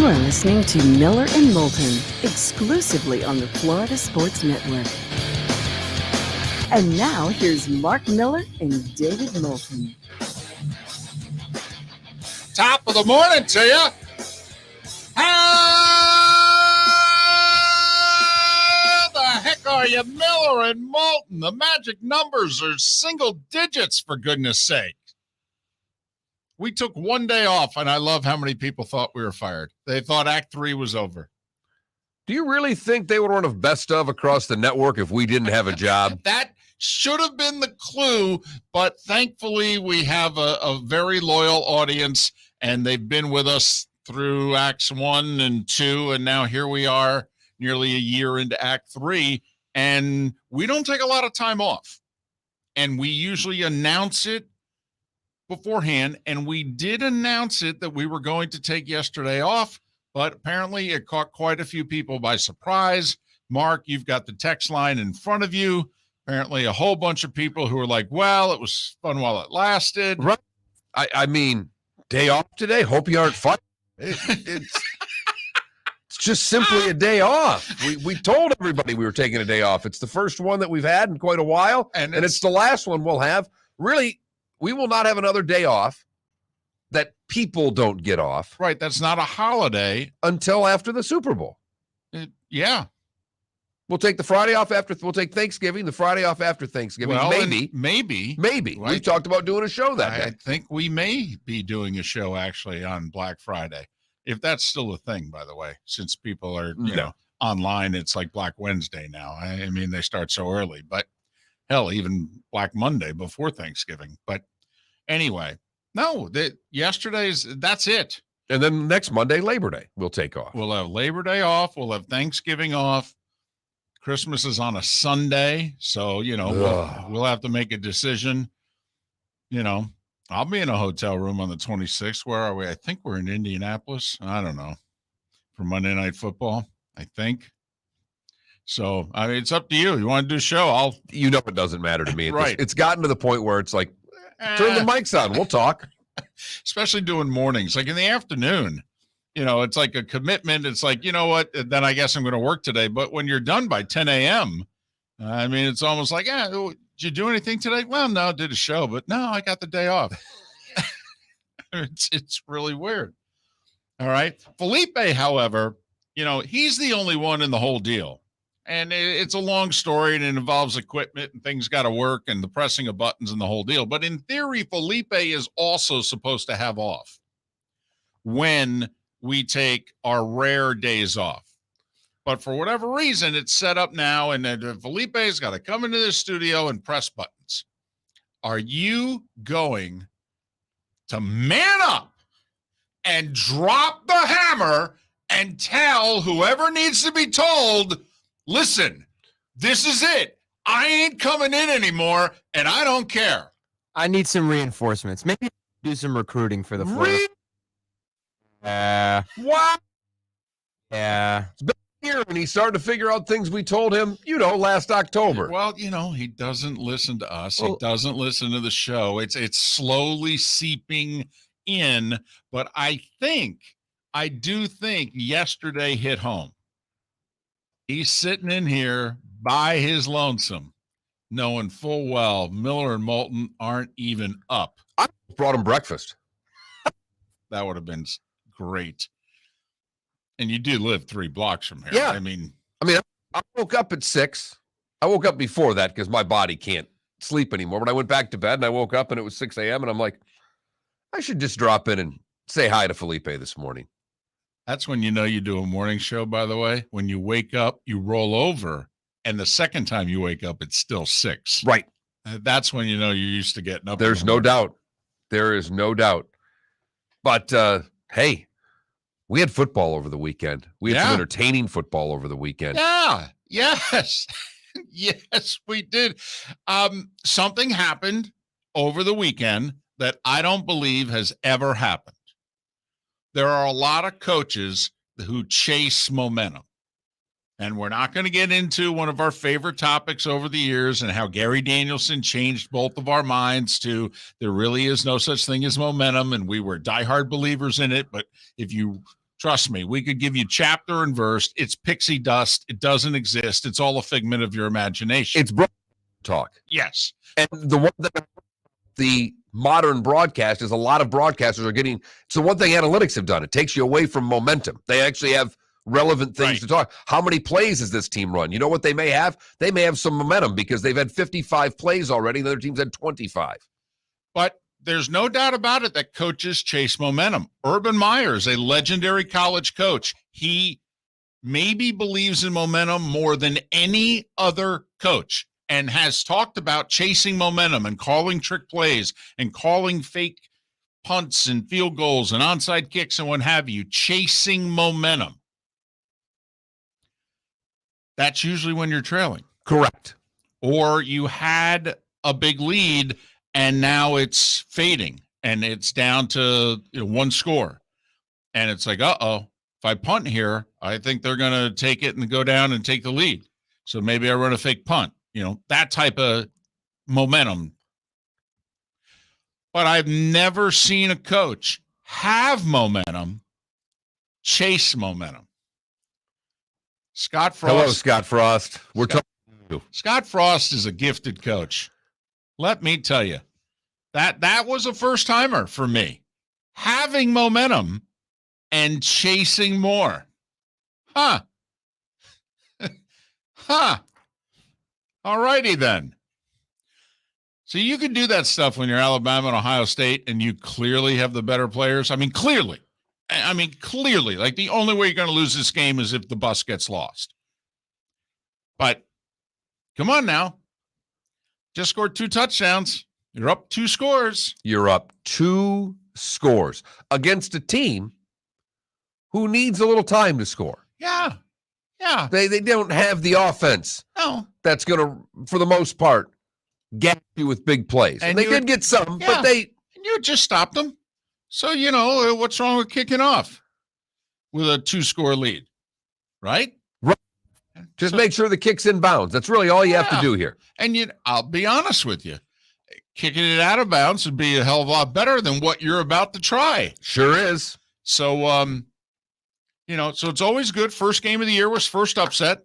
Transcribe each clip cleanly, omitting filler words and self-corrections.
You are listening to Miller and Moulton, exclusively on the Florida Sports Network. And now, here's Mark Miller and David Moulton. Top of the morning to you. How the heck are you, Miller and Moulton? The magic numbers are single digits, for goodness sake. We took one day off, and I love how many people thought we were fired. They thought Act 3 was over. Do you really think they would run a best of across the network if we didn't have a job? That should have been the clue, but thankfully we have a very loyal audience, and they've been with us through Acts 1 and 2, and now here we are nearly a year into Act 3, and we don't take a lot of time off. And we usually announce it beforehand, and we did announce it that we were going to take yesterday off, but apparently it caught quite a few people by surprise. Mark, you've got the text line in front of you. Apparently a whole bunch of people who were like, well, it was fun while it lasted. Right. I mean, day off today. Hope you aren't fun. It's just simply a day off. We told everybody we were taking a day off. It's the first one that we've had in quite a while, and it's the last one we'll have. Really, we will not have another day off that people don't get off. Right. That's not a holiday. Until after the Super Bowl. Yeah. We'll take the Friday off we'll take Thanksgiving, the Friday off after Thanksgiving. Well, maybe. Right. We've talked about doing a show that day. I think we may be doing a show actually on Black Friday. If that's still a thing, by the way, since people are, you know, online, it's like Black Wednesday now. I mean, they start so early, but hell, even Black Monday before Thanksgiving. But anyway, no, that's it. And then next Monday, Labor Day, we'll take off. We'll have Labor Day off. We'll have Thanksgiving off. Christmas is on a Sunday. So, you know, we'll have to make a decision. You know, I'll be in a hotel room on the 26th. Where are we? I think we're in Indianapolis. I don't know. For Monday Night Football, I think. So, I mean, it's up to you. You want to do a show? You know, it doesn't matter to me. Right. It's gotten to the point where it's like, turn the mics on. We'll talk. Especially doing mornings. Like in the afternoon, you know, it's like a commitment. It's like, you know what? Then I guess I'm going to work today. But when you're done by 10 a.m., I mean, it's almost like, did you do anything today? Well, no, I did a show. But no, I got the day off. It's really weird. All right. Felipe, however, you know, he's the only one in the whole deal. And it's a long story, and it involves equipment, and things got to work, and the pressing of buttons and the whole deal. But in theory, Felipe is also supposed to have off when we take our rare days off. But for whatever reason, it's set up now, and Felipe's got to come into the studio and press buttons. Are you going to man up and drop the hammer and tell whoever needs to be told, listen, this is it. I ain't coming in anymore, and I don't care. I need some reinforcements. Maybe do some recruiting for the Florida. What? Yeah. It's been a year, and he's starting to figure out things we told him, you know, last October. Well, you know, he doesn't listen to us. He doesn't listen to the show. It's slowly seeping in, but I do think yesterday hit home. He's sitting in here by his lonesome, knowing full well Miller and Moulton aren't even up. I brought him breakfast. That would have been great. And you do live 3 blocks from here. Yeah. I mean, I woke up at 6. I woke up before that because my body can't sleep anymore. But I went back to bed, and I woke up, and it was 6 a.m., and I'm like, I should just drop in and say hi to Felipe this morning. that's when you know you do a morning show, by the way. When you wake up, you roll over, and the second time you wake up, it's still 6. Right. That's when you know you're used to getting up. There's no doubt. There is no doubt. But, hey, we had football over the weekend. We had some entertaining football over the weekend. Yeah. Yes. Yes, we did. Something happened over the weekend that I don't believe has ever happened. There are a lot of coaches who chase momentum. And we're not going to get into one of our favorite topics over the years and how Gary Danielson changed both of our minds to there really is no such thing as momentum. And we were diehard believers in it. But if you Trust me, we could give you chapter and verse. It's pixie dust. It doesn't exist. It's all a figment of your imagination. It's broad talk. Yes. And the one that the modern broadcast is a lot of broadcasters are getting. It's the one thing analytics have done. It takes you away from momentum. They actually have relevant things Right. to talk. How many plays has this team run? You know what they may have? They may have some momentum because they've had 55 plays already. The other team's had 25. But there's no doubt about it that coaches chase momentum. Urban Meyer is a legendary college coach. He maybe believes in momentum more than any other coach and has talked about chasing momentum and calling trick plays and calling fake punts and field goals and onside kicks and what have you, chasing momentum. That's usually when you're trailing. Correct. Or you had a big lead and now it's fading and it's down to one score. And it's like, uh-oh, if I punt here, I think they're going to take it and go down and take the lead. So maybe I run a fake punt, that type of momentum. But I've never seen a coach have momentum, chase momentum. Scott Frost. Hello, Scott Frost. We're talking to you. Scott Frost is a gifted coach. Let me tell you, that was a first-timer for me. Having momentum and chasing more. Huh. Huh. All righty then. So you can do that stuff when you're Alabama and Ohio State and you clearly have the better players. I mean, clearly. Like the only way you're going to lose this game is if the bus gets lost. But come on now. Just scored 2 touchdowns. You're up 2 scores. You're up 2 scores against a team who needs a little time to score. Yeah. Yeah. They don't have the offense No. that's going to, for the most part, get you with big plays. And they did get some, Yeah. but they... And you just stopped them. So, what's wrong with kicking off with a 2-score lead? Right? Right. Just make sure the kick's in bounds. That's really all you have to do here. And I'll be honest with you. Kicking it out of bounds would be a hell of a lot better than what you're about to try. Sure is. So, so it's always good. First game of the year was first upset.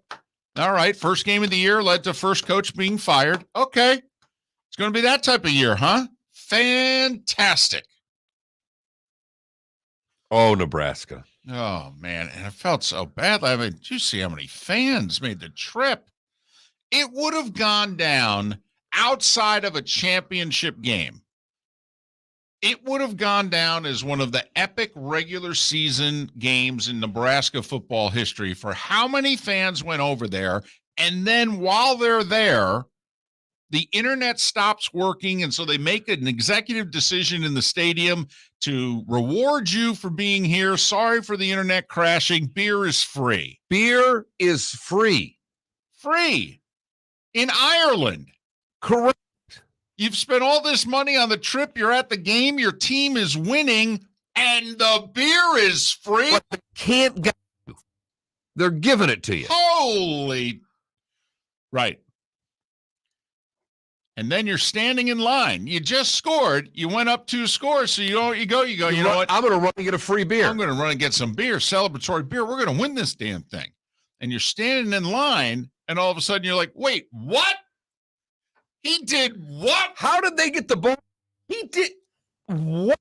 All right. First game of the year led to first coach being fired. Okay. It's going to be that type of year, huh? Fantastic. Oh, Nebraska. Oh, man. And I felt so bad. I mean, did you see how many fans made the trip? It would have gone down outside of a championship game. It would have gone down as one of the epic regular season games in Nebraska football history for how many fans went over there. And then while they're there, the internet stops working. And so they make an executive decision in the stadium to reward you for being here. Sorry for the internet crashing. Beer is free. Beer is free. Free. In Ireland. Correct. You've spent all this money on the trip. You're at the game. Your team is winning. And the beer is free. But they can't get you. They're giving it to you. Holy. Right. And then you're standing in line. You just scored. You went up 2 scores. So you go. You know what? I'm going to run and get a free beer. I'm going to run and get some beer, celebratory beer. We're going to win this damn thing. And you're standing in line. And all of a sudden you're like, wait, what? He did what? How did they get the ball? He did what?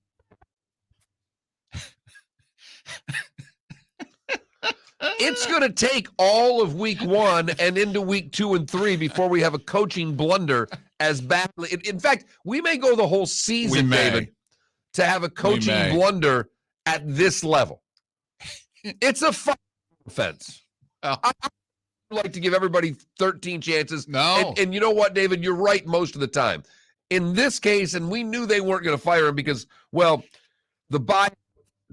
It's going to take all of week 1 and into week 2 and 3 before we have a coaching blunder as badly. In fact, we may go the whole season, David, to have a coaching blunder at this level. It's a offense. Well, I like to give everybody 13 chances. No. And you know what, David? You're right most of the time. In this case, and we knew they weren't going to fire him because, well, the bye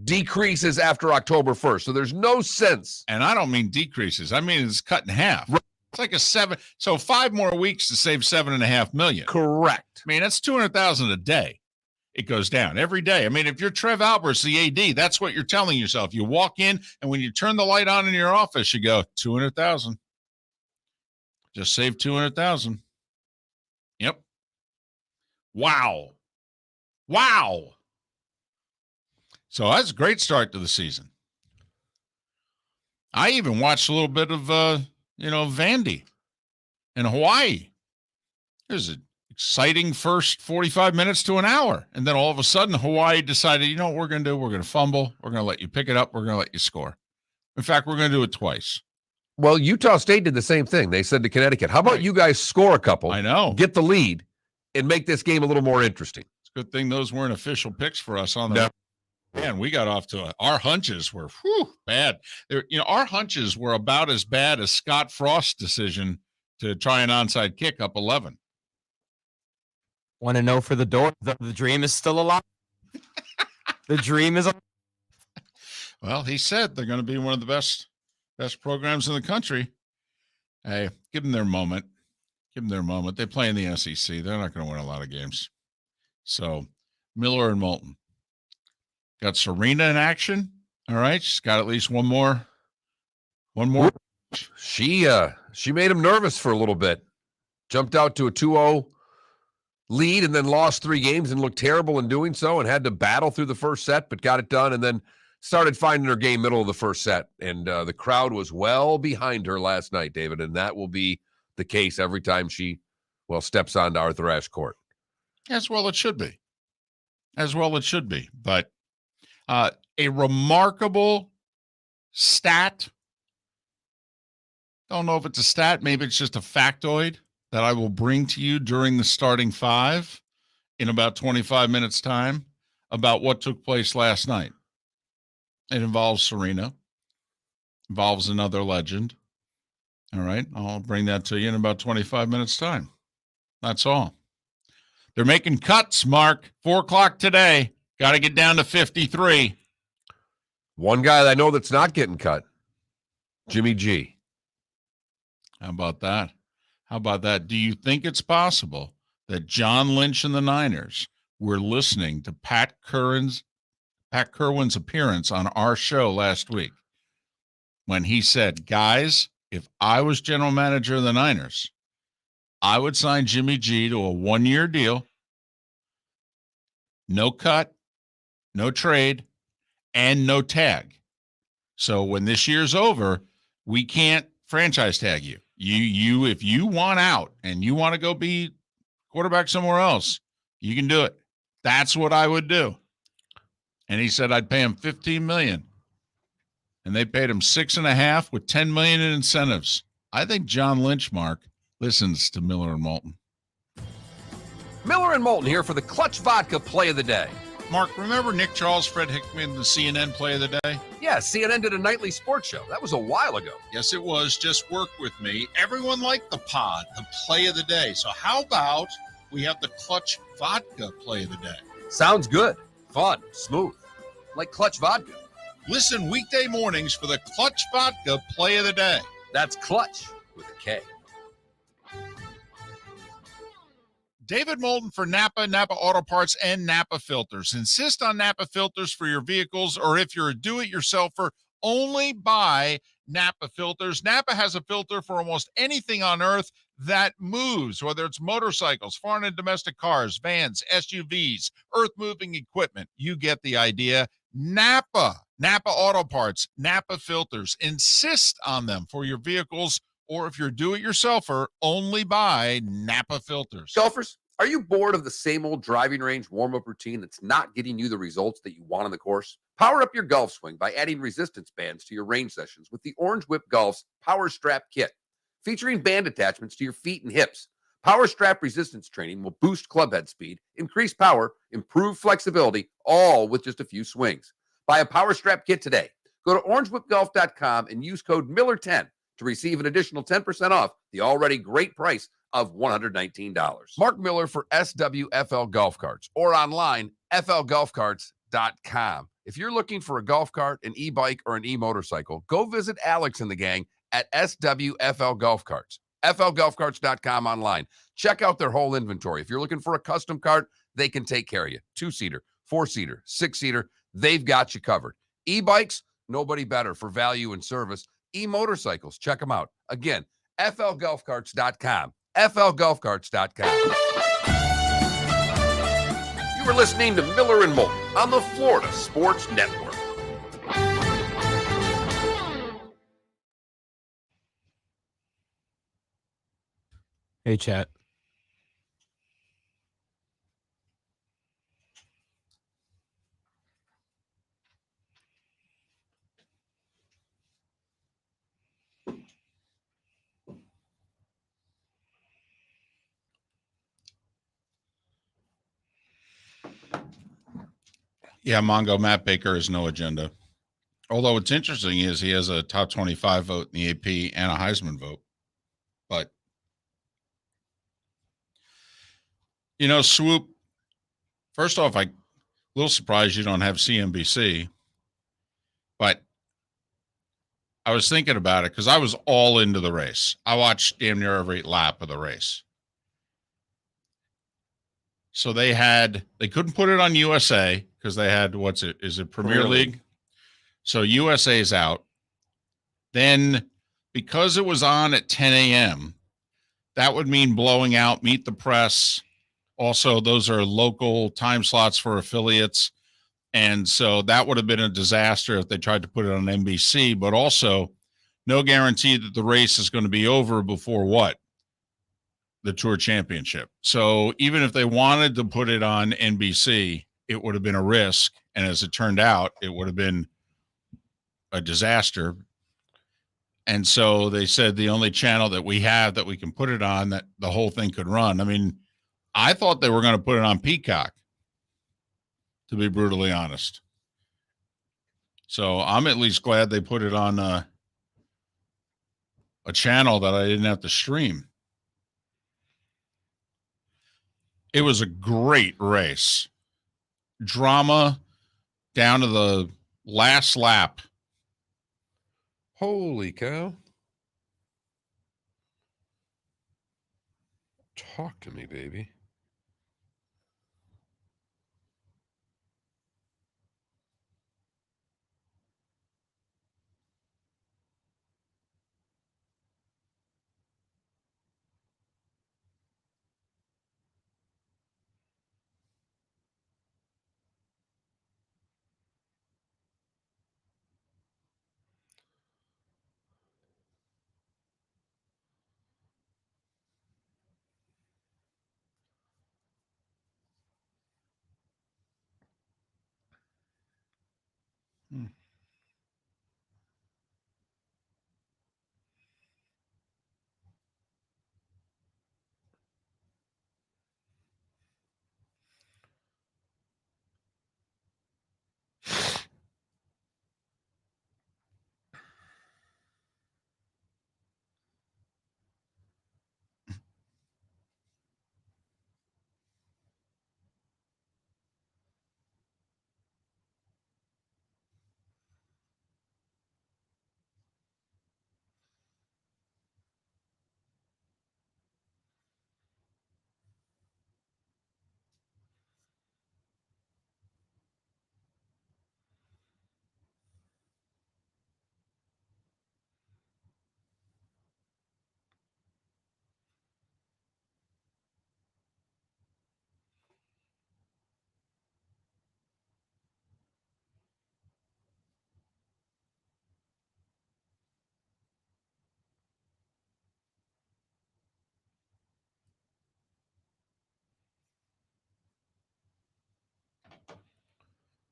decreases after October 1st. So there's no sense. And I don't mean decreases. I mean, it's cut in half. Right. It's like a 7. So 5 more weeks to save $7.5 million. Correct. I mean, that's $200,000 a day. It goes down every day. I mean, if you're Trev Alberts, the AD, that's what you're telling yourself. You walk in, and when you turn the light on in your office, you go, 200,000. Just save 200,000. Yep. Wow. So that's a great start to the season. I even watched a little bit of, Vandy in Hawaii. It was an exciting first 45 minutes to an hour. And then all of a sudden, Hawaii decided, you know what we're going to do? We're going to fumble. We're going to let you pick it up. We're going to let you score. In fact, we're going to do it twice. Well, Utah State did the same thing. They said to Connecticut, how about you guys score a couple? I know. Get the lead and make this game a little more interesting. It's a good thing those weren't official picks for us on the Man, we got off to our hunches were bad. Our hunches were about as bad as Scott Frost's decision to try an onside kick up 11. Want to know for the door? The dream is still alive. The dream is alive. Well, he said they're going to be one of the best programs in the country. Hey, give them their moment. Give them their moment. They play in the SEC. They're not going to win a lot of games. So, Miller and Moulton. Got Serena in action. All right. She's got at least one more. She made him nervous for a little bit. Jumped out to a 2-0 lead and then lost 3 games and looked terrible in doing so and had to battle through the first set, but got it done and then started finding her game middle of the first set. And the crowd was well behind her last night, David, and that will be the case every time she, steps onto Arthur Ashe Court. As well it should be. But a remarkable stat. Don't know if it's a stat. Maybe it's just a factoid that I will bring to you during the starting 5 in about 25 minutes time about what took place last night. It involves Serena, involves another legend. All right. I'll bring that to you in about 25 minutes time. That's all. They're making cuts, Mark. 4:00 today. Got to get down to 53. One guy that I know that's not getting cut, Jimmy G. How about that? Do you think it's possible that John Lynch and the Niners were listening to Pat Kirwan's appearance on our show last week when he said, guys, if I was general manager of the Niners, I would sign Jimmy G to a 1-year deal, no cut, no trade, and no tag. So when this year's over, we can't franchise tag you. You if you want out and you want to go be quarterback somewhere else, you can do it. That's what I would do. And he said I'd pay him $15 million. And they paid him $6.5 million with $10 million in incentives. I think John Lynch, Mark, listens to Miller and Moulton. Miller and Moulton here for the Clutch Vodka Play of the Day. Mark, remember Nick Charles, Fred Hickman, the CNN Play of the Day? Yeah, CNN did a nightly sports show. That was a while ago. Yes, it was. Just work with me. Everyone liked the pod, the Play of the Day. So how about we have the Clutch Vodka Play of the Day? Sounds good. Fun. Smooth. Like Clutch Vodka. Listen weekday mornings for the Clutch Vodka Play of the Day. That's Clutch with a K. David Moulton for Napa Auto Parts, and Napa Filters. Insist on Napa Filters for your vehicles, or if you're a do-it-yourselfer, only buy Napa Filters. Napa has a filter for almost anything on earth that moves, whether it's motorcycles, foreign and domestic cars, vans, SUVs, earth-moving equipment. You get the idea. Napa Auto Parts, Napa Filters. Insist on them for your vehicles, or if you're a do-it-yourselfer, only buy Napa Filters. Golfers, are you bored of the same old driving range warm-up routine that's not getting you the results that you want on the course? Power up your golf swing by adding resistance bands to your range sessions with the Orange Whip Golf's Power Strap Kit. Featuring band attachments to your feet and hips, Power Strap resistance training will boost clubhead speed, increase power, improve flexibility, all with just a few swings. Buy a Power Strap Kit today. Go to orangewhipgolf.com and use code Miller10 to receive an additional 10% off the already great price of $119. Mark Miller for SWFL Golf Carts, or online, flgolfcarts.com. If you're looking for a golf cart, an e-bike, or an e-motorcycle, go visit Alex and the gang at SWFL Golf Carts. flgolfcarts.com online. Check out their whole inventory. If you're looking for a custom cart, they can take care of you. 2-seater, 4-seater, 6-seater, they've got you covered. E-bikes, nobody better for value and service. E-motorcycles, check them out. Again, flgolfcarts.com. flgolfcarts.com. You were listening to Miller and Moulton on the Florida Sports Network. Hey, chat. Yeah, Mongo Matt Baker has no agenda. Although what's interesting is he has a top 25 vote in the AP and a Heisman vote. But, you know, Swoop, first off, I'm a little surprised you don't have CNBC. But I was thinking about it because I was all into the race. I watched damn near every lap of the race. So they couldn't put it on USA because they had, is it Premier League? So USA's out. Then because it was on at 10 a.m., that would mean blowing out Meet the Press. Also, those are local time slots for affiliates. And so that would have been a disaster if they tried to put it on NBC, but also no guarantee that the race is going to be over before what? The Tour Championship. So even if they wanted to put it on NBC, it would have been a risk. And as it turned out, it would have been a disaster. And so they said the only channel that we have that we can put it on, that the whole thing could run. I mean, I thought they were going to put it on Peacock, to be brutally honest. So I'm at least glad they put it on a channel that I didn't have to stream. It was a great race. Drama down to the last lap. Holy cow. Talk to me, baby.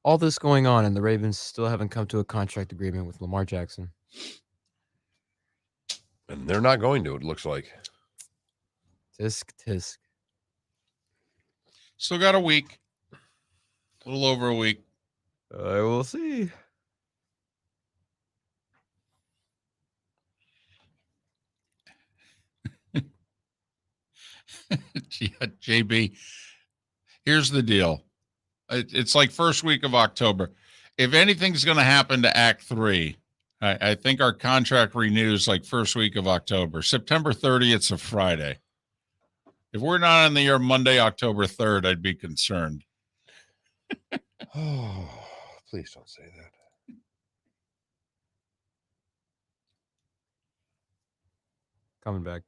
All this going on, and the Ravens still haven't come to a contract agreement with Lamar Jackson. And they're not going to, it looks like. Tisk. Still got a week. A little over a week. I will see. JB, here's the deal. It's like first week of October. If anything's going to happen to Act 3, I think our contract renews like first week of October. September 30th, it's a Friday. If we're not on the air Monday, October 3rd, I'd be concerned. Oh, please don't say that. Coming back.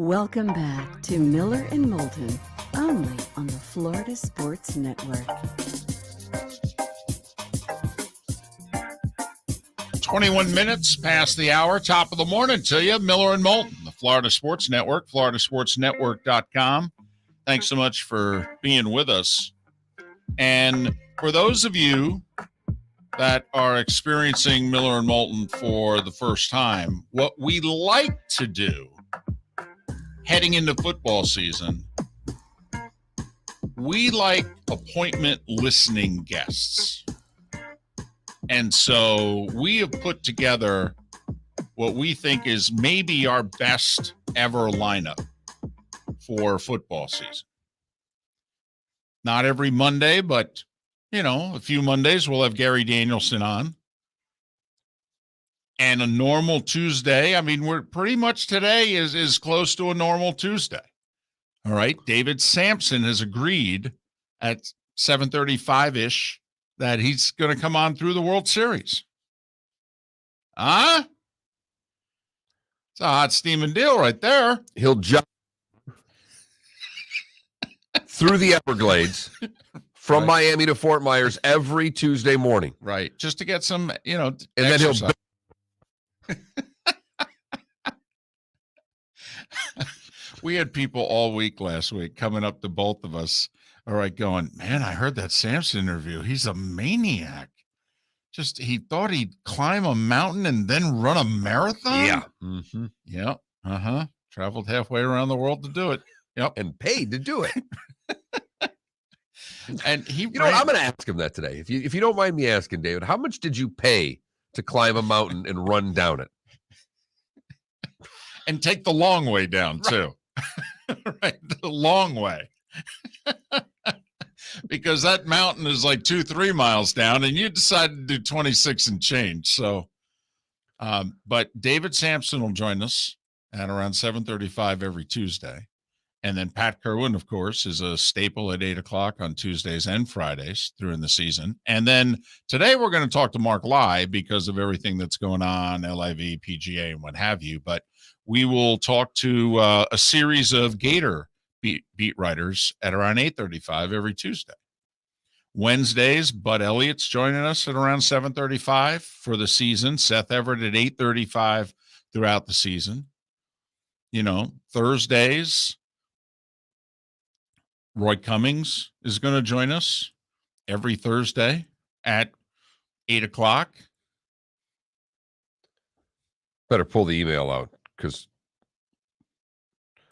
Welcome back to Miller and Moulton, only on the Florida Sports Network. 21 minutes past the hour, top of the morning to you. Miller and Moulton, the Florida Sports Network, floridasportsnetwork.com. Thanks so much for being with us. And for those of you that are experiencing Miller and Moulton for the first time, what we like to do heading into football season, we like appointment listening guests. And so we have put together what we think is maybe our best ever lineup for football season. Not every Monday, but, a few Mondays we'll have Gary Danielson on. And a normal Tuesday, we're pretty much today is close to a normal Tuesday. All right. David Samson has agreed at 7:35-ish that he's going to come on through the World Series. It's a hot steaming deal right there. He'll jump through the Everglades from Right. Miami to Fort Myers every Tuesday morning. Right. Just to get some, And then he'll We had people all week last week coming up to both of us, all right, going, man, I heard that Samson interview. He's a maniac. Just, he thought he'd climb a mountain and then run a marathon? Yeah. Mm-hmm. Yep. Uh-huh. Traveled halfway around the world to do it. Yep. And paid to do it. And he, I'm going to ask him that today. If you don't mind me asking, David, how much did you pay to climb a mountain and run down it? and take the long way down too. Right. The long way. Because that mountain is like 2-3 miles down and you decided to do 26 and change. So, but David Samson will join us at around 7:35 every Tuesday. And then Pat Kirwan, of course, is a staple at 8:00 on Tuesdays and Fridays during the season. And then today we're going to talk to Mark Lai because of everything that's going on, LIV, PGA, and what have you. But we will talk to a series of Gator beat writers at around 8:35 every Tuesday. Wednesdays, Bud Elliott's joining us at around 7:35 for the season. Seth Everett at 8:35 throughout the season. Thursdays, Roy Cummings is going to join us every Thursday at 8:00. Better pull the email out because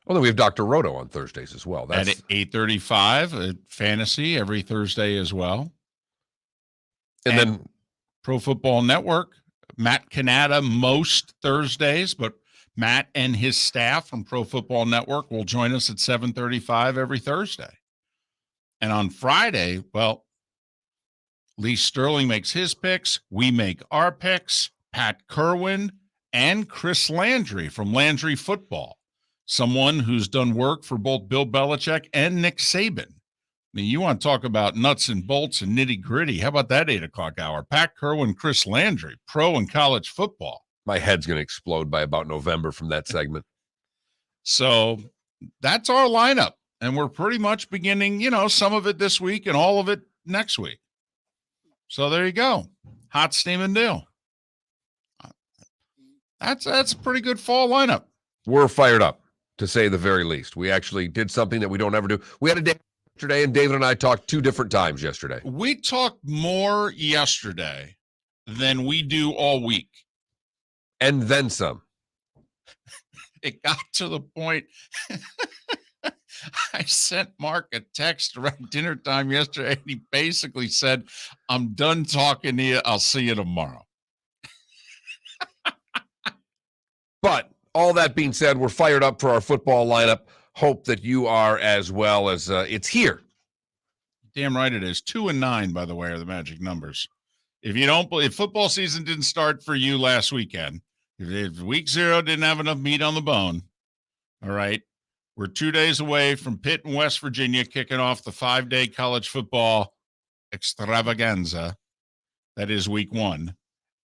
then we have Dr. Roto on Thursdays as well. That's at 8:35 at Fantasy every Thursday as well. and then Pro Football Network, Matt Canada most Thursdays, but Matt and his staff from Pro Football Network will join us at 7:35 every Thursday. And on Friday, Lee Sterling makes his picks. We make our picks. Pat Kirwan and Chris Landry from Landry Football, someone who's done work for both Bill Belichick and Nick Saban. You want to talk about nuts and bolts and nitty gritty. How about that 8:00 hour? Pat Kirwan, Chris Landry, pro and college football. my head's going to explode by about November from that segment. So that's our lineup. And we're pretty much beginning, some of it this week and all of it next week. So there you go. Hot steaming deal. That's a pretty good fall lineup. We're fired up, to say the very least. We actually did something that we don't ever do. We had a day yesterday, and David and I talked 2 different times yesterday. We talked more yesterday than we do all week. And then some. It got to the point I sent Mark a text around dinner time yesterday, and he basically said, I'm done talking to you. I'll see you tomorrow. But all that being said, we're fired up for our football lineup. Hope that you are as well. As it's here. Damn right it is. 2 and 9, by the way, are the magic numbers. If football season didn't start for you last weekend, if week 0 didn't have enough meat on the bone, all right, we're 2 days away from Pitt and West Virginia kicking off the 5-day college football extravaganza. That is week 1.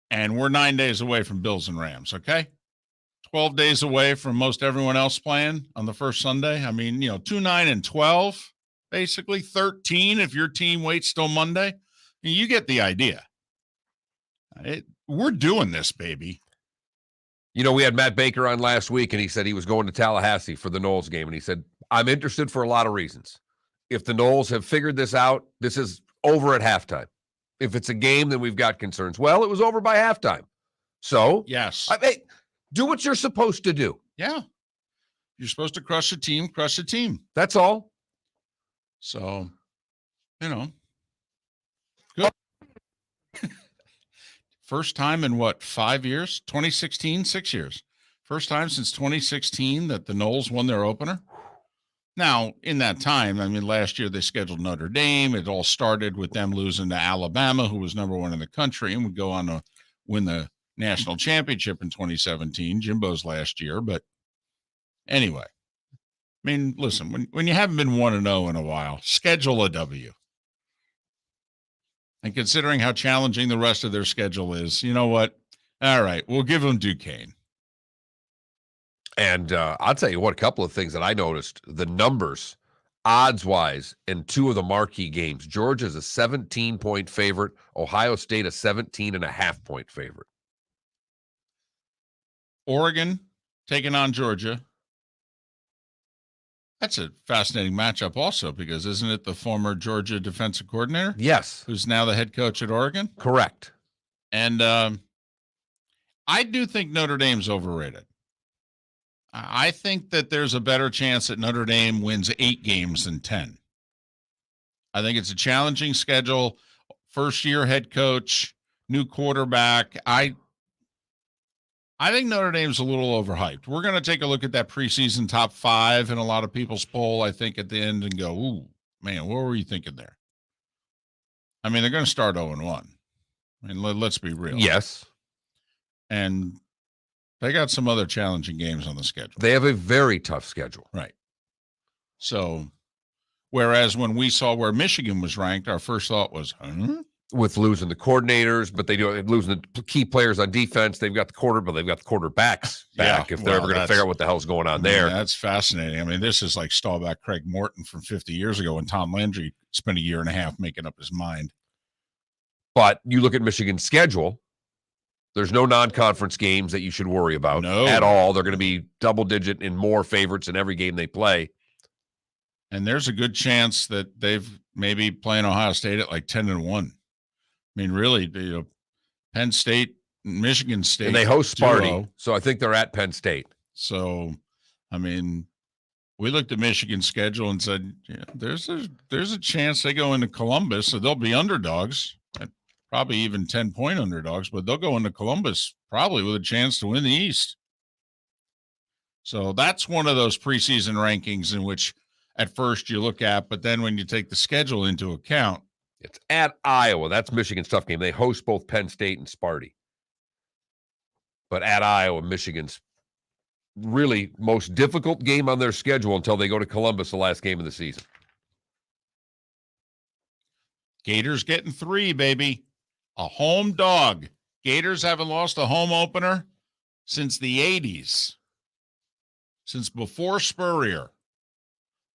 And we're 9 days away from Bills and Rams, okay? 12 days away from most everyone else playing on the first Sunday. I mean, 2-9-12, basically 13 if your team waits till Monday. You get the idea. We're doing this, baby. We had Matt Baker on last week, and he said he was going to Tallahassee for the Knowles game. And he said, I'm interested for a lot of reasons. If the Knowles have figured this out, this is over at halftime. If it's a game, then we've got concerns. Well, it was over by halftime. So, yes. Do what you're supposed to do. Yeah. You're supposed to crush a team, crush a team. That's all. So, good. First time in 5 years? 2016, 6 years. First time since 2016 that the Knowles won their opener. Now, in that time, last year they scheduled Notre Dame. It all started with them losing to Alabama, who was number one in the country, and would go on to win the national championship in 2017, Jimbo's last year. But anyway, listen, when you haven't been 1-0 in a while, schedule a W. And considering how challenging the rest of their schedule is, you know what? All right, we'll give them Duquesne. And I'll tell you what, a couple of things that I noticed, the numbers, odds-wise, in two of the marquee games. Georgia's a 17-point favorite. Ohio State a 17.5-point favorite. Oregon taking on Georgia. That's a fascinating matchup also, because isn't it the former Georgia defensive coordinator? Yes. Who's now the head coach at Oregon? Correct. And I do think Notre Dame's overrated. I think that there's a better chance that Notre Dame wins 8 games than 10. I think it's a challenging schedule. First-year head coach, new quarterback. I think Notre Dame's a little overhyped. We're going to take a look at that preseason top 5 in a lot of people's poll, I think, at the end and go, ooh, man, what were you thinking there? They're going to start 0-1. Let's be real. Yes. And they got some other challenging games on the schedule. They have a very tough schedule. Right. So, whereas when we saw where Michigan was ranked, our first thought was, With losing the coordinators, but they do losing the key players on defense. They've got the they've got the quarterbacks back if they're ever going to figure out what the hell's going on there. That's fascinating. This is like Staubach Craig Morton from 50 years ago when Tom Landry spent a year and a half making up his mind. But you look at Michigan's schedule, there's no non-conference games that you should worry about at all. They're going to be double-digit in more favorites in every game they play. And there's a good chance that they've maybe playing Ohio State at like 10-1. Really, Penn State, Michigan State. And they host Sparty, so I think they're at Penn State. So, we looked at Michigan's schedule and said, there's a chance they go into Columbus, so they'll be underdogs. Probably even 10-point underdogs, but they'll go into Columbus probably with a chance to win the East. So that's one of those preseason rankings in which at first you look at, but then when you take the schedule into account. It's at Iowa. That's Michigan's tough game. They host both Penn State and Sparty. But at Iowa, Michigan's really most difficult game on their schedule until they go to Columbus the last game of the season. Gators getting 3, baby. A home dog. Gators haven't lost a home opener since the 80s. Since before Spurrier.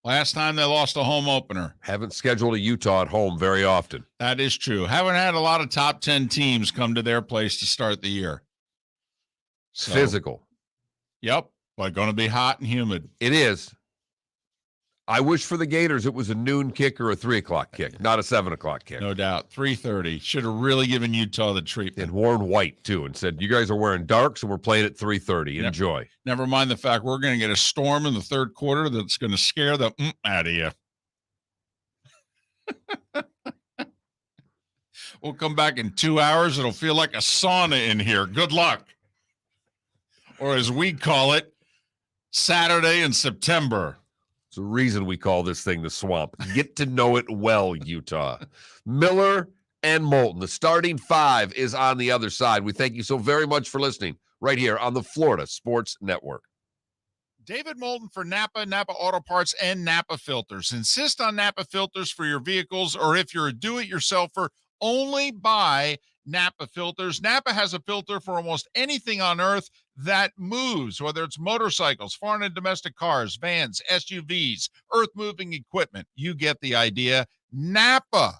Last time they lost a home opener. Haven't scheduled a Utah at home very often. That is true. Haven't had a lot of top 10 teams come to their place to start the year. So, physical. Yep. But going to be hot and humid. It is. I wish for the Gators it was a noon kick or a 3 o'clock kick, not a 7 o'clock kick. No doubt. 3:30. Should have really given Utah the treatment. And worn white, too, and said, you guys are wearing darks and we're playing at 3:30. Enjoy. Never mind the fact we're going to get a storm in the third quarter that's going to scare the out of you. We'll come back in 2 hours. It'll feel like a sauna in here. Good luck. Or as we call it, Saturday in September. It's the reason we call this thing the Swamp. Get to know it well, Utah. Miller and Moulton. The starting 5 is on the other side. We thank you so very much for listening right here on the Florida Sports Network. David Moulton for Napa, Napa Auto Parts, and Napa Filters. Insist on Napa Filters for your vehicles, or if you're a do-it-yourselfer, only buy Napa filters. Napa has a filter for almost anything on earth that moves, whether it's motorcycles, foreign and domestic cars, vans, SUVs, earth-moving equipment. You get the idea. Napa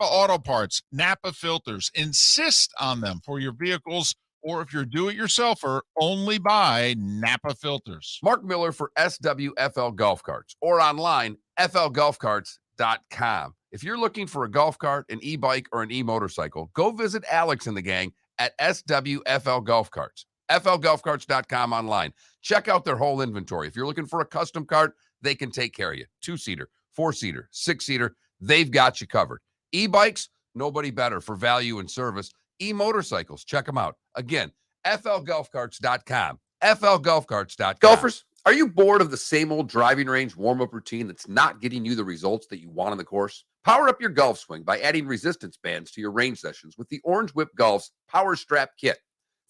Auto Parts, Napa filters. Insist on them for your vehicles, or if you're do-it-yourselfer, only buy Napa filters. Mark Miller for SWFL Golf Carts, or online, flgolfcarts.com. If you're looking for a golf cart, an e-bike, or an e-motorcycle, go visit Alex and the gang at SWFL Golf Carts. flgolfcarts.com online. Check out their whole inventory. If you're looking for a custom cart, they can take care of you. 2-seater, 4-seater, 6-seater, they've got you covered. E-bikes, nobody better for value and service. E-motorcycles, check them out. Again, flgolfcarts.com. flgolfcarts.com. Golfers, are you bored of the same old driving range warm-up routine that's not getting you the results that you want on the course? Power up your golf swing by adding resistance bands to your range sessions with the Orange Whip Golf's Power Strap Kit.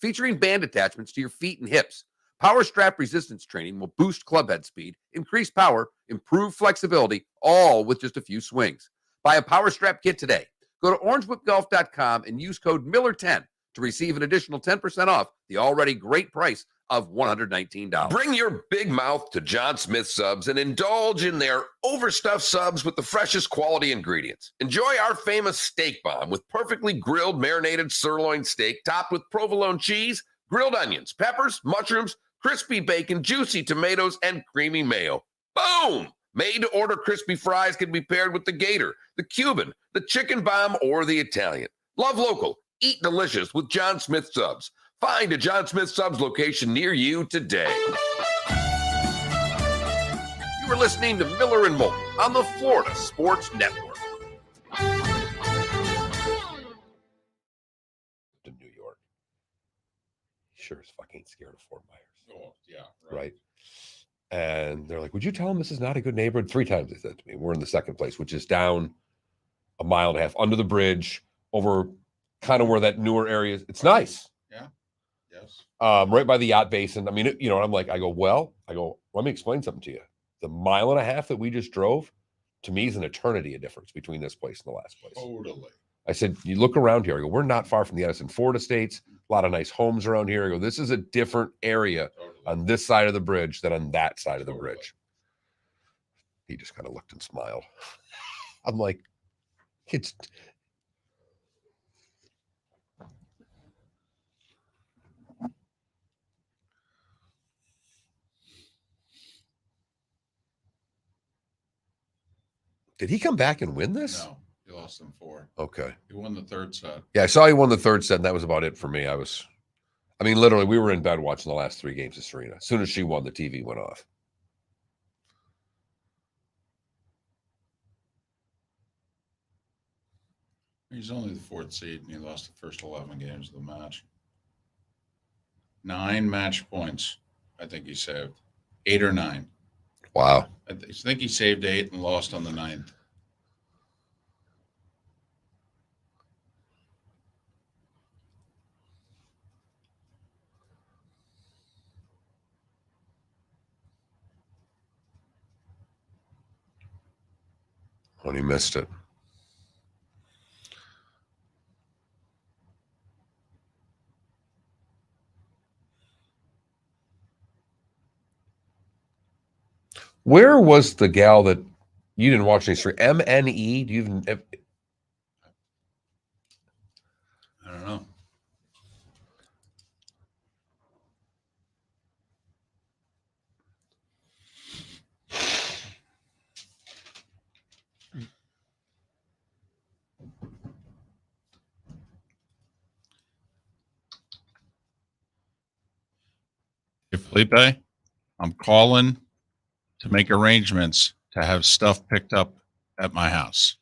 Featuring band attachments to your feet and hips, Power Strap resistance training will boost club head speed, increase power, improve flexibility, all with just a few swings. Buy a Power Strap Kit today. Go to orangewhipgolf.com and use code Miller10 to receive an additional 10% off the already great price of $119. Bring your big mouth to John Smith Subs and indulge in their overstuffed subs with the freshest quality ingredients. Enjoy our famous steak bomb with perfectly grilled marinated sirloin steak topped with provolone cheese, grilled onions, peppers, mushrooms, crispy bacon, juicy tomatoes, and creamy mayo. Boom! Made-to-order crispy fries can be paired with the Gator, the Cuban, the Chicken Bomb, or the Italian. Love local. Eat delicious with John Smith Subs. Find a John Smith Subs location near you today. You are listening to Miller and Moulton on the Florida Sports Network. To New York. Sure as fuck ain't scared of Fort Myers. Oh, yeah. Right. And they're like, would you tell him this is not a good neighborhood? 3 times they said to me. We're in the second place, which is down a mile and a half under the bridge, over kind of where that newer area is. It's nice. Yeah. Yes. Right by the yacht basin. I mean, I'm like, I go, let me explain something to you. The mile and a half that we just drove, to me, is an eternity of difference between this place and the last place. Totally. I said, you look around here. I go, we're not far from the Edison Ford Estates. A lot of nice homes around here. I go, this is a different area on this side of the bridge than on that side of the bridge. He just kind of looked and smiled. I'm like, it's... Did he come back and win this? No, he lost in 4. Okay. He won the third set. Yeah, I saw he won the third set, and that was about it for me. Literally, we were in bed watching the last 3 games of Serena. As soon as she won, the TV went off. He's only the 4th seed, and he lost the first 11 games of the match. 9 match points, I think he saved. 8 or 9. Wow. I think he saved 8 and lost on the 9th. When he missed it. Where was the gal that you didn't watch any stream? MNE? Do you even? I don't know. Hey, Felipe, I'm calling to make arrangements to have stuff picked up at my house.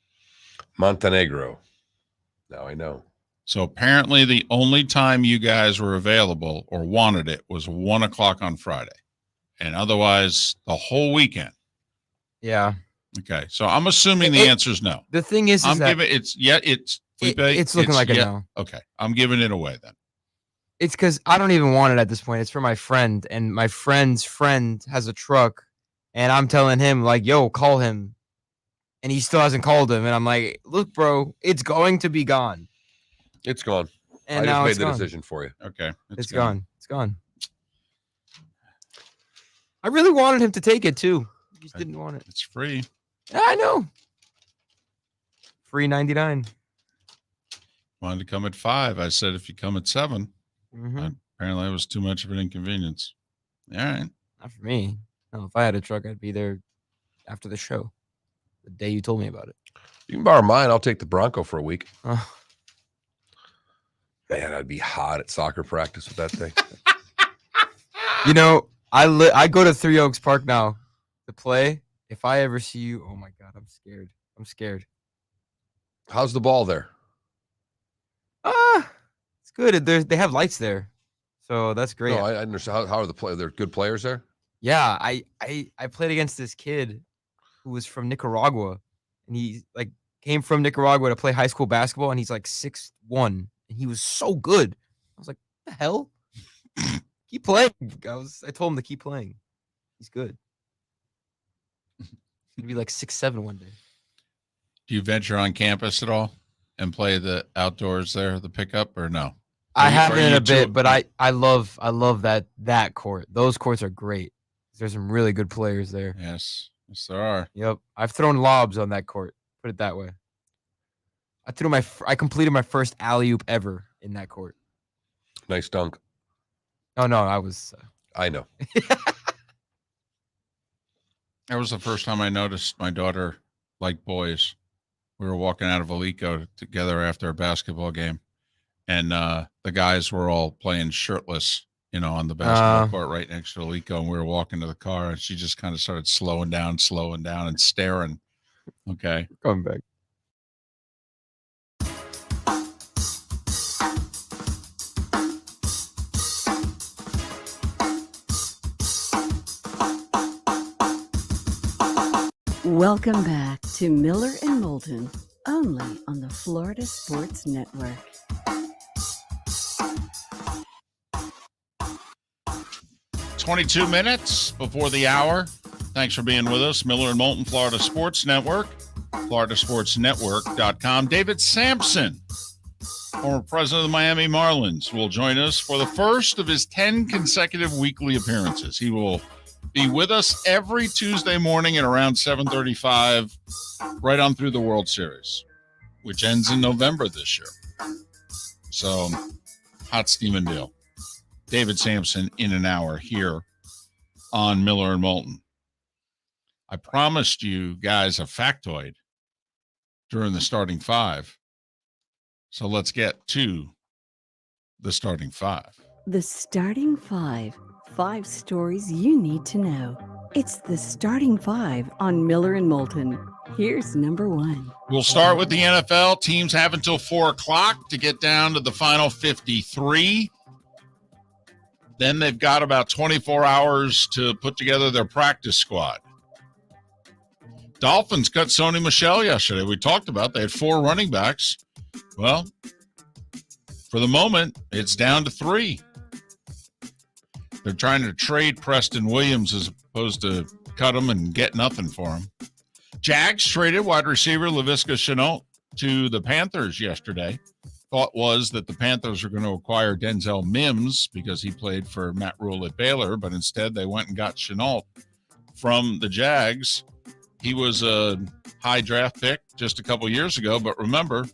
Montenegro. Now I know. So apparently the only time you guys were available or wanted it was 1 o'clock on Friday. And otherwise the whole weekend. Yeah. Okay. So I'm assuming the answer is no. The thing is I'm that giving it's Felipe, it's looking like a no. Okay. I'm giving it away then. It's because I don't even want it at this point. It's for my friend, and my friend's friend has a truck, and I'm telling him, like, yo, call him. And he still hasn't called him. And I'm like, look, bro, it's going to be gone. It's gone. And I just now made it's the gone. decision for you. Okay. It's gone. It's gone. I really wanted him to take it too. He just didn't want it. It's free. Yeah, I know. Free 99. Wanted to come at 5. I said if you come at 7. Mm-hmm. Apparently, it was too much of an inconvenience. All right. Not for me. No, if I had a truck, I'd be there after the show. The day you told me about it. You can borrow mine. I'll take the Bronco for a week. Oh, Man, I'd be hot at soccer practice with that thing. you know, I go to Three Oaks Park now to play. If I ever see you, oh my God, I'm scared. I'm scared. How's the ball there? It's good. They have lights there, so that's great. No, I understand. How are the players? They're good players there? Yeah, I played against this kid who was from Nicaragua, and he like came from Nicaragua to play high school basketball, and he's like 6'1", and he was so good. I was like, what the hell? Keep playing. I told him to keep playing. He's good. He'd be like 6'7" one day. Do you venture on campus at all and play the outdoors there, the pickup, or no? I Are you- haven't are in you a bit, too- but I love that court. Those courts are great. There's some really good players there. Yes. Yes, there are. Yep, I've thrown lobs on that court. Put it that way. I completed my first alley oop ever in that court. Nice dunk. Oh no, I was. I know. That was the first time I noticed my daughter liked boys. We were walking out of Alico together after a basketball game, and the guys were all playing shirtless, on the basketball court right next to Alico, and we were walking to the car, and she just kind of started slowing down, and staring. Okay. Coming back. Welcome back to Miller and Moulton, only on the Florida Sports Network. "22 minutes before the hour. Thanks for being with us. Miller and Moulton, Florida Sports Network, floridasportsnetwork.com. David Samson, former president of the Miami Marlins, will join us for the first of his 10 consecutive weekly appearances. He will be with us every Tuesday morning at around 7:35, right on through the World Series, which ends in November this year. So, hot steaming deal. David Samson in an hour here on Miller and Moulton. I promised you guys a factoid during the starting five. So let's get to the starting five. The starting five. 5 stories you need to know. It's the starting 5 on Miller and Moulton. Here's number 1. We'll start with the NFL. Teams have until 4 o'clock to get down to the final 53. Then they've got about 24 hours to put together their practice squad. Dolphins cut Sony Michel yesterday. We talked about they had 4 running backs. Well, for the moment, it's down to 3. They're trying to trade Preston Williams as opposed to cut him and get nothing for him. Jags traded wide receiver Laviska Shenault to the Panthers yesterday. Thought was that the Panthers were going to acquire Denzel Mims because he played for Matt Rule at Baylor, but instead they went and got Shenault from the Jags. He was a high draft pick just a couple years ago, but remember,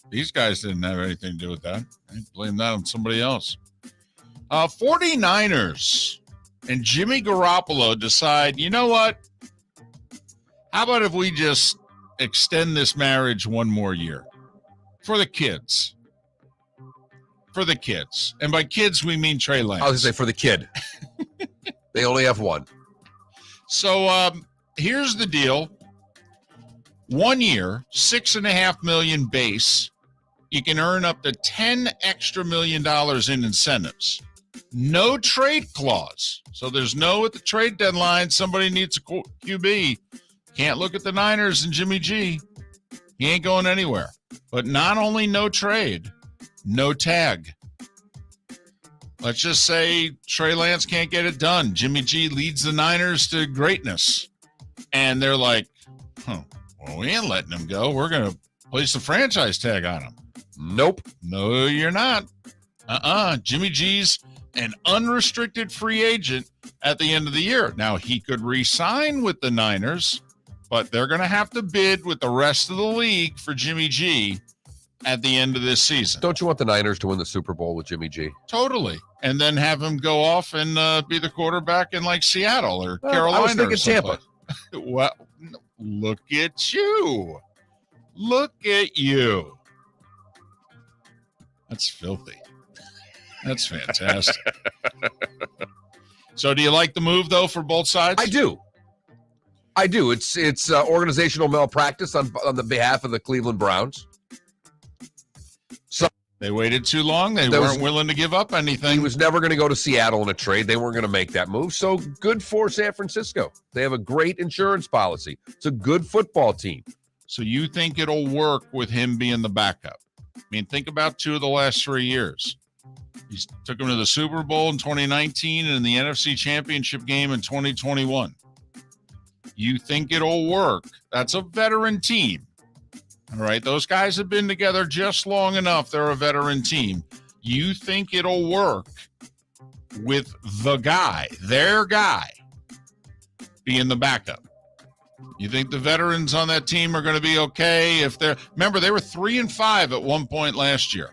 these guys didn't have anything to do with that. I blame that on somebody else. 49ers and Jimmy Garoppolo decide, you know what? How about if we just extend this marriage one more year for the kids? For the kids. And by kids, we mean Trey Lance. I was going to say for the kid. They only have one. So here's the deal. 1 year, $6.5 million base. You can earn up to $10 extra million in incentives. No trade clause. So there's no at the trade deadline, somebody needs a QB. Can't look at the Niners and Jimmy G. He ain't going anywhere. But not only no trade, no tag. Let's just say Trey Lance can't get it done. Jimmy G leads the Niners to greatness. And they're like, well, we ain't letting him go. We're going to place the franchise tag on him. Nope. No, you're not. Jimmy G's an unrestricted free agent at the end of the year. Now, he could re-sign with the Niners, but they're going to have to bid with the rest of the league for Jimmy G at the end of this season. Don't you want the Niners to win the Super Bowl with Jimmy G? Totally. And then have him go off and be the quarterback in like Seattle or Carolina. I was thinking or Tampa. Well, look at you. Look at you. That's filthy. That's fantastic. So do you like the move, though, for both sides? I do. It's organizational malpractice on the behalf of the Cleveland Browns. So They waited too long. They weren't willing to give up anything. he was never going to go to Seattle in a trade. They weren't going to make that move. So good for San Francisco. They have a great insurance policy. It's a good football team. So you think it'll work with him being the backup? I mean, think about 2 of the last 3 years. He took him to the Super Bowl in 2019 and the NFC Championship game in 2021. You think it'll work? That's a veteran team. All right. Those guys have been together just long enough. They're a veteran team. You think it'll work with the guy, their guy, being the backup? You think the veterans on that team are going to be okay if they're – remember, they were 3-5 at one point last year.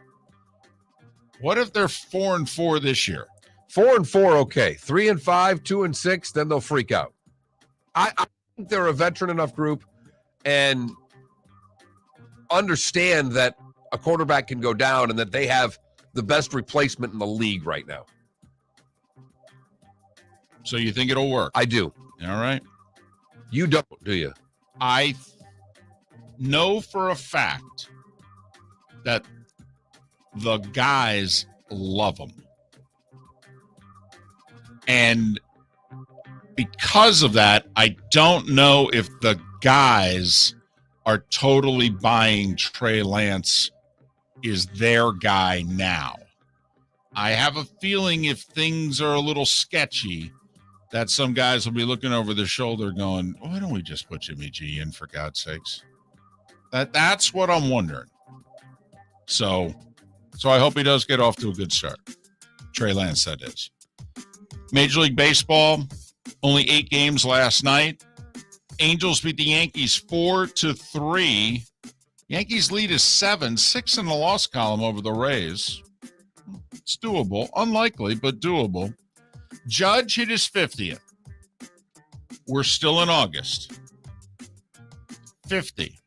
What if they're 4-4 this year? 4-4, okay. 3-5, 2-6, then they'll freak out. I think they're a veteran enough group and understand that a quarterback can go down and that they have the best replacement in the league right now. So you think it'll work? I do. All right. You don't, do you? I know for a fact that the guys love him. And because of that, I don't know if the guys are totally buying Trey Lance is their guy now. I have a feeling if things are a little sketchy, that some guys will be looking over their shoulder going, why don't we just put Jimmy G in, for God's sakes? That's what I'm wondering. So I hope he does get off to a good start. Trey Lance, that is. Major League Baseball, only 8 games last night. Angels beat the Yankees 4-3. Yankees lead is 7, 6 in the loss column over the Rays. It's doable. Unlikely, but doable. Judge hit his 50th. We're still in August. 50.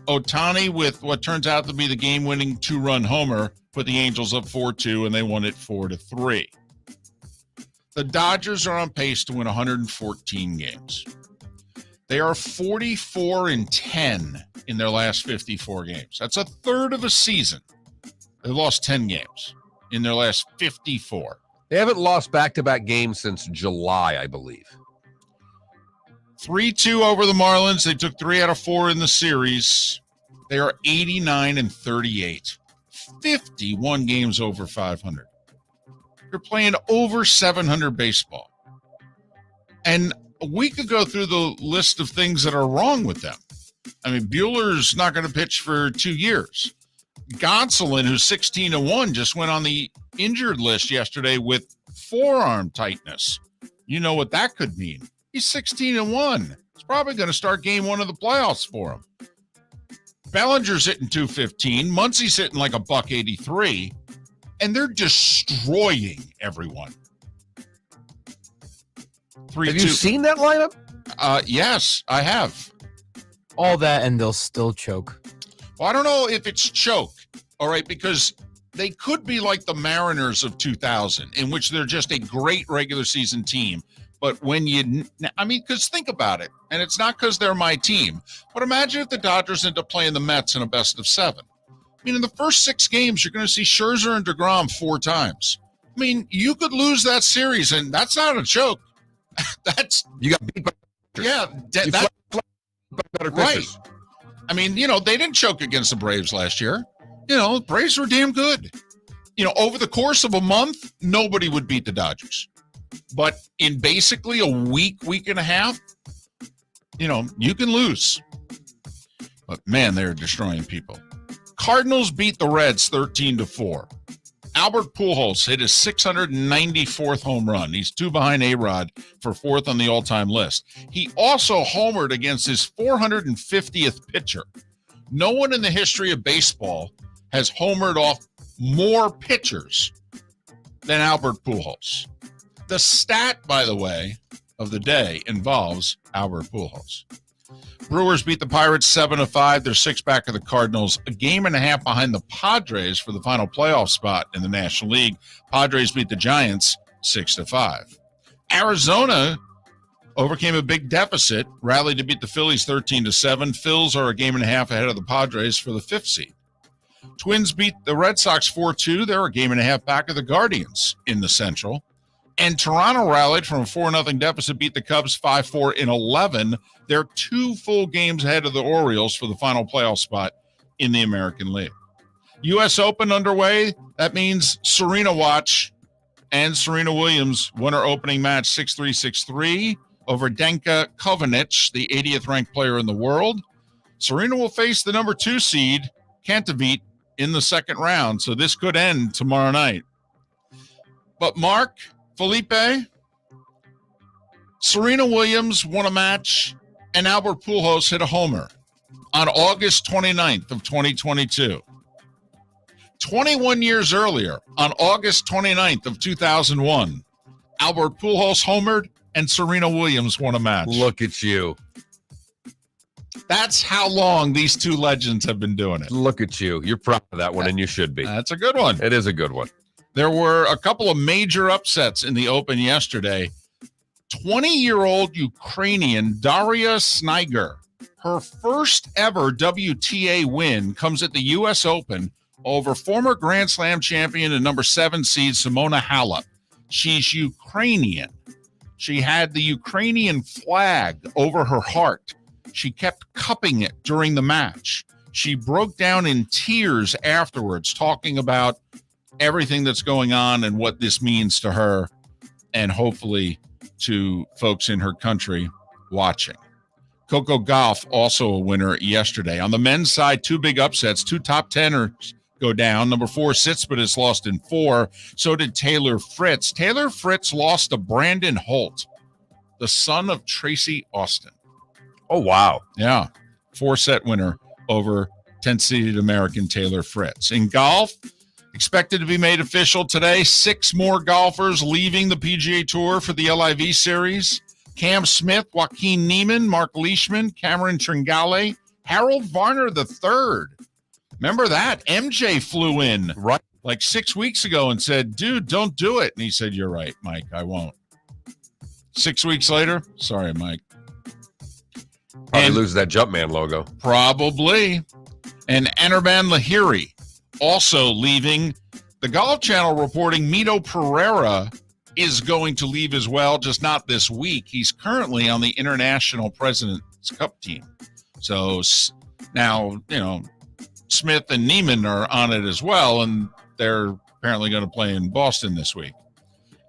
Ohtani with what turns out to be the game-winning 2-run homer put the Angels up 4-2, and they won it 4-3. The Dodgers are on pace to win 114 games. They are 44-10 in their last 54 games. That's a third of a season. They've lost 10 games in their last 54. They haven't lost back-to-back games since July, I believe. 3-2 over the Marlins. They took 3 out of 4 in the series. They are 89-38. 51 games over 500. They're playing over 700 baseball. And we could go through the list of things that are wrong with them. I mean, Buehler's not going to pitch for 2 years. Gonsolin, who's 16-1, just went on the injured list yesterday with forearm tightness. You know what that could mean. He's 16-1. It's probably going to start game 1 of the playoffs for him. Bellinger's hitting 215. Muncy's hitting like $183. And they're destroying everyone. 3-2. Have you seen that lineup? Yes, I have. All that, and they'll still choke. Well, I don't know if it's choke, all right, because they could be like the Mariners of 2000, in which they're just a great regular season team. But when because think about it, and it's not because they're my team, but imagine if the Dodgers end up playing the Mets in a best of 7. I mean, in the first 6 games, you're going to see Scherzer and DeGrom 4 times. I mean, you could lose that series, and that's not a choke. You got beat by better right. pitchers. I mean, they didn't choke against the Braves last year. The Braves were damn good. Over the course of a month, nobody would beat the Dodgers. But in basically a week and a half, you can lose. But, man, they're destroying people. Cardinals beat the Reds 13-4. Albert Pujols hit his 694th home run. He's 2 behind A-Rod for 4th on the all-time list. He also homered against his 450th pitcher. No one in the history of baseball has homered off more pitchers than Albert Pujols. The stat, by the way, of the day involves Albert Pujols. Brewers beat the Pirates 7-5. They're 6 back of the Cardinals, a game and a half behind the Padres for the final playoff spot in the National League. Padres beat the Giants 6-5. Arizona overcame a big deficit, rallied to beat the Phillies 13-7. Phils are a game and a half ahead of the Padres for the 5th seed. Twins beat the Red Sox 4-2. They're a game and a half back of the Guardians in the Central. And Toronto rallied from a 4-0 deficit, beat the Cubs 5-4 in 11. They're 2 full games ahead of the Orioles for the final playoff spot in the American League. U.S. Open underway. That means Serena watch, and Serena Williams won her opening match 6-3, 6-3 over Danka Kovanic, the 80th ranked player in the world. Serena will face the number 2 seed, Kantaveit, in the second round, so this could end tomorrow night. But Mark, Felipe, Serena Williams won a match, and Albert Pujols hit a homer on August 29th of 2022. 21 years earlier, on August 29th of 2001, Albert Pujols homered, and Serena Williams won a match. Look at you. That's how long these two legends have been doing it. Look at you. You're proud of that one, and you should be. That's a good one. It is a good one. There were a couple of major upsets in the Open yesterday. 20-year-old Ukrainian Daria Snyder, her first ever WTA win comes at the U.S. Open over former Grand Slam champion and number 7 seed Simona Halep. She's Ukrainian. She had the Ukrainian flag over her heart. She kept cupping it during the match. She broke down in tears afterwards, talking about everything that's going on and what this means to her and hopefully to folks in her country watching. Coco Gauff, also a winner yesterday. On the men's side, 2 big upsets. 2 top teners go down. Number 4, Tsitsipas lost in 4. So did Taylor Fritz. Taylor Fritz lost to Brandon Holt, the son of Tracy Austin. Oh, wow. Yeah. 4-set winner over 10-seeded American Taylor Fritz. In golf, expected to be made official today. 6 more golfers leaving the PGA Tour for the LIV Series. Cam Smith, Joaquin Niemann, Mark Leishman, Cameron Tringale, Harold Varner III. Remember that? MJ flew in Right. like 6 weeks ago and said, dude, don't do it. And he said, you're right, Mike, I won't. 6 weeks later, sorry, Mike. Probably And- lose that Jumpman logo. Probably. And Anirban Lahiri also leaving. The Golf Channel reporting Mito Pereira is going to leave as well, just not this week. He's currently on the International President's Cup team. So now, Smith and Neiman are on it as well, and they're apparently going to play in Boston this week.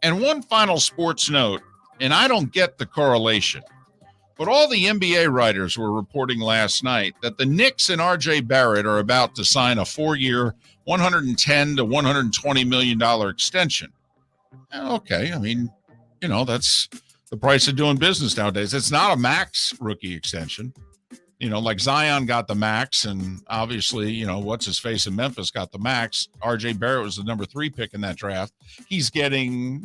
And one final sports note, and I don't get the correlation, but all the NBA writers were reporting last night that the Knicks and R.J. Barrett are about to sign a 4-year, $110 to $120 million extension. Okay, I mean, that's the price of doing business nowadays. It's not a max rookie extension. Like Zion got the max, and obviously, what's-his-face in Memphis got the max. R.J. Barrett was the number 3 pick in that draft. He's getting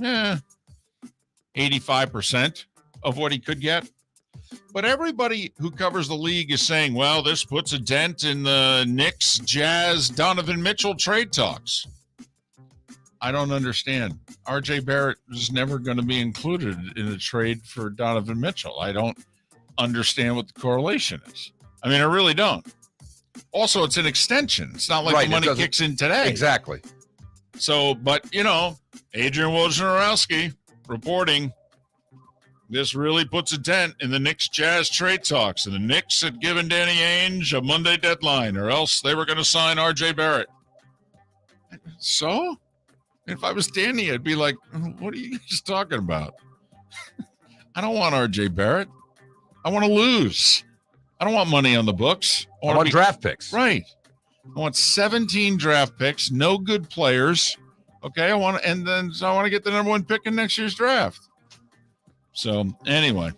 85% of what he could get. But everybody who covers the league is saying, well, this puts a dent in the Knicks, Jazz, Donovan Mitchell trade talks. I don't understand. R.J. Barrett is never going to be included in a trade for Donovan Mitchell. I don't understand what the correlation is. I mean, I really don't. Also, it's an extension. It's not like Right, the money kicks in today. Exactly. So, but, Adrian Wojnarowski reporting this really puts a dent in the Knicks Jazz trade talks. And the Knicks had given Danny Ainge a Monday deadline, or else they were going to sign R.J. Barrett. So, if I was Danny, I'd be like, what are you guys talking about? I don't want R.J. Barrett. I want to lose. I don't want money on the books. I want draft picks. Right. I want 17 draft picks, no good players. Okay, I want to get the number 1 pick in next year's draft. So anyway,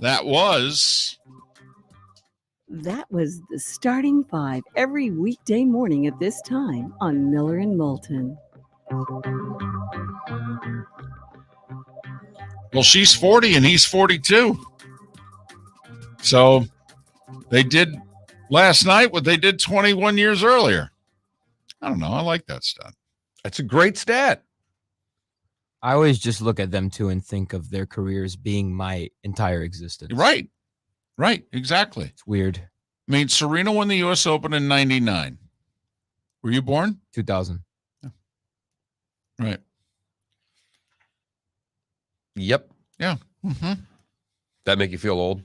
that was the starting 5 every weekday morning at this time on Miller and Moulton. well, she's 40 and he's 42. So they did last night what they did 21 years earlier. I don't know. I like that stat. That's a great stat. I always just look at them two and think of their careers being my entire existence. Right. Exactly. It's weird. I mean, Serena won the U.S. Open in 99. Were you born? 2000. Right. Yep. Yeah. Mm-hmm. That make you feel old?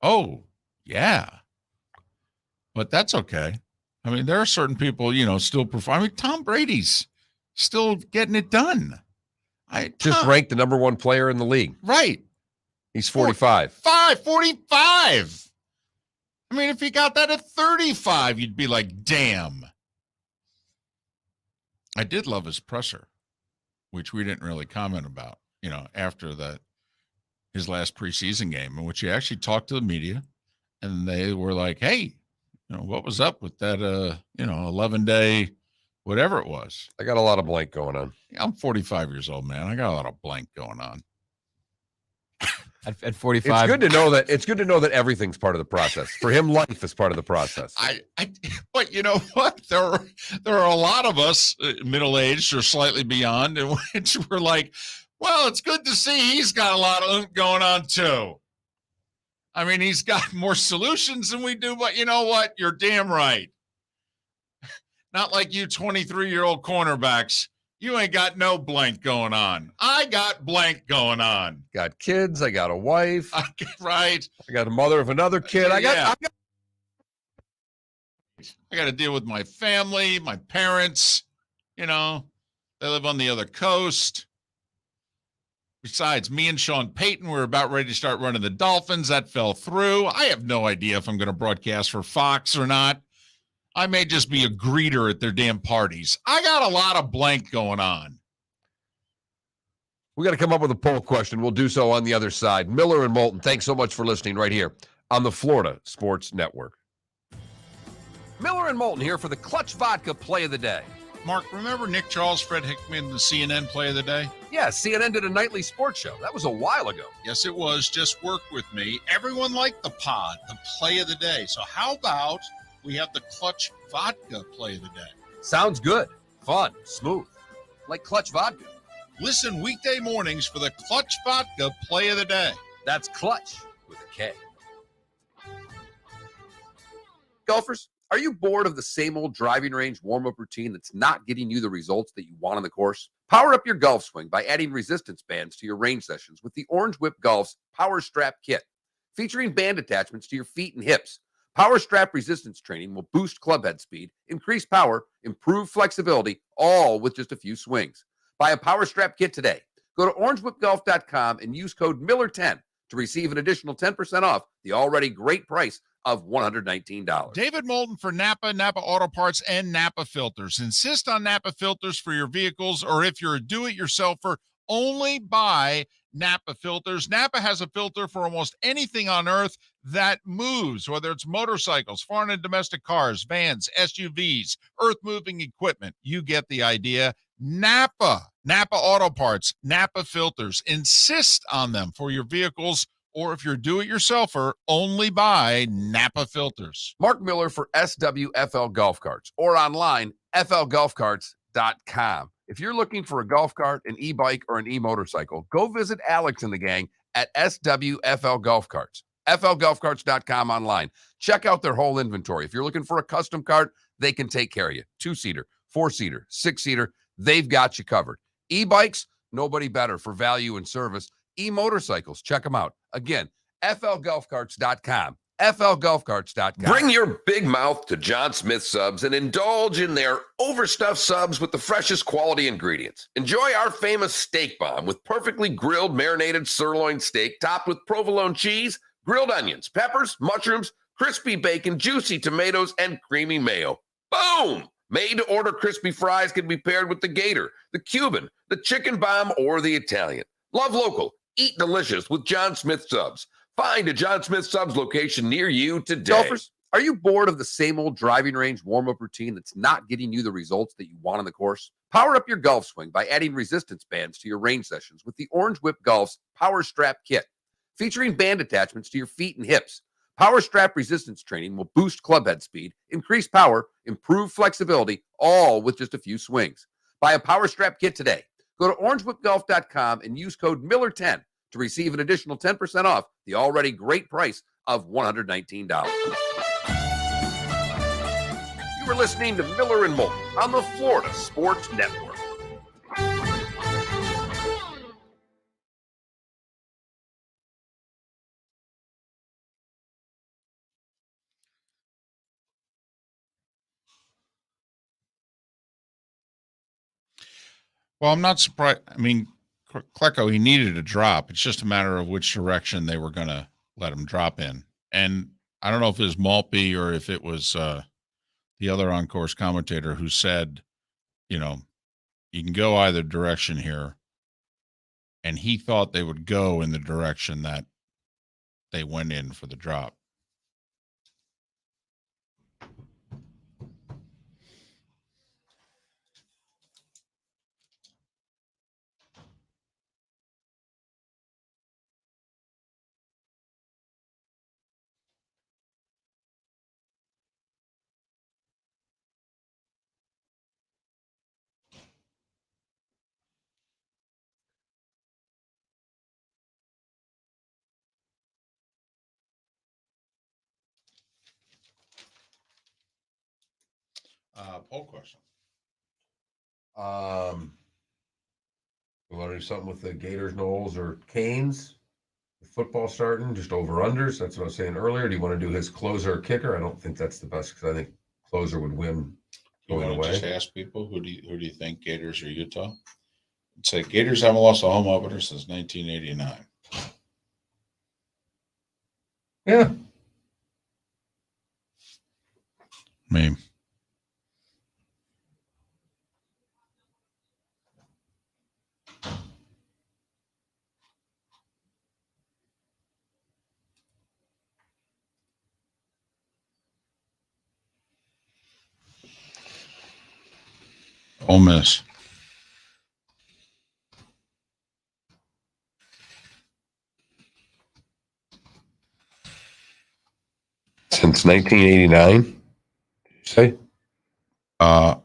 Oh, yeah. But that's okay. I mean, there are certain people, still perform. I mean, Tom Brady's still getting it done. Just ranked the number 1 player in the league. Right. He's 45. 45. I mean, if he got that at 35, you'd be like, damn. I did love his presser, which we didn't really comment about, after his last preseason game, in which he actually talked to the media, and they were like, hey, what was up with that, 11-day, whatever it was. I got a lot of blank going on. I'm 45 years old, man. I got a lot of blank going on. At 45. It's good to know that everything's part of the process. For him, life is part of the process. But you know what? There are a lot of us middle-aged or slightly beyond, in which we're like, well, it's good to see he's got a lot of going on too. I mean, he's got more solutions than we do, but you know what? You're damn right. Not like you 23-year-old cornerbacks. You ain't got no blank going on. I got blank going on. Got kids. I got a wife. Right. I got a mother of another kid. I got to deal with my family, my parents. They live on the other coast. Besides, me and Sean Payton were about ready to start running the Dolphins. That fell through. I have no idea if I'm going to broadcast for Fox or not. I may just be a greeter at their damn parties. I got a lot of blank going on. We got to come up with a poll question. We'll do so on the other side. Miller and Moulton, thanks so much for listening right here on the Florida Sports Network. Miller and Moulton here for the Clutch Vodka Play of the Day. Mark, remember Nick Charles, Fred Hickman, the CNN Play of the Day? Yeah, CNN did a nightly sports show. That was a while ago. Yes, it was. Just work with me. Everyone liked the pod, the Play of the Day. So how about we have the Clutch Vodka Play of the Day? Sounds good. Fun. Smooth. Like Clutch Vodka. Listen weekday mornings for the Clutch Vodka Play of the Day. That's Clutch with a K. Golfers, are you bored of the same old driving range warm-up routine that's not getting you the results that you want on the course? Power up your golf swing by adding resistance bands to your range sessions with the Orange Whip Golf's Power Strap Kit. Featuring band attachments to your feet and hips, Power Strap resistance training will boost club head speed, increase power, improve flexibility, all with just a few swings. Buy a Power Strap Kit today. Go to orangewhipgolf.com and use code Miller10 to receive an additional 10% off the already great price of $119. David Moulton for Napa, Napa Auto Parts, and Napa Filters. Insist on Napa filters for your vehicles, or if you're a do-it-yourselfer, only buy Napa filters. Napa has a filter for almost anything on earth that moves, whether it's motorcycles, foreign and domestic cars, vans, SUVs, earth-moving equipment. You get the idea. Napa Auto Parts, Napa filters. Insist on them for your vehicles, or if you're do-it-yourselfer, only buy Napa filters. Mark Miller for SWFL Golf Carts, or online, flgolfcarts.com. If you're looking for a golf cart, an e-bike, or an e-motorcycle, go visit Alex and the gang at SWFL Golf Carts. flgolfcarts.com online. Check out their whole inventory. If you're looking for a custom cart, they can take care of you. 2-seater, 4-seater, 6-seater, they've got you covered. E-bikes, nobody better for value and service. E-motorcycles, check them out. Again, flgolfcarts.com. flgolfcarts.com. Bring your big mouth to John Smith Subs and indulge in their overstuffed subs with the freshest quality ingredients. Enjoy our famous steak bomb with perfectly grilled marinated sirloin steak topped with provolone cheese, grilled onions, peppers, mushrooms, crispy bacon, juicy tomatoes, and creamy mayo. Boom! Made-to-order crispy fries can be paired with the Gator, the Cuban, the Chicken Bomb, or the Italian. Love local. Eat delicious with John Smith Subs. Find a John Smith Subs location near you today. Golfers, are you bored of the same old driving range warm-up routine that's not getting you the results that you want on the course? Power up your golf swing by adding resistance bands to your range sessions with the Orange Whip Golf's Power Strap Kit. Featuring band attachments to your feet and hips, Power Strap resistance training will boost clubhead speed, increase power, improve flexibility, all with just a few swings. Buy a Power Strap Kit today. Go to orangewhipgolf.com and use code Miller10 to receive an additional 10% off the already great price of $119. You were listening to Miller and Moulton on the Florida Sports Network. Well, I'm not surprised. I mean, Klecko, he needed a drop. It's just a matter of which direction they were going to let him drop in. And I don't know if it was Maltby or if it was the other on-course commentator who said, you know, you can go either direction here. And he thought they would go in the direction that they went in for the drop. Poll question. We want to do something with the Gators, Knowles, or Canes? The football starting, just over-unders. That's what I was saying earlier. Do you want to do his closer or kicker? I don't think that's the best because I think closer would win You going want to away. just ask people who do you think, Gators or Utah? I'd say Gators haven't lost a home opener since 1989. Yeah. I mean, Ole Miss. Since 1989, did you say? A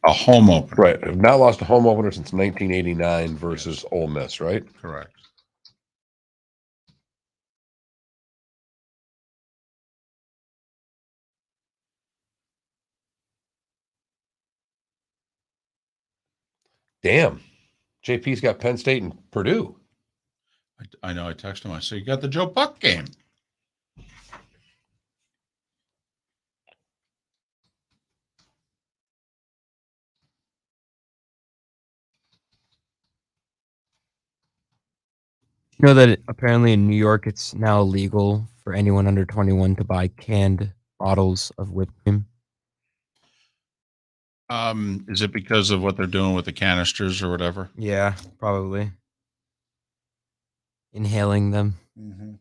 home opener. Right. I've not lost a home opener since 1989 versus Ole Miss, right? Correct. Damn. JP's got Penn State and Purdue. I know. I texted him. I said, you got the Joe Buck game. You know that apparently in New York, it's now illegal for anyone under 21 to buy canned bottles of whipped cream. Is it because of what they're doing with the canisters or whatever? Yeah, probably. Inhaling them. Mm-hmm.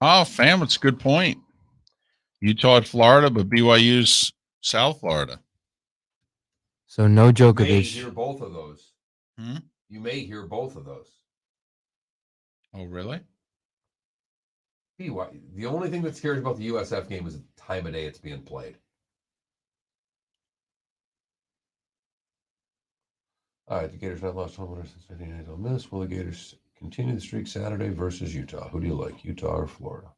Oh, fam, it's a good point. Utah at Florida, but BYU's South Florida. So no You may Djokovic. hear both of those. Hmm? You may hear both of those. Oh, really? The only thing that scares about the USF game is the time of day it's being played. All right, the Gators not lost home opener since 1989. Ole Miss. Will the Gators continue the streak Saturday versus Utah? Who do you like, Utah or Florida?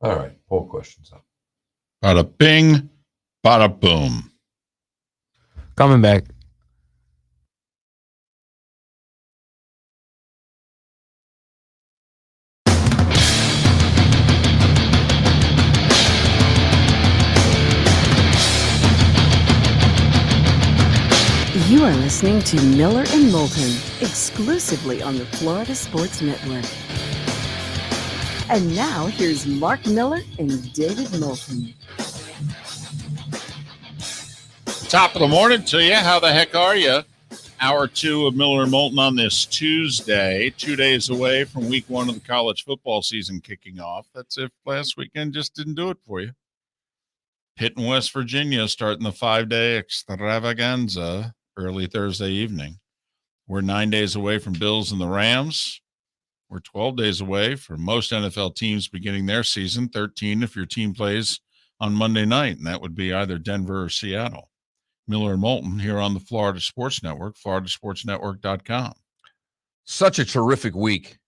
All right, poll questions up. Bada bing, bada boom. Coming back. You're listening to Miller and Moulton, exclusively on the Florida Sports Network. And now, here's Mark Miller and David Moulton. Top of the morning to you. How the heck are you? Hour 2 of Miller and Moulton on this Tuesday, 2 days away from week 1 of the college football season kicking off. That's if last weekend just didn't do it for you. Pitt and West Virginia starting the 5-day extravaganza early Thursday evening. We're 9 days away from Bills and the Rams. We're 12 days away from most NFL teams beginning their season, 13 if your team plays on Monday night, and that would be either Denver or Seattle. Miller and Moulton here on the Florida Sports Network, floridasportsnetwork.com. Such a terrific week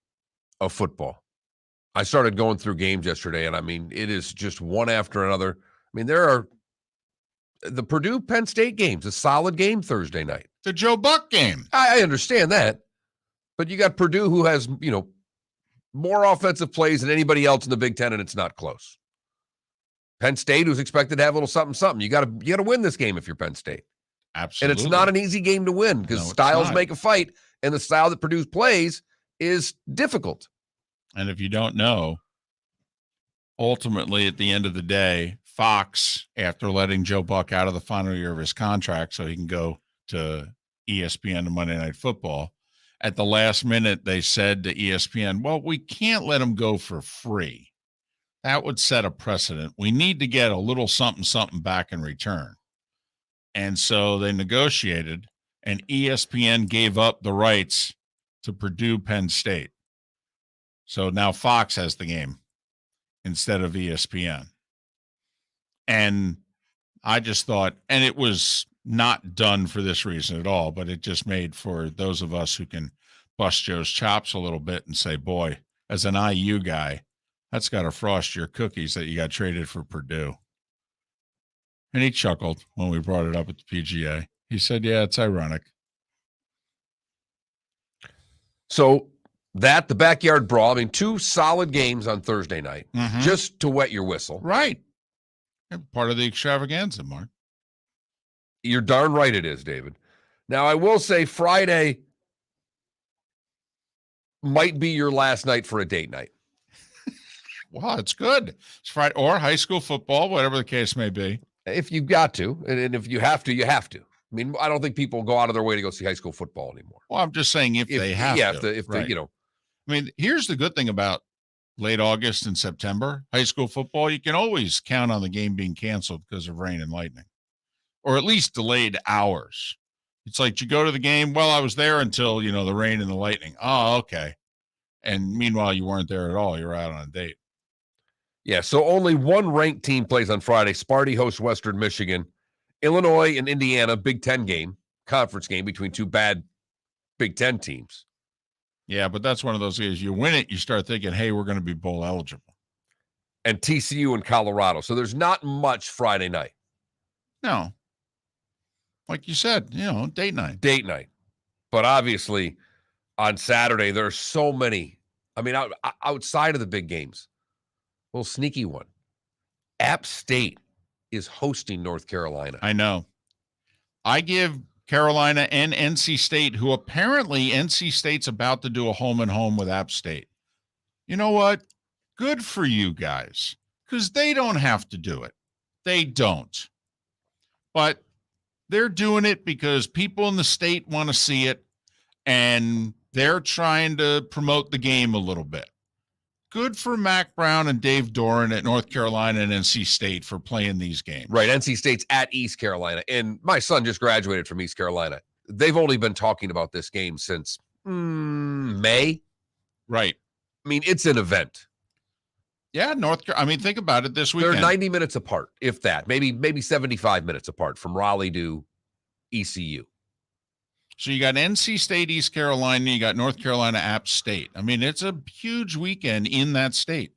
of football. I started going through games yesterday, and I mean, it is just one after another. I mean, there are the Purdue-Penn State games, a solid game Thursday night. The Joe Buck game. I understand that, but you got Purdue who has, more offensive plays than anybody else in the Big Ten, and it's not close. Penn State, who's expected to have a little something. You got to win this game if you're Penn State. Absolutely. And it's not an easy game to win because styles make a fight, and the style that Purdue plays is difficult. And if you don't know, ultimately at the end of the day, Fox, after letting Joe Buck out of the final year of his contract so he can go to ESPN to Monday Night Football, at the last minute they said to ESPN, well, we can't let him go for free. That would set a precedent. We need to get a little something back in return. And so they negotiated, and ESPN gave up the rights to Purdue Penn State. So now Fox has the game instead of ESPN. And I just thought, and it was not done for this reason at all, but it just made for those of us who can bust Joe's chops a little bit and say, boy, as an IU guy, that's got to frost your cookies that you got traded for Purdue. And he chuckled when we brought it up at the PGA. He said, yeah, it's ironic. So the backyard brawl, I mean, 2 solid games on Thursday night, just to wet your whistle. Right. Part of the extravaganza, Mark. You're darn right it is, David. Now, I will say Friday might be your last night for a date night. Wow, it's good. It's Friday or high school football, whatever the case may be. If you've got to, and if you have to, you have to. I mean, I don't think people go out of their way to go see high school football anymore. Well, I'm just saying if they have to. Right. I mean, here's the good thing about late August and September, high school football, you can always count on the game being canceled because of rain and lightning, or at least delayed hours. It's like you go to the game, well, I was there until, the rain and the lightning. Oh, okay. And meanwhile, you weren't there at all. You're out on a date. Yeah, so only one ranked team plays on Friday. Sparty hosts Western Michigan. Illinois and Indiana, Big Ten game, conference game between 2 bad Big Ten teams. Yeah, but that's one of those games. You win it, you start thinking, hey, we're going to be bowl eligible. And TCU in Colorado. So there's not much Friday night. No. Like you said, date night. Date night. But obviously, on Saturday, there are so many. I mean, outside of the big games. Little sneaky one. App State is hosting North Carolina. I know. I give Carolina and NC State, who apparently NC State's about to do a home and home with App State. You know what? Good for you guys, because they don't have to do it. They don't. But they're doing it because people in the state want to see it, and they're trying to promote the game a little bit. Good for Mac Brown and Dave Doran at North Carolina and NC State for playing these games. Right, NC State's at East Carolina. And my son just graduated from East Carolina. They've only been talking about this game since May. Right. I mean, it's an event. Yeah, think about it this weekend. They're 90 minutes apart, if that. Maybe 75 minutes apart from Raleigh to ECU. So you got NC State, East Carolina, you got North Carolina, App State. I mean, it's a huge weekend in that state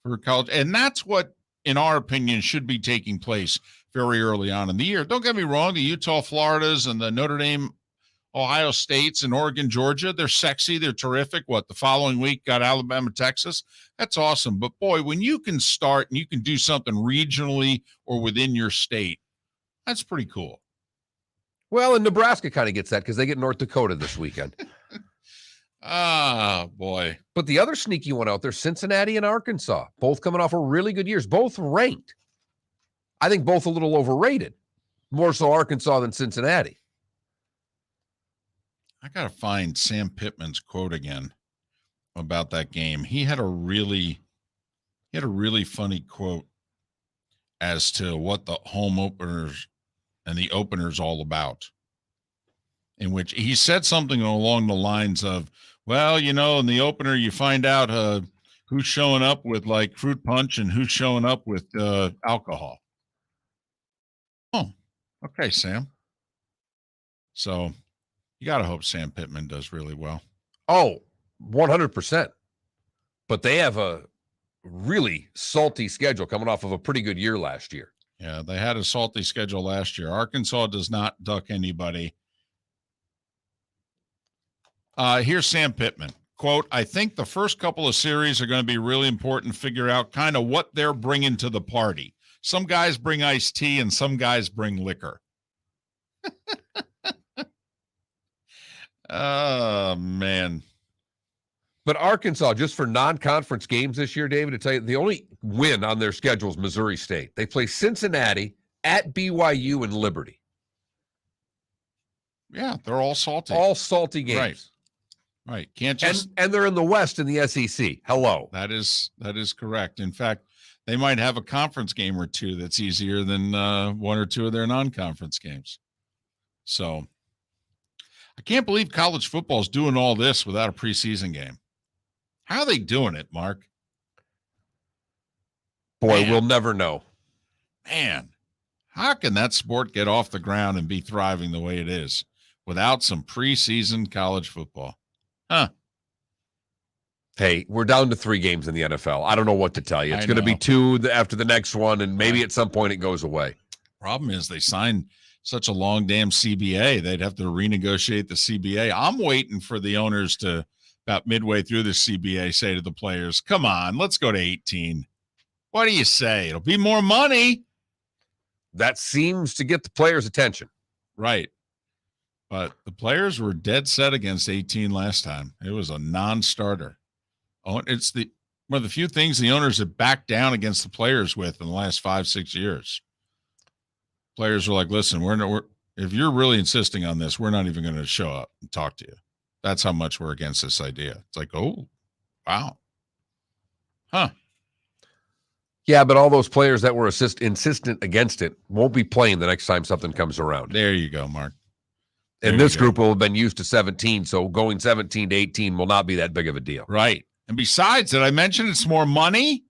for college. And that's what, in our opinion, should be taking place very early on in the year. Don't get me wrong, the Utah, Floridas, and the Notre Dame, Ohio States, and Oregon, Georgia, they're sexy. They're terrific. The following week got Alabama, Texas. That's awesome. But, boy, when you can start and you can do something regionally or within your state, that's pretty cool. Well, and Nebraska kind of gets that because they get North Dakota this weekend. Ah, boy. But the other sneaky one out there, Cincinnati and Arkansas, both coming off of really good years, both ranked. I think both a little overrated, more so Arkansas than Cincinnati. I got to find Sam Pittman's quote again about that game. He had a really funny quote as to what the home openers and the opener's all about, in which he said something along the lines of, well, in the opener, you find out who's showing up with like fruit punch and who's showing up with alcohol. Oh, okay, Sam. So you got to hope Sam Pittman does really well. Oh, 100%. But they have a really salty schedule coming off of a pretty good year last year. Yeah, they had a salty schedule last year. Arkansas does not duck anybody. Here's Sam Pittman. Quote, I think the first couple of series are going to be really important to figure out kind of what they're bringing to the party. Some guys bring iced tea and some guys bring liquor. Oh, man. But Arkansas, just for non-conference games this year, David, to tell you, the only win on their schedule is Missouri State. They play Cincinnati, at BYU, and Liberty. Yeah, they're all salty. All salty games. Right. Can't just and they're in the West in the SEC. Hello. That is correct. In fact, they might have a conference game or two that's easier than one or two of their non-conference games. So I can't believe college football is doing all this without a preseason game. How are they doing it, Mark? Boy, we'll never know. Man, how can that sport get off the ground and be thriving the way it is without some preseason college football? Huh. Hey, we're down to 3 games in the NFL. I don't know what to tell you. It's going to be 2 after the next one, and maybe at some point it goes away. Problem is they signed such a long damn CBA. They'd have to renegotiate the CBA. I'm waiting for the owners to, about midway through the CBA, say to the players, come on, let's go to 18. What do you say? It'll be more money. That seems to get the players' attention. Right. But the players were dead set against 18 last time. It was a non-starter. Oh, it's one of the few things the owners have backed down against the players with in the last 5-6 years. Players were like, listen, if you're really insisting on this, we're not even going to show up and talk to you. That's how much we're against this idea. It's like, oh, wow. Huh. Yeah, but all those players that were insistent against it won't be playing the next time something comes around. There you go, Mark. And this group will have been used to 17, so going 17 to 18 will not be that big of a deal. Right. And besides, did I mention it's more money?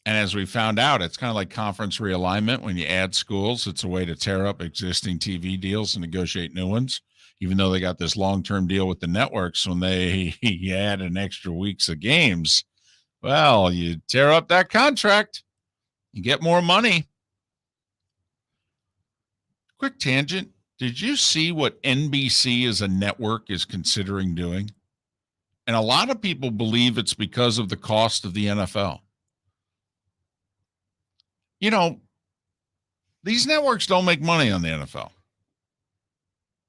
And as we found out, it's kind of like conference realignment. When you add schools, it's a way to tear up existing TV deals and negotiate new ones, even though they got this long-term deal with the networks. When they add an extra weeks of games, well, you tear up that contract, you get more money. Quick tangent. Did you see what NBC as a network is considering doing? And a lot of people believe it's because of the cost of the NFL. These networks don't make money on the NFL.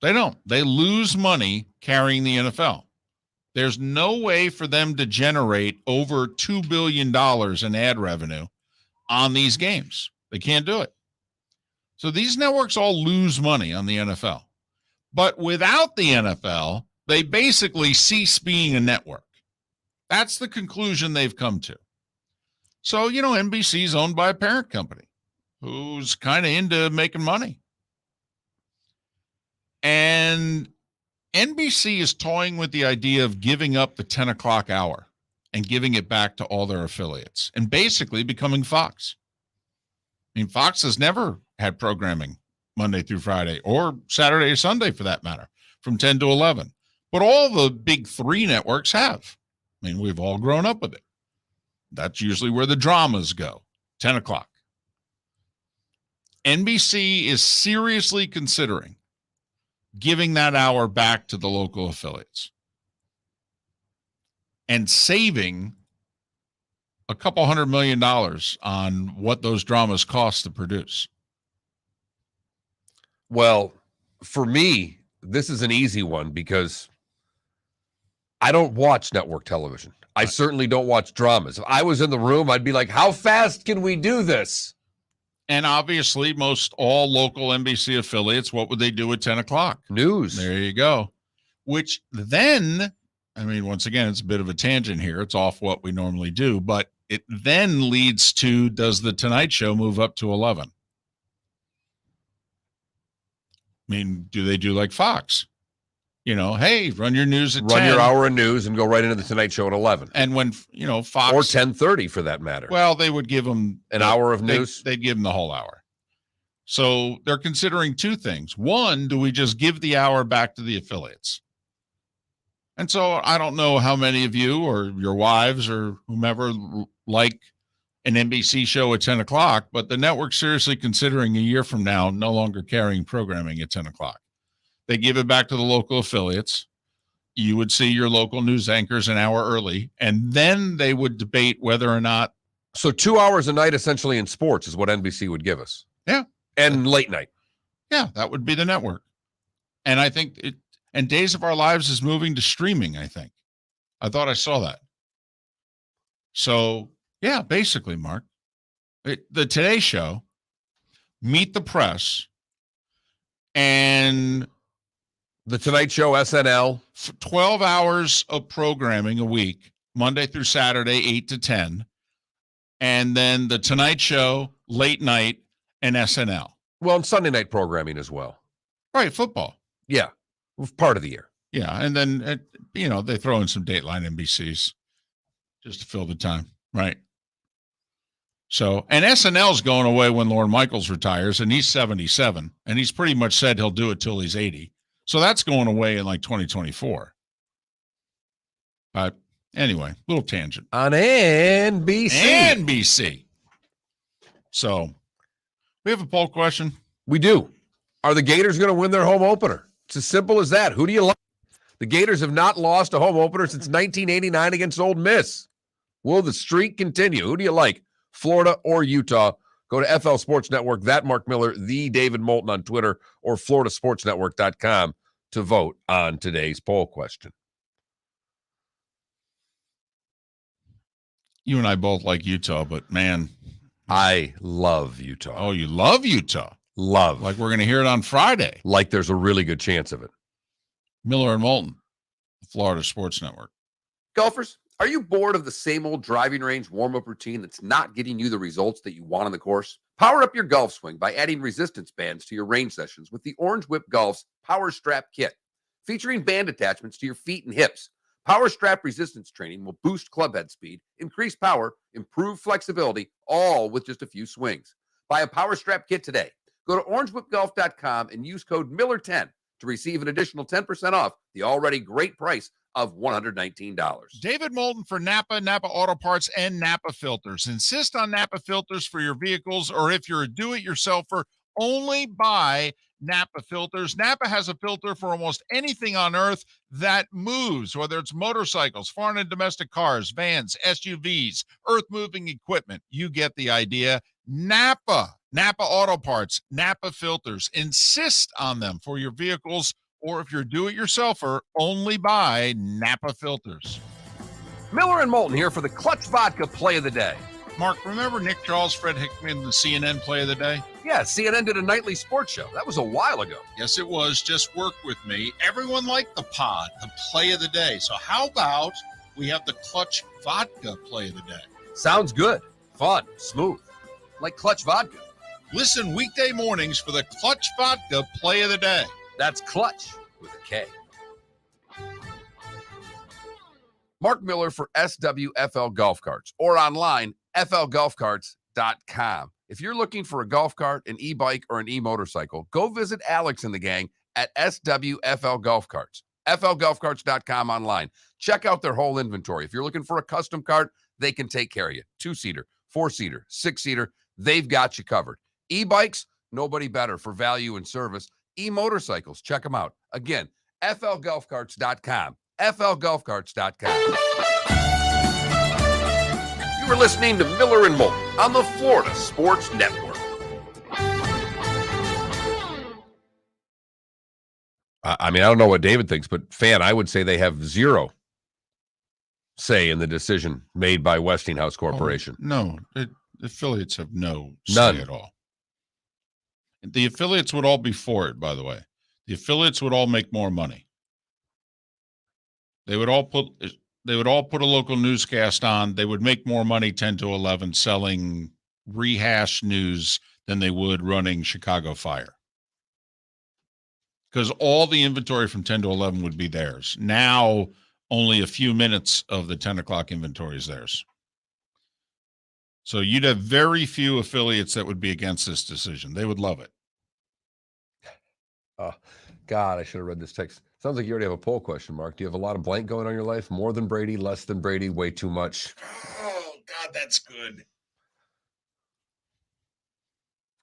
They don't. They lose money carrying the NFL. There's no way for them to generate over $2 billion in ad revenue on these games. They can't do it. So these networks all lose money on the NFL. But without the NFL, they basically cease being a network. That's the conclusion they've come to. So, NBC is owned by a parent company who's kind of into making money. And NBC is toying with the idea of giving up the 10 o'clock hour and giving it back to all their affiliates and basically becoming Fox. I mean, Fox has never had programming Monday through Friday or Saturday or Sunday for that matter from 10 to 11. But all the big 3 networks have. I mean, we've all grown up with it. That's usually where the dramas go, 10 o'clock. NBC is seriously considering giving that hour back to the local affiliates and saving a couple $100 million on what those dramas cost to produce. Well, for me, this is an easy one because I don't watch network television. I certainly don't watch dramas. If I was in the room, I'd be like, how fast can we do this? And obviously, most all local NBC affiliates, what would they do at 10 o'clock? News. There you go. Which then, I mean, once again, it's a bit of a tangent here. It's off what we normally do, but it then leads to, does the Tonight Show move up to 11? I mean, do they do like Fox? You know, hey, run your news at 10. Run your hour of news and go right into the Tonight Show at 11. And when, you know, Fox. Or 10:30 for that matter. Well, they would give them an hour of news. They'd give them the whole hour. So they're considering two things. One, do we just give the hour back to the affiliates? And so I don't know how many of you or your wives or whomever like an NBC show at 10 o'clock, but the network's seriously considering a year from now no longer carrying programming at 10 o'clock. They give it back to the local affiliates. You would see your local news anchors an hour early, and then they would debate whether or not. So 2 hours a night essentially in sports is what NBC would give us. Yeah. And late night. Yeah, that would be the network. And I think it, and Days of Our Lives is moving to streaming, I think. I thought I saw that. So, yeah, basically, Mark, the Today Show, Meet the Press, and The Tonight Show, SNL. 12 hours of programming a week, Monday through Saturday, 8 to 10. And then the Tonight Show, late night, and SNL. Well, and Sunday night programming as well. Right, football. Yeah, part of the year. Yeah, and then, you know, they throw in some Dateline NBCs just to fill the time, right? So, and SNL's going away when Lorne Michaels retires, and he's 77, and he's pretty much said he'll do it till he's 80. So that's going away in like 2024. But anyway, little tangent. On NBC. NBC. So, we have a poll question. We do. Are the Gators going to win their home opener? It's as simple as that. Who do you like? The Gators have not lost a home opener since 1989 against Ole Miss. Will the streak continue? Who do you like? Florida or Utah? Go to FL Sports Network, that Mark Miller, the David Moulton on Twitter, or floridasportsnetwork.com to vote on today's poll question. You and I both like Utah, but man. I love Utah. Oh, you love Utah? Love. Like we're going to hear it on Friday. Like there's a really good chance of it. Miller and Moulton, Florida Sports Network. Golfers, are you bored of the same old driving range warm-up routine that's not getting you the results that you want on the course? Power up your golf swing by adding resistance bands to your range sessions with the Orange Whip Golf's Power Strap Kit. Featuring band attachments to your feet and hips, Power Strap resistance training will boost club head speed, increase power, improve flexibility, all with just a few swings. Buy a Power Strap Kit today. Go to orangewhipgolf.com and use code Miller10 to receive an additional 10% off the already great price of $119. David Moulton for Napa, Napa Auto Parts, and Napa Filters. Insist on Napa filters for your vehicles, or if you're a do-it-yourselfer, only buy Napa filters. Napa has a filter for almost anything on earth that moves, whether it's motorcycles, foreign and domestic cars, vans, SUVs, earth-moving equipment. You get the idea. Napa Auto Parts, Napa filters. Insist on them for your vehicles, or if you're do-it-yourselfer, only buy Napa filters. Miller and Moulton here for the Clutch Vodka Play of the Day. Mark, remember Nick Charles, Fred Hickman, the CNN Play of the Day? Yeah, CNN did a nightly sports show. That was a while ago. Yes, it was. Just work with me. Everyone liked the pod, the Play of the Day. So how about we have the Clutch Vodka Play of the Day? Sounds good. Fun. Smooth. Like Clutch Vodka. Listen weekday mornings for the Clutch Vodka Play of the Day. That's Clutch with a K. Mark Miller for SWFL Golf Carts, or online, flgolfcarts.com. If you're looking for a golf cart, an e-bike, or an e-motorcycle, go visit Alex and the gang at SWFL Golf Carts. flgolfcarts.com online. Check out their whole inventory. If you're looking for a custom cart, they can take care of you. 2-seater, 4-seater, 6-seater, they've got you covered. E-bikes, nobody better for value and service. E-motorcycles, check them out. Again, flgolfcarts.com. flgolfcarts.com. You are listening to Miller and Moulton on the Florida Sports Network. I mean, I don't know what David thinks, but I would say they have zero say in the decision made by Westinghouse Corporation. No, the affiliates have no None. say at all. The affiliates would all be for it, by the way. The affiliates would all make more money. They would all put a local newscast on. They would make more money 10 to 11 selling rehash news than they would running Chicago Fire. Because all the inventory from 10 to 11 would be theirs. Now, only a few minutes of the 10 o'clock inventory is theirs. So you'd have very few affiliates that would be against this decision. They would love it. Oh, God, I should have read this text. Sounds like you already have a poll question, Mark. Do you have a lot of blank going on in your life? More than Brady, less than Brady, way too much? Oh, God, that's good. Of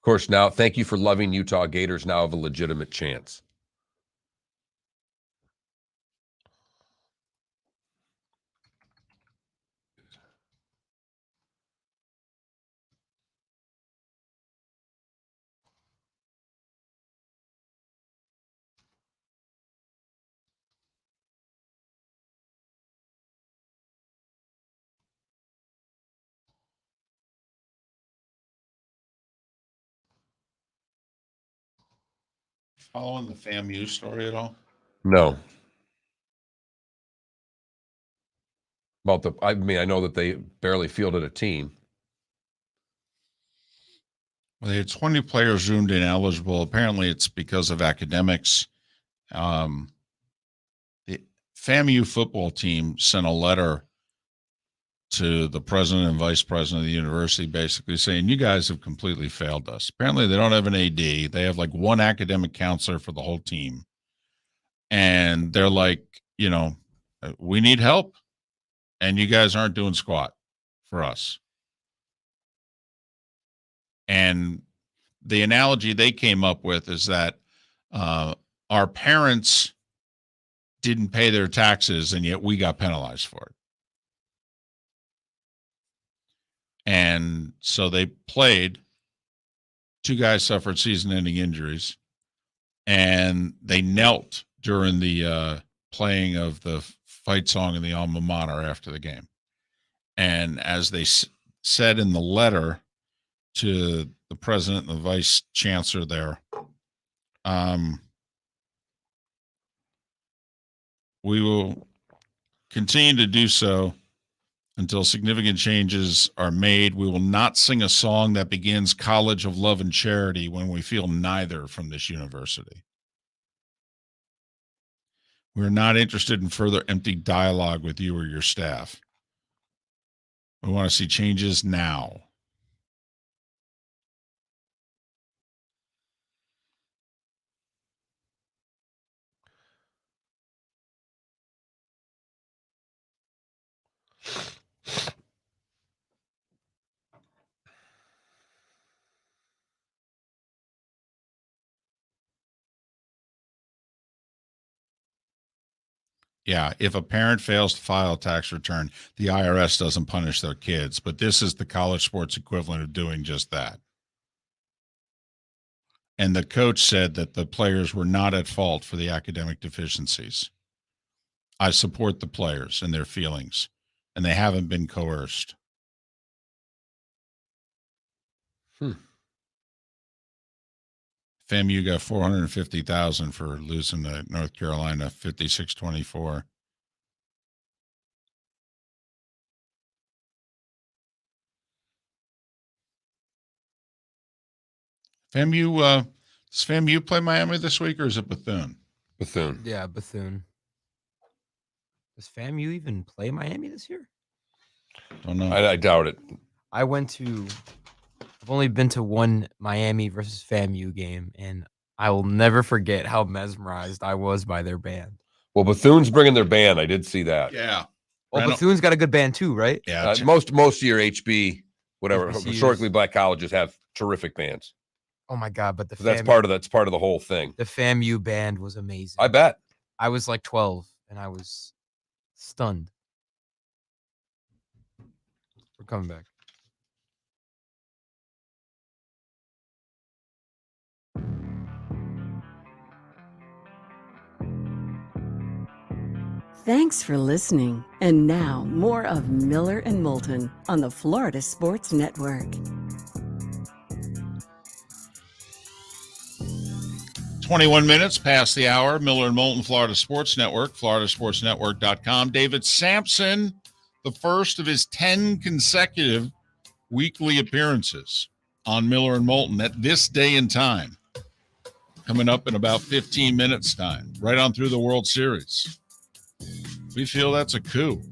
course, now, thank you for loving Utah. Gators now have a legitimate chance. Following the FAMU story at all? No. I mean, I know that they barely fielded a team. Well, they had 20 players ruled ineligible. Apparently, it's because of academics. The FAMU football team sent a letter to the president and vice president of the university, basically saying, you guys have completely failed us. Apparently, they don't have an AD. They have like one academic counselor for the whole team. And they're like, we need help. And you guys aren't doing squat for us. And the analogy they came up with is that our parents didn't pay their taxes, and yet we got penalized for it. And so they played. 2 guys suffered season-ending injuries, and they knelt during the playing of the fight song in the alma mater after the game. And as they said in the letter to the president and the vice chancellor there, we will continue to do so until significant changes are made. We will not sing a song that begins College of Love and Charity when we feel neither from this university. We're not interested in further empty dialogue with you or your staff. We want to see changes now. Yeah, if a parent fails to file a tax return, the IRS doesn't punish their kids, but this is the college sports equivalent of doing just that. And the coach said that the players were not at fault for the academic deficiencies. I support the players and their feelings, and they haven't been coerced. FAMU got $450,000 for losing to North Carolina 56-24. FAMU, does FAMU play Miami this week, or is it Bethune? Bethune. Yeah, Bethune. Does FAMU even play Miami this year? Don't know. I doubt it. I've only been to one Miami versus FAMU game, and I will never forget how mesmerized I was by their band. Well, Bethune's bringing their band. I did see that. Yeah. Well, Bethune's got a good band too, right? Yeah. Most of your HB, whatever, HBCUs. historically black colleges have terrific bands. Oh my God! But That's part of the whole thing. The FAMU band was amazing. I bet. I was like 12, and I was stunned. We're coming back. Thanks for listening. And now, more of Miller and Moulton on the Florida Sports Network. 21 minutes past the hour. Miller and Moulton, Florida Sports Network, floridasportsnetwork.com. David Samson, the first of his 10 consecutive weekly appearances on Miller and Moulton at this day and time. Coming up in about 15 minutes time, right on through the World Series. We feel that's a coup.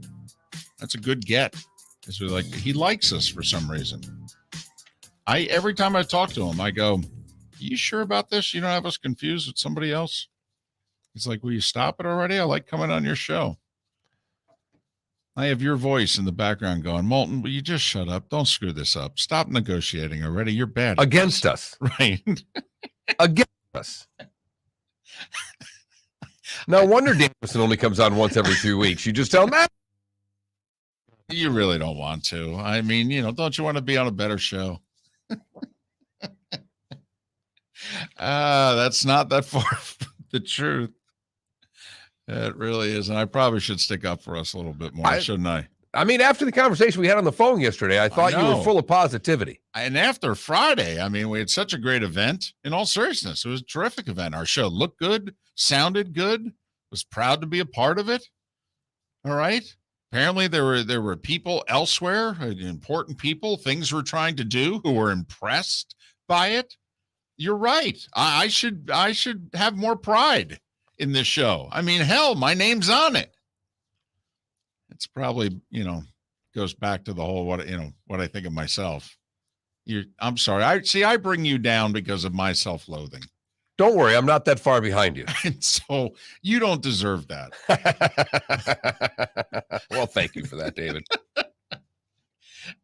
That's a good get. Because he likes us for some reason. Every time I talk to him, I go, you sure about this? You don't have us confused with somebody else? He's like, will you stop it already? I like coming on your show. I have your voice in the background going, Moulton, will you just shut up? Don't screw this up. Stop negotiating already. You're bad. Against us. Right. Against us. No wonder Danielson only comes on once every 3 weeks. You just tell him, You really don't want to. I mean, don't you want to be on a better show? That's not that far from the truth. It really is. And I probably should stick up for us a little bit more, shouldn't I? I mean, after the conversation we had on the phone yesterday, I thought you were full of positivity. And after Friday, I mean, we had such a great event. In all seriousness, it was a terrific event. Our show looked good, sounded good, was proud to be a part of it. All right. Apparently there were people elsewhere, important people, things we're trying to do who were impressed by it. You're right. I should have more pride in this show. I mean, hell, my name's on it. It's probably, goes back to the whole, what I think of myself. I'm sorry. I bring you down because of my self-loathing. Don't worry. I'm not that far behind you. And so you don't deserve that. Well, thank you for that, David.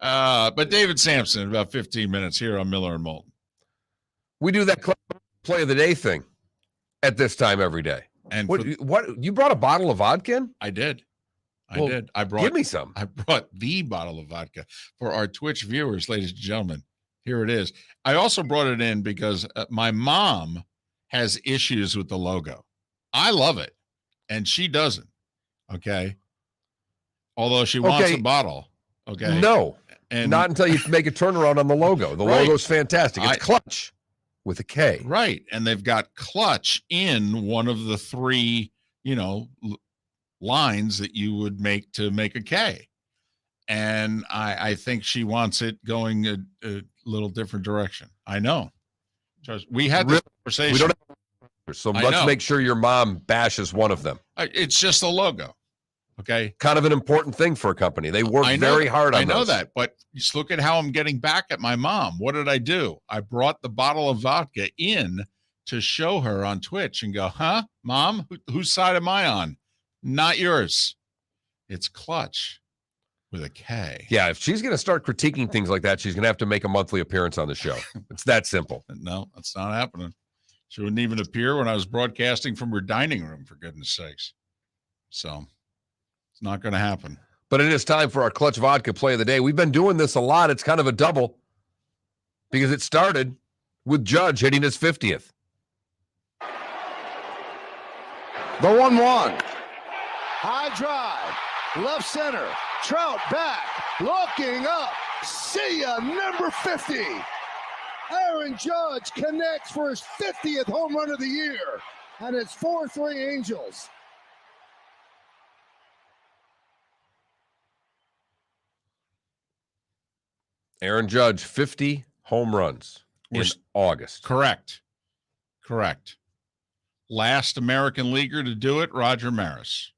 But David Samson, about 15 minutes here on Miller and Moulton. We do that play of the day thing at this time every day. And what you brought a bottle of vodka in? I did. Give me some. I brought the bottle of vodka for our Twitch viewers, ladies and gentlemen. Here it is. I also brought it in because my mom has issues with the logo. I love it, and she doesn't. Okay. Although she wants a bottle. Okay. No, and not until you make a turnaround on the logo. The logo's fantastic. It's Clutch with a K. Right. And they've got Clutch in one of the three, lines that you would make to make a K. And I think she wants it going a little different direction. I know. We had this conversation. We don't have, so let's make sure your mom bashes one of them. It's just a logo. Okay. Kind of an important thing for a company. They work very hard on I know that, but just look at how I'm getting back at my mom. What did I do? I brought the bottle of vodka in to show her on Twitch and go, huh, Mom, whose side am I on? Not yours. It's Clutch with a K. Yeah, if she's going to start critiquing things like that, she's going to have to make a monthly appearance on the show. It's that simple. No, that's not happening. She wouldn't even appear when I was broadcasting from her dining room, for goodness sakes. So it's not going to happen. But it is time for our Clutch Vodka play of the day. We've been doing this a lot. It's kind of a double because it started with Judge hitting his 50th. The 1-1. High drive. Left center. Trout back. Looking up. See ya, number 50. Aaron Judge connects for his 50th home run of the year. And it's 4-3 Angels. Aaron Judge, 50 home runs in August. Correct. Last American leaguer to do it, Roger Maris.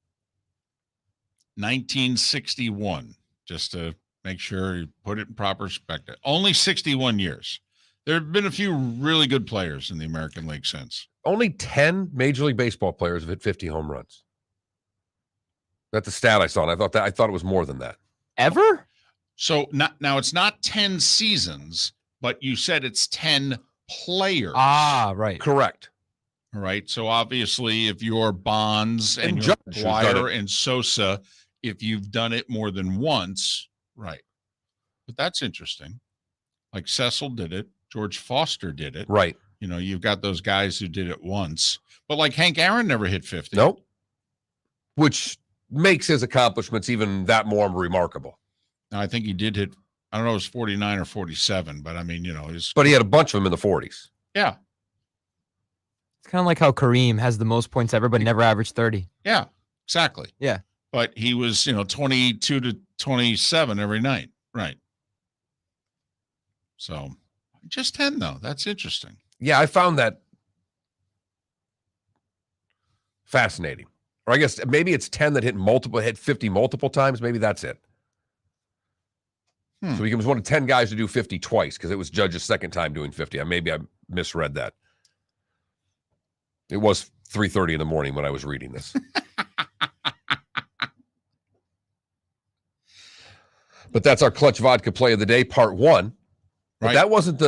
1961, just to make sure you put it in proper perspective. Only 61 years. There have been a few really good players in the American League since. Only 10 Major League Baseball players have hit 50 home runs. That's a stat I saw, and I thought it was more than that. Ever? So now it's not 10 seasons, but you said it's 10 players. Ah, right. Correct. All right. So obviously, if you're Bonds and Judge you're Dwyer and Sosa, if you've done it more than once, right. But that's interesting. Like Cecil did it. George Foster did it. Right. You've got those guys who did it once. But like Hank Aaron never hit 50. Nope. Which makes his accomplishments even that more remarkable. Now, I think he did hit, I don't know, it was 49 or 47, but I mean, But he had a bunch of them in the 40s. Yeah. It's kind of like how Kareem has the most points ever, but never averaged 30. Yeah, exactly. Yeah. But he was, 22 to 27 every night. Right. So just 10, though. That's interesting. Yeah, I found that fascinating. Or I guess maybe it's 10 that hit 50 multiple times. Maybe that's it. So he was one of 10 guys to do 50 twice because it was Judge's second time doing 50. Maybe I misread that. It was 3:30 in the morning when I was reading this. But that's our Clutch Vodka Play of the Day, part 1. But Right. that wasn't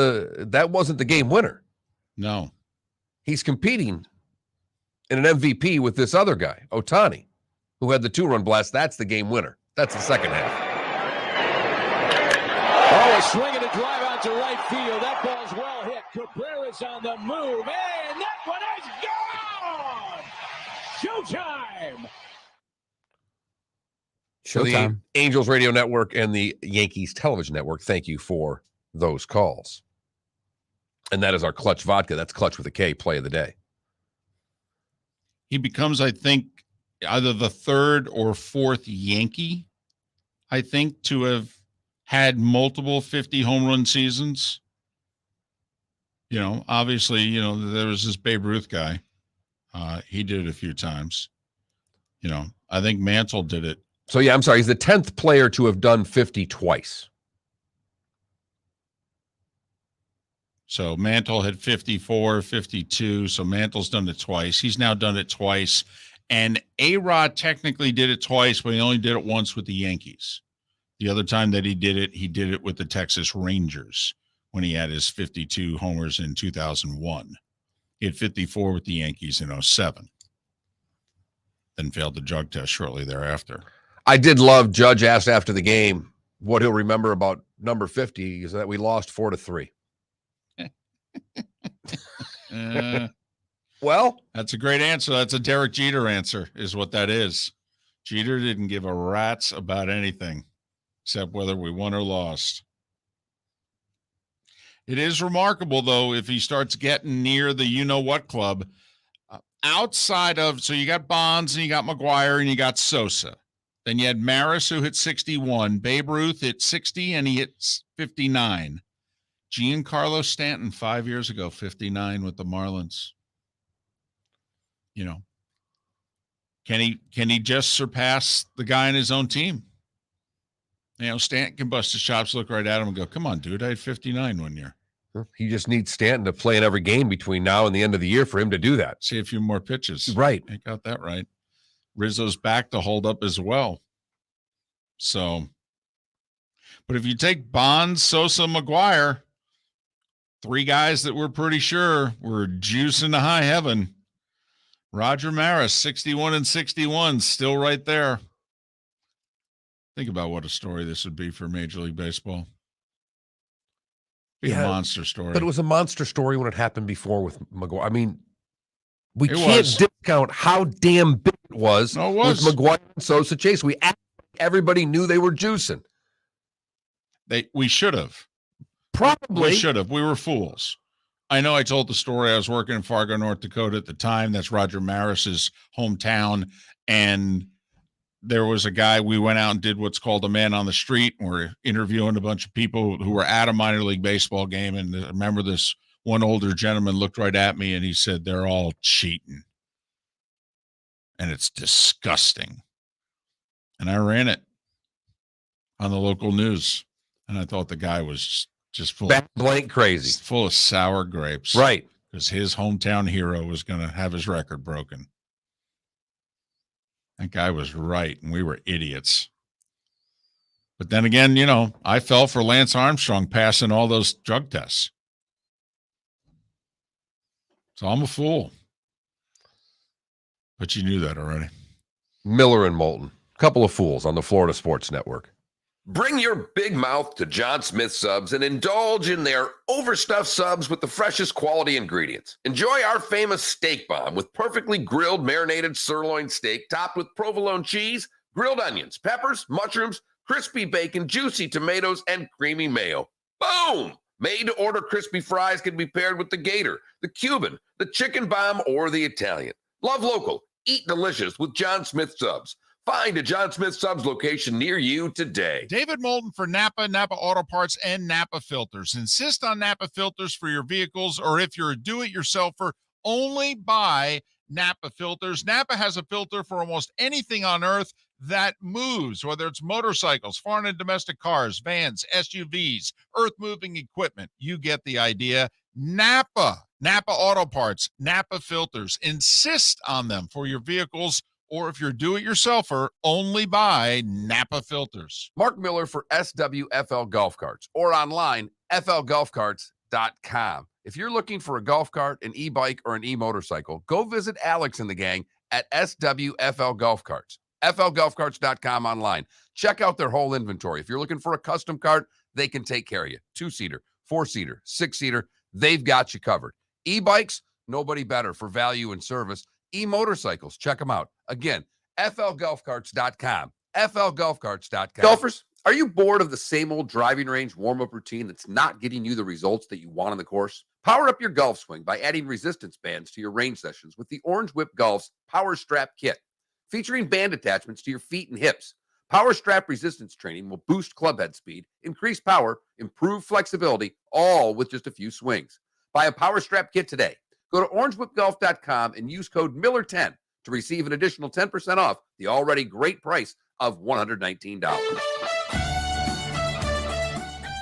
the game winner. No. He's competing in an MVP with this other guy, Ohtani, who had the 2-run blast. That's the game winner. That's the second half. Oh, a swing and a drive out to right field. That ball's well hit. Cabrera's on the move, and that one is gone! Showtime! So the Angels Radio Network and the Yankees Television Network, thank you for those calls. And that is our Clutch Vodka. That's Clutch with a K, play of the day. He becomes, I think, either the third or fourth Yankee, I think, to have had multiple 50 home run seasons. Obviously, there was this Babe Ruth guy. He did it a few times. I think Mantle did it. So, yeah, I'm sorry. He's the 10th player to have done 50 twice. So Mantle had 54, 52. So Mantle's done it twice. He's now done it twice. And A-Rod technically did it twice, but he only did it once with the Yankees. The other time that he did it with the Texas Rangers when he had his 52 homers in 2001. He had 54 with the Yankees in 07. Then failed the drug test shortly thereafter. I did love Judge asked after the game what he'll remember about number 50 is that we lost 4-3. Well, that's a great answer. That's a Derek Jeter answer is what that is. Jeter didn't give a rat's about anything except whether we won or lost. It is remarkable, though, if he starts getting near the you-know-what club, outside of, so you got Bonds and you got McGuire and you got Sosa. Then you had Maris, who hit 61. Babe Ruth hit 60 and he hit 59. Giancarlo Stanton 5 years ago, 59 with the Marlins. Can he just surpass the guy in his own team? Stanton can bust his chops, look right at him and go, come on, dude, I had 59 one year. He just needs Stanton to play in every game between now and the end of the year for him to do that. See a few more pitches. Right. I got that right. Rizzo's back to hold up as well. So, but if you take Bonds, Sosa, McGuire, 3 guys that we're pretty sure were juicing to high heaven. Roger Maris, 61 and 61, still right there. Think about what a story this would be for Major League Baseball. Be a monster story. But it was a monster story when it happened before with McGuire. I mean, we It can't was. discount how damn big it was, No, it was. with McGuire and Sosa Chase. Everybody knew they were juicing. We should have. Probably. We should have. We were fools. I know I told the story. I was working in Fargo, North Dakota at the time. That's Roger Maris's hometown. And there was a guy, we went out and did what's called a man on the street. And we're interviewing a bunch of people who were at a minor league baseball game. And I remember this one older gentleman looked right at me and he said, they're all cheating. And it's disgusting. And I ran it on the local news. And I thought the guy was just full blank crazy, full of sour grapes. Right. Because his hometown hero was going to have his record broken. That guy was right, and we were idiots. But then again, I fell for Lance Armstrong passing all those drug tests. So I'm a fool. But you knew that already. Miller and Moulton, couple of fools on the Florida Sports Network. Bring your big mouth to John Smith Subs and indulge in their overstuffed subs with the freshest quality ingredients. Enjoy our famous steak bomb with perfectly grilled marinated sirloin steak topped with provolone cheese, grilled onions, peppers, mushrooms, crispy bacon, juicy tomatoes, and creamy mayo. Boom! Made-to-order crispy fries can be paired with the Gator, the Cuban, the Chicken Bomb, or the Italian. Love local. Eat delicious with John Smith Subs. Find a John Smith Subs location near you today. David Moulton for Napa, Napa Auto Parts, and Napa Filters. Insist on Napa filters for your vehicles, or if you're a do-it-yourselfer, only buy Napa filters. Napa has a filter for almost anything on earth that moves, whether it's motorcycles, foreign and domestic cars, vans, SUVs, earth-moving equipment. You get the idea. Napa Auto Parts, Napa filters. Insist on them for your vehicles, or if you're do-it-yourselfer, only buy Napa filters. Mark Miller for SWFL Golf Carts, or online, flgolfcarts.com. If you're looking for a golf cart, an e-bike, or an e-motorcycle, go visit Alex and the gang at SWFL Golf Carts. flgolfcarts.com online. Check out their whole inventory. If you're looking for a custom cart, they can take care of you. 2-seater, 4-seater, 6-seater, they've got you covered. E-bikes, nobody better for value and service. E-motorcycles, check them out. Again, flgolfcarts.com. flgolfcarts.com. Golfers, are you bored of the same old driving range warm-up routine that's not getting you the results that you want on the course? Power up your golf swing by adding resistance bands to your range sessions with the Orange Whip Golf's Power Strap Kit. Featuring band attachments to your feet and hips, Power Strap resistance training will boost club head speed, increase power, improve flexibility, all with just a few swings. Buy a Power Strap Kit today. Go to orangewhipgolf.com and use code Miller10 to receive an additional 10% off the already great price of $119.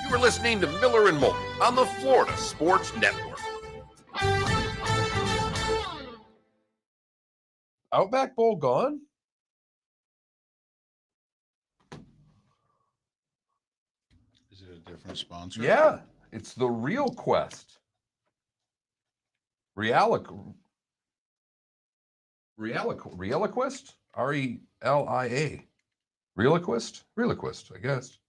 You are listening to Miller and Moulton on the Florida Sports Network. Outback Bowl gone? Is it a different sponsor? Yeah, it's the Real Quest. Realiquist? R-E-L-I-A. Realiquist, I guess.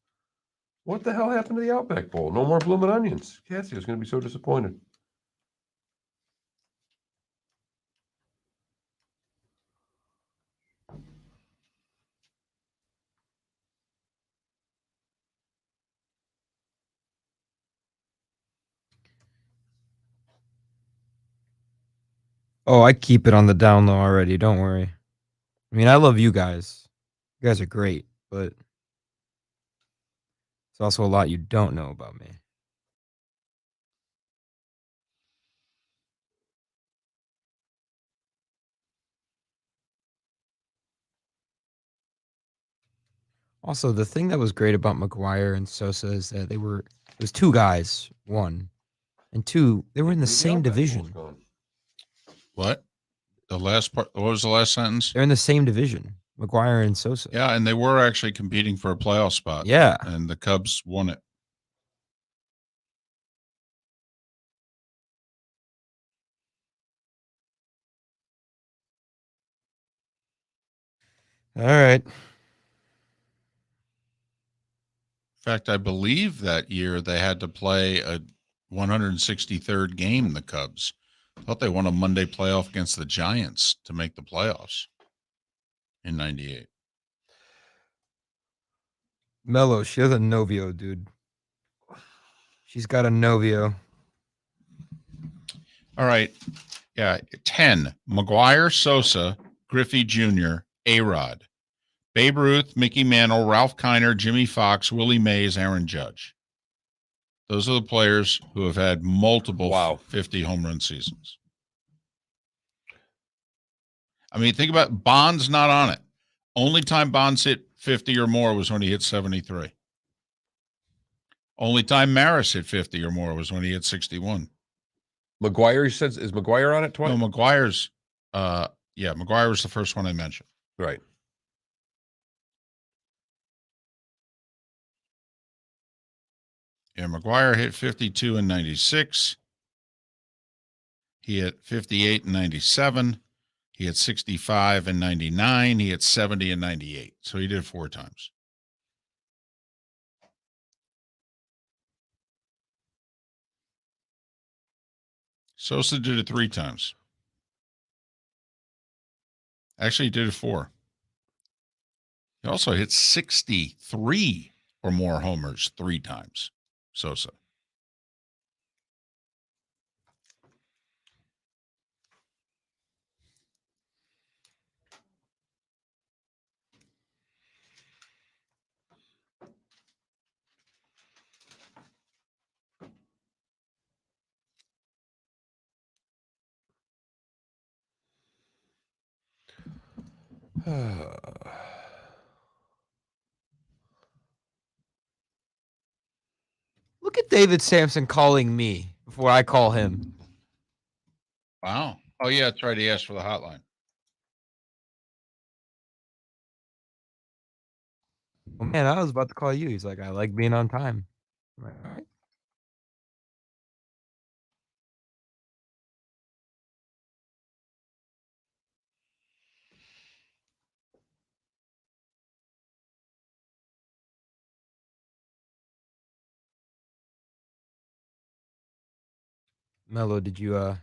What the hell happened to the Outback Bowl? No more blooming onions. Cassie is going to be so disappointed. Oh, I keep it on the down low already. Don't worry. I mean, I love you guys. You guys are great, but it's also a lot you don't know about me. Also, the thing that was great about McGuire and Sosa is that it was two guys, one, and two, they were in the same division. What? The last part, what was the last sentence? They're in the same division, McGuire and Sosa. Yeah, and they were actually competing for a playoff spot. Yeah. And the Cubs won it. All right. In fact, I believe that year they had to play a 163rd game, the Cubs. I thought they won a Monday playoff against the Giants to make the playoffs in 98. Mello, she has a novio, dude. She's got a novio. All right. Yeah. 10. McGuire, Sosa, Griffey Jr., A-Rod. Babe Ruth, Mickey Mantle, Ralph Kiner, Jimmy Fox, Willie Mays, Aaron Judge. Those are the players who have had multiple 50 home run seasons. I mean, think about Bonds not on it. Only time Bonds hit 50 or more was when he hit 73. Only time Maris hit 50 or more was when he hit 61. McGuire, says, is McGuire on it twice? No, McGuire's, McGuire was the first one I mentioned. Right. Yeah, McGuire hit 52 in 96. He hit 58 in 97. He hit 65 in 99. He hit 70 in 98. So he did 4 times. Sosa did it 3 times. Actually, he did it 4. He also hit 63 or more homers 3 times. Sosa. Look at David Samson calling me before I call him. Wow. Oh, yeah, that's right. He asked for the hotline. Oh, man, I was about to call you. He's like, I like being on time. I'm like, all right. Mello, did you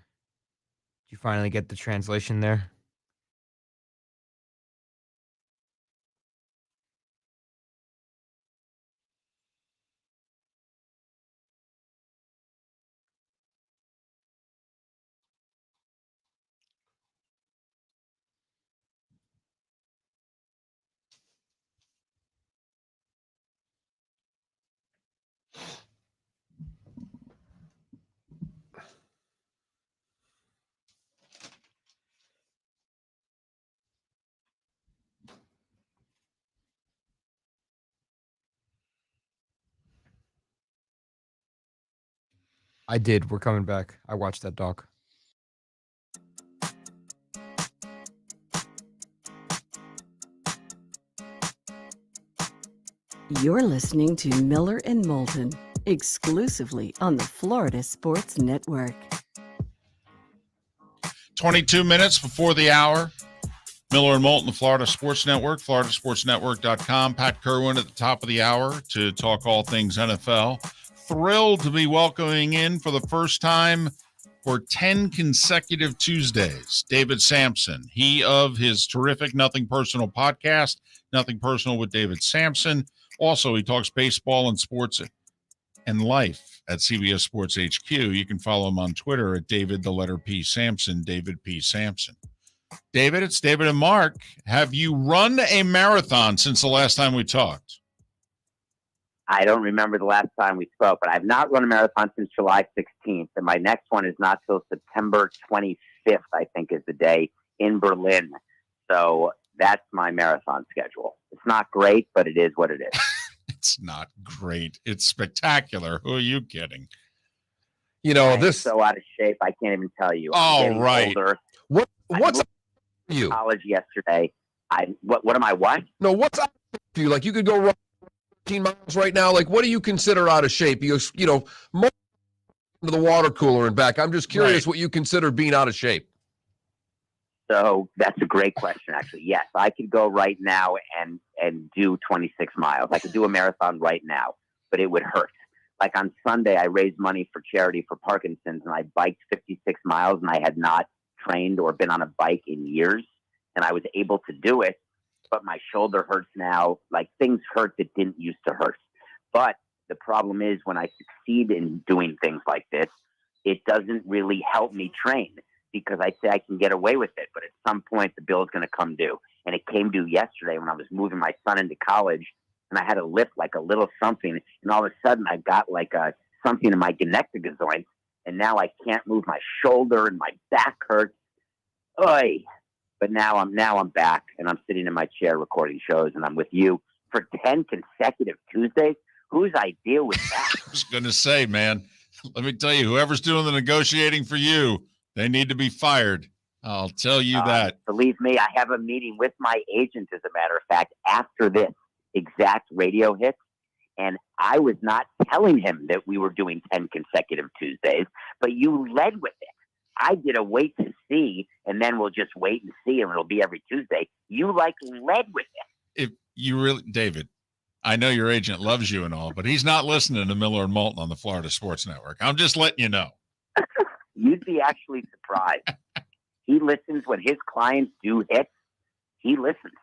finally get the translation there? I did. We're coming back. I watched that doc. You're listening to Miller and Moulton, exclusively on the Florida Sports Network. 22 minutes before the hour. Miller and Moulton, the Florida Sports Network, floridasportsnetwork.com. Pat Kirwan at the top of the hour to talk all things NFL. Thrilled to be welcoming in for the first time for 10 consecutive Tuesdays, David Samson. He of his terrific Nothing Personal podcast, Nothing Personal with David Samson. Also, he talks baseball and sports and life at CBS Sports HQ. You can follow him on Twitter at David, the letter P. Samson, David P. Samson. David, it's David and Mark. Have you run a marathon since the last time we talked? I don't remember the last time we spoke, but I've not run a marathon since July 16th, and my next one is not till September 25th, I think is the day, in Berlin. So that's my marathon schedule. It's not great, but it is what it is. It's not great. It's spectacular. Who are you kidding? You know, I'm this. so out of shape, I can't even tell you. Oh, I'm getting right. older. What's up for you? College yesterday. What am I? What? No, what's up for you? Like, you could go run 15 miles right now. Like, what do you consider out of shape? You know, most to the water cooler and back. I'm just curious what you consider being out of shape. So that's a great question, actually. Yes, I could go right now and do 26 miles. I could do a marathon right now, but it would hurt. Like on Sunday, I raised money for charity for Parkinson's, and I biked 56 miles, and I had not trained or been on a bike in years, and I was able to do it, but my shoulder hurts now. Like, things hurt that didn't used to hurt. But the problem is, when I succeed in doing things like this, it doesn't really help me train, because I say I can get away with it, but at some point the bill is going to come due. And it came due yesterday when I was moving my son into college, and I had to lift like a little something, and all of a sudden I got like something in my connective joint, and now I can't move my shoulder, and my back hurts. Oy. But now I'm back, and I'm sitting in my chair recording shows, and I'm with you for 10 consecutive Tuesdays. Whose idea was that? I was going to say, man, let me tell you, whoever's doing the negotiating for you, they need to be fired. I'll tell you that. Believe me, I have a meeting with my agent, as a matter of fact, after this exact radio hit. And I was not telling him that we were doing 10 consecutive Tuesdays, but you led with it. I did a wait to see, and then we'll just wait and see, and it'll be every Tuesday. You led with it. If you really, David, I know your agent loves you and all, but he's not listening to Miller and Moulton on the Florida Sports Network. I'm just letting you know. You'd be actually surprised. He listens when his clients do hits. He listens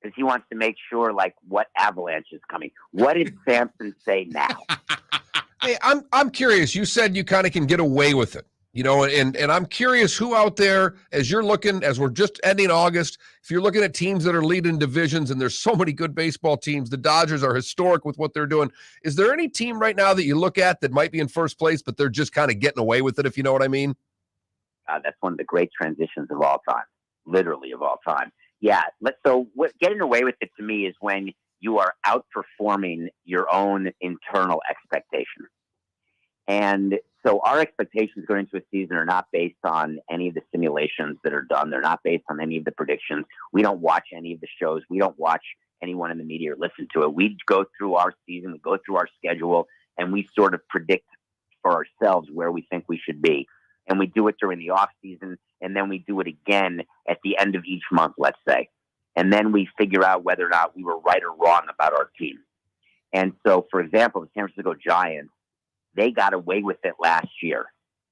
because he wants to make sure, like, what avalanche is coming. What did Samson say now? Hey, I'm curious. You said you kind of can get away with it, you know, and I'm curious who out there, as you're looking, as we're just ending August, if you're looking at teams that are leading divisions, and there's so many good baseball teams, the Dodgers are historic with what they're doing. Is there any team right now that you look at that might be in first place, but they're just kind of getting away with it, if you know what I mean? That's one of the great transitions of all time, literally of all time. Yeah. So getting away with it to me is when you are outperforming your own internal expectation. And so our expectations going into a season are not based on any of the simulations that are done. They're not based on any of the predictions. We don't watch any of the shows. We don't watch anyone in the media or listen to it. We go through our season, we go through our schedule, and we sort of predict for ourselves where we think we should be. And we do it during the off season, and then we do it again at the end of each month, let's say. And then we figure out whether or not we were right or wrong about our team. And so, for example, the San Francisco Giants, they got away with it last year.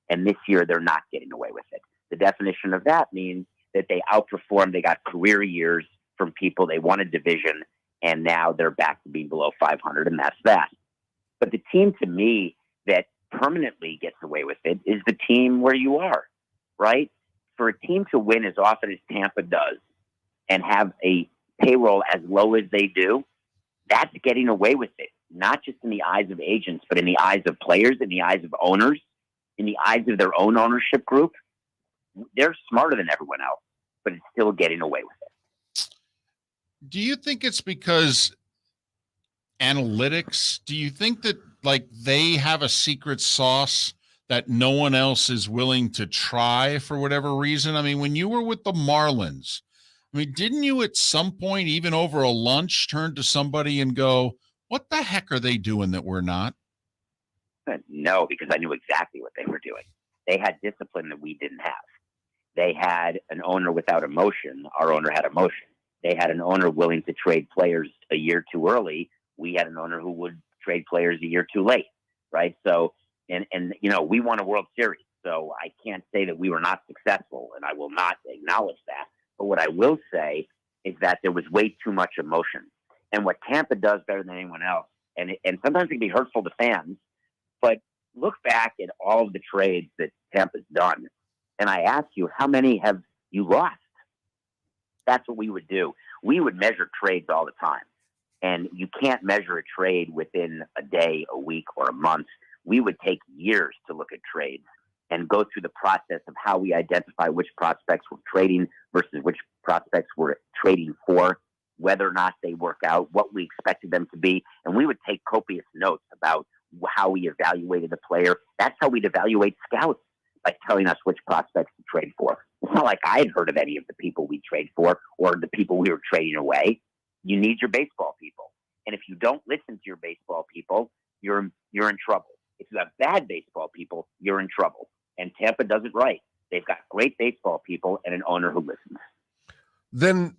And this year, they're not getting away with it. The definition of that means that they outperformed. They got career years from people. They won a division, and now they're back to being below 500, and that's that. But the team, to me, that permanently gets away with it is the team where you are, right? For a team to win as often as Tampa does and have a payroll as low as they do, that's getting away with it, not just in the eyes of agents, but in the eyes of players, in the eyes of owners, in the eyes of their own ownership group. They're smarter than everyone else, but it's still getting away with it. Do you think it's because analytics? Do you think that like they have a secret sauce that no one else is willing to try for whatever reason? I mean, when you were with the Marlins, I mean, didn't you at some point, even over a lunch, turn to somebody and go, what the heck are they doing that we're not? No, because I knew exactly what they were doing. They had discipline that we didn't have. They had an owner without emotion. Our owner had emotion. They had an owner willing to trade players a year too early. We had an owner who would trade players a year too late, right? So, and you know, we won a World Series, so I can't say that we were not successful, and I will not acknowledge that. But what I will say is that there was way too much emotion. And what Tampa does better than anyone else, and sometimes it can be hurtful to fans, but look back at all of the trades that Tampa's done, and I ask you, how many have you lost? That's what we would do. We would measure trades all the time. And you can't measure a trade within a day, a week, or a month. We would take years to look at trades and go through the process of how we identify which prospects we're trading versus which prospects we're trading for, whether or not they work out, what we expected them to be. And we would take copious notes about how we evaluated the player. That's how we'd evaluate scouts, by telling us which prospects to trade for. It's not like I had heard of any of the people we trade for or the people we were trading away. You need your baseball people. And if you don't listen to your baseball people, you're in trouble. If you have bad baseball people, you're in trouble. And Tampa does it right. They've got great baseball people and an owner who listens. Then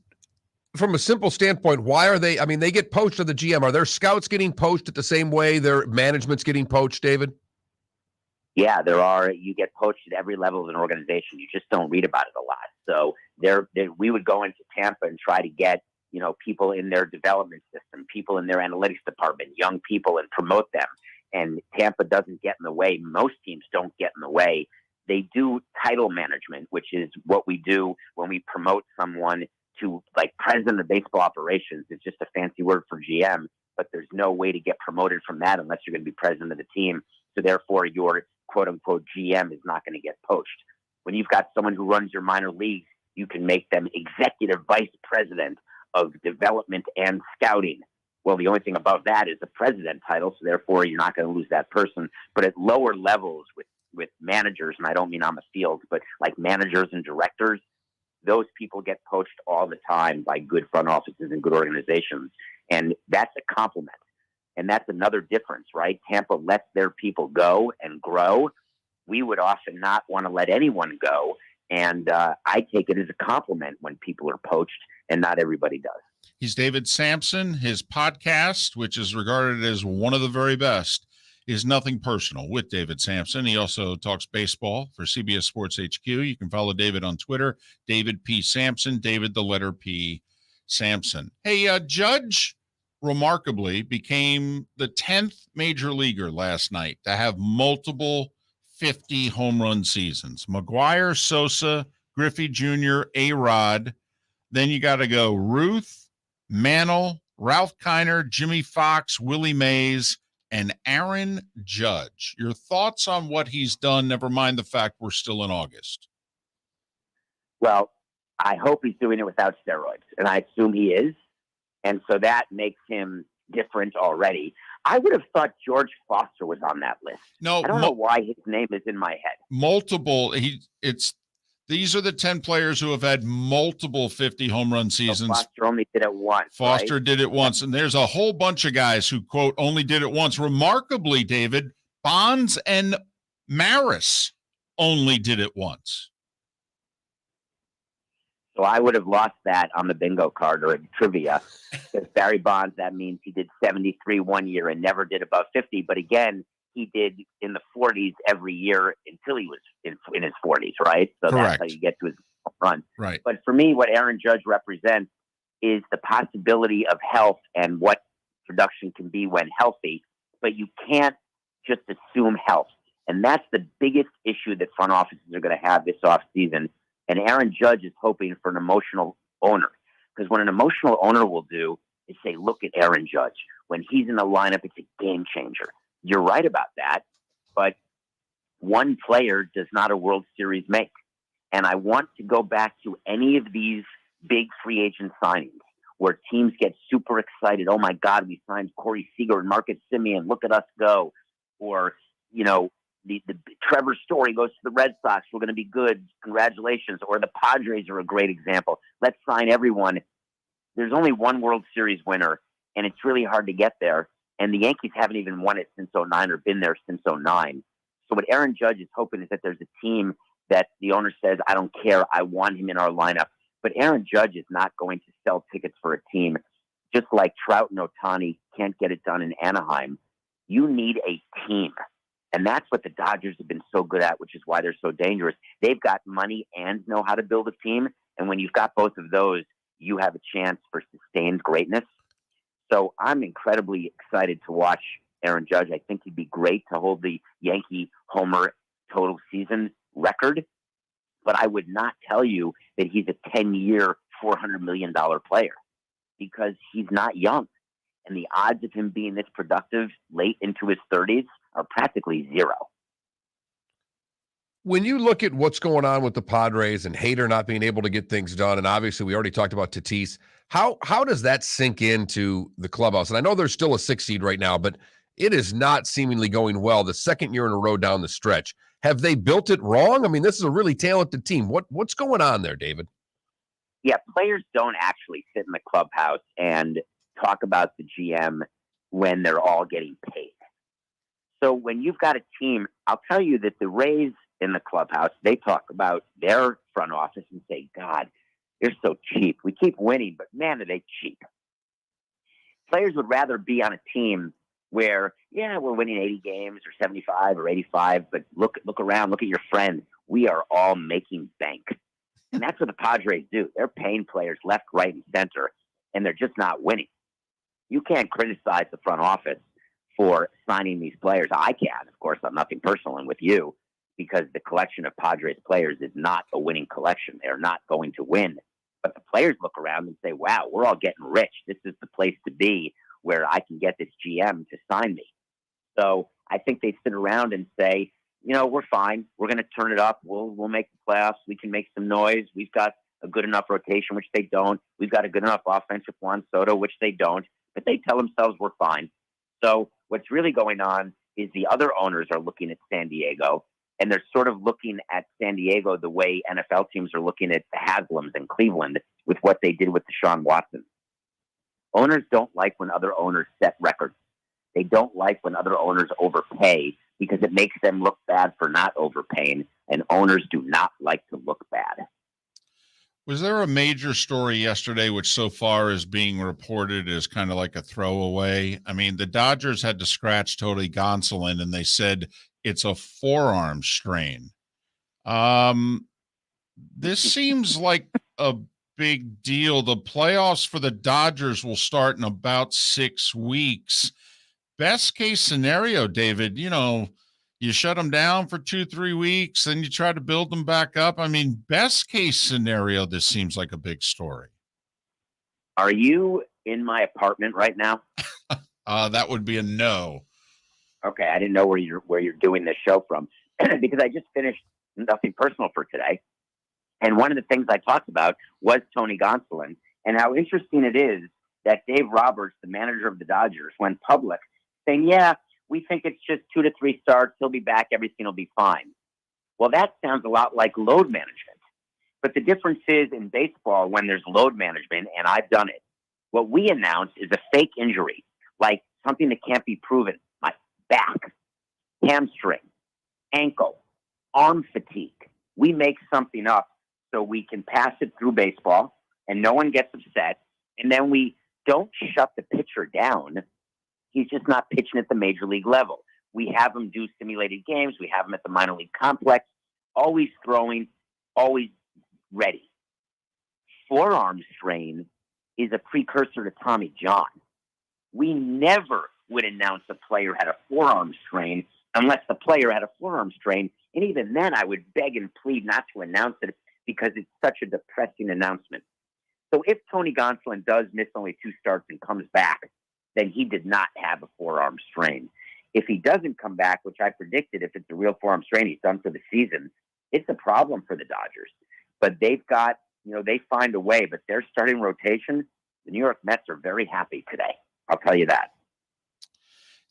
from a simple standpoint, why are they, I mean, they get poached to the GM. Are their scouts getting poached at the same way their management's getting poached, David? Yeah, there are. You get poached at every level of an organization. You just don't read about it a lot. So we would go into Tampa and try to get, you know, people in their development system, people in their analytics department, young people, and promote them. And Tampa doesn't get in the way. Most teams don't get in the way. They do title management, which is what we do when we promote someone to, like, president of baseball operations. It's just a fancy word for GM, but there's no way to get promoted from that unless you're going to be president of the team. So therefore, your quote-unquote GM is not going to get poached. When you've got someone who runs your minor leagues, you can make them executive vice president of development and scouting. Well, the only thing above that is the president title, so therefore you're not going to lose that person. But at lower levels with managers, and I don't mean on the field, but like managers and directors, those people get poached all the time by good front offices and good organizations. And that's a compliment. And that's another difference, right? Tampa lets their people go and grow. We would often not want to let anyone go. And I take it as a compliment when people are poached, and not everybody does. He's David Samson. His podcast, which is regarded as one of the very best, is Nothing Personal with David Samson. He also talks baseball for CBS Sports HQ. You can follow David on Twitter, David P. Samson, David the letter P. Samson. Hey, Judge remarkably became the 10th major leaguer last night to have multiple 50 home run seasons. McGuire, Sosa, Griffey Jr., A-Rod. Then you got to go Ruth, Mantle, Ralph Kiner, Jimmy Fox, Willie Mays, and Aaron Judge. Your thoughts on what he's done, never mind the fact we're still in August? Well, I hope he's doing it without steroids, and I assume he is. And so that makes him different already. I would have thought George Foster was on that list. No, I don't know why his name is in my head. Multiple. These are the 10 players who have had multiple 50 home run seasons. So Foster only did it once. Foster right? did it once. And there's a whole bunch of guys who, quote, only did it once. Remarkably, David, Bonds and Maris only did it once. So I would have lost that on the bingo card or in trivia. Because Barry Bonds, that means he did 73 one year and never did above 50. But again, he did in the 40s every year until he was in his 40s, right? So Correct. That's how you get to his run. Right. But for me, what Aaron Judge represents is the possibility of health and what production can be when healthy. But you can't just assume health. And that's the biggest issue that front offices are going to have this offseason. And Aaron Judge is hoping for an emotional owner. Because what an emotional owner will do is say, look at Aaron Judge. When he's in the lineup, it's a game changer. You're right about that. But one player does not a World Series make. And I want to go back to any of these big free agent signings where teams get super excited. Oh, my God, we signed Corey Seager and Marcus Semien. Look at us go. Or, you know, the Trevor Story goes to the Red Sox. We're going to be good. Congratulations. Or the Padres are a great example. Let's sign everyone. There's only one World Series winner, and it's really hard to get there. And the Yankees haven't even won it since 09 or been there since 09. So what Aaron Judge is hoping is that there's a team that the owner says, I don't care. I want him in our lineup. But Aaron Judge is not going to sell tickets for a team. Just like Trout and Ohtani can't get it done in Anaheim. You need a team. And that's what the Dodgers have been so good at, which is why they're so dangerous. They've got money and know how to build a team. And when you've got both of those, you have a chance for sustained greatness. So I'm incredibly excited to watch Aaron Judge. I think he'd be great to hold the Yankee homer total season record. But I would not tell you that he's a 10-year, $400 million player because he's not young. And the odds of him being this productive late into his 30s are practically zero. When you look at what's going on with the Padres and Hader not being able to get things done, and obviously we already talked about Tatis, how does that sink into the clubhouse? And I know there's still a 6 seed right now, but it is not seemingly going well the second year in a row down the stretch. Have they built it wrong? I mean, this is a really talented team. What's going on there, David? Yeah, players don't actually sit in the clubhouse and talk about the GM when they're all getting paid. So when you've got a team, I'll tell you that the Rays in the clubhouse, they talk about their front office and say, God, they're so cheap. We keep winning, but man, are they cheap. Players would rather be on a team where, yeah, we're winning 80 games or 75 or 85, but look around, look at your friends. We are all making bank. And that's what the Padres do. They're paying players left, right, and center, and they're just not winning. You can't criticize the front office for signing these players. I can, of course, I'm nothing personal and with you, because the collection of Padres players is not a winning collection. They're not going to win. But the players look around and say, wow, we're all getting rich. This is the place to be where I can get this GM to sign me. So I think they sit around and say, you know, we're fine. We're going to turn it up. We'll make the playoffs. We can make some noise. We've got a good enough rotation, which they don't. We've got a good enough offense with Juan Soto, which they don't. But they tell themselves we're fine. So what's really going on is the other owners are looking at San Diego, and they're sort of looking at San Diego the way NFL teams are looking at the Haslams in Cleveland with what they did with Deshaun Watson. Owners don't like when other owners set records. They don't like when other owners overpay because it makes them look bad for not overpaying, and owners do not like to look bad. Was there a major story yesterday, which so far is being reported as kind of like a throwaway? I mean, the Dodgers had to scratch Tony Gonsolin, and they said it's a forearm strain. This seems like a big deal. The playoffs for the Dodgers will start in about 6 weeks. Best case scenario, David, you shut them down for 2-3 weeks, then you try to build them back up. I mean, best case scenario, this seems like a big story. Are you in my apartment right now? That would be a no. Okay, I didn't know where you're doing this show from because I just finished Nothing Personal for today. And one of the things I talked about was Tony Gonsolin and how interesting it is that Dave Roberts, the manager of the Dodgers, went public saying, yeah, we think it's just 2 to 3 starts. He'll be back. Everything will be fine. Well, that sounds a lot like load management. But the difference is in baseball, when there's load management, and I've done it, what we announce is a fake injury, like something that can't be proven, like back, hamstring, ankle, arm fatigue. We make something up so we can pass it through baseball and no one gets upset. And then we don't shut the pitcher down. He's just not pitching at the major league level. We have him do simulated games. We have him at the minor league complex, always throwing, always ready. Forearm strain is a precursor to Tommy John. We never would announce a player had a forearm strain unless the player had a forearm strain. And even then, I would beg and plead not to announce it because it's such a depressing announcement. So if Tony Gonsolin does miss only 2 starts and comes back, then he did not have a forearm strain. If he doesn't come back, which I predicted, if it's a real forearm strain, he's done for the season, it's a problem for the Dodgers. But they've got, they find a way, but their starting rotation, the New York Mets are very happy today. I'll tell you that.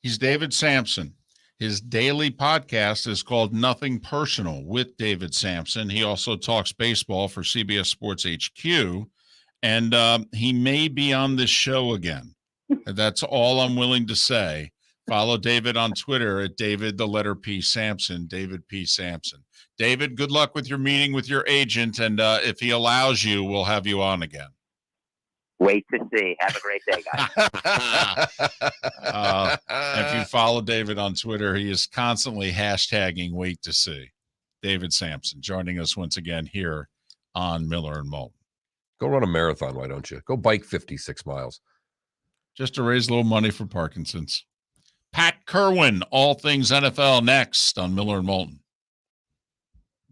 He's David Samson. His daily podcast is called Nothing Personal with David Samson. He also talks baseball for CBS Sports HQ, and he may be on this show again. That's all I'm willing to say. Follow David on Twitter at David, the letter P, Samson, David P. Samson. David, good luck with your meeting with your agent, and if he allows you, we'll have you on again. Wait to see. Have a great day, guys. If you follow David on Twitter, he is constantly hashtagging wait to see. David Samson joining us once again here on Miller and Moulton. Go run a marathon, why don't you? Go bike 56 miles. Just to raise a little money for Parkinson's. Pat Kirwan, all things NFL next on Miller and Moulton.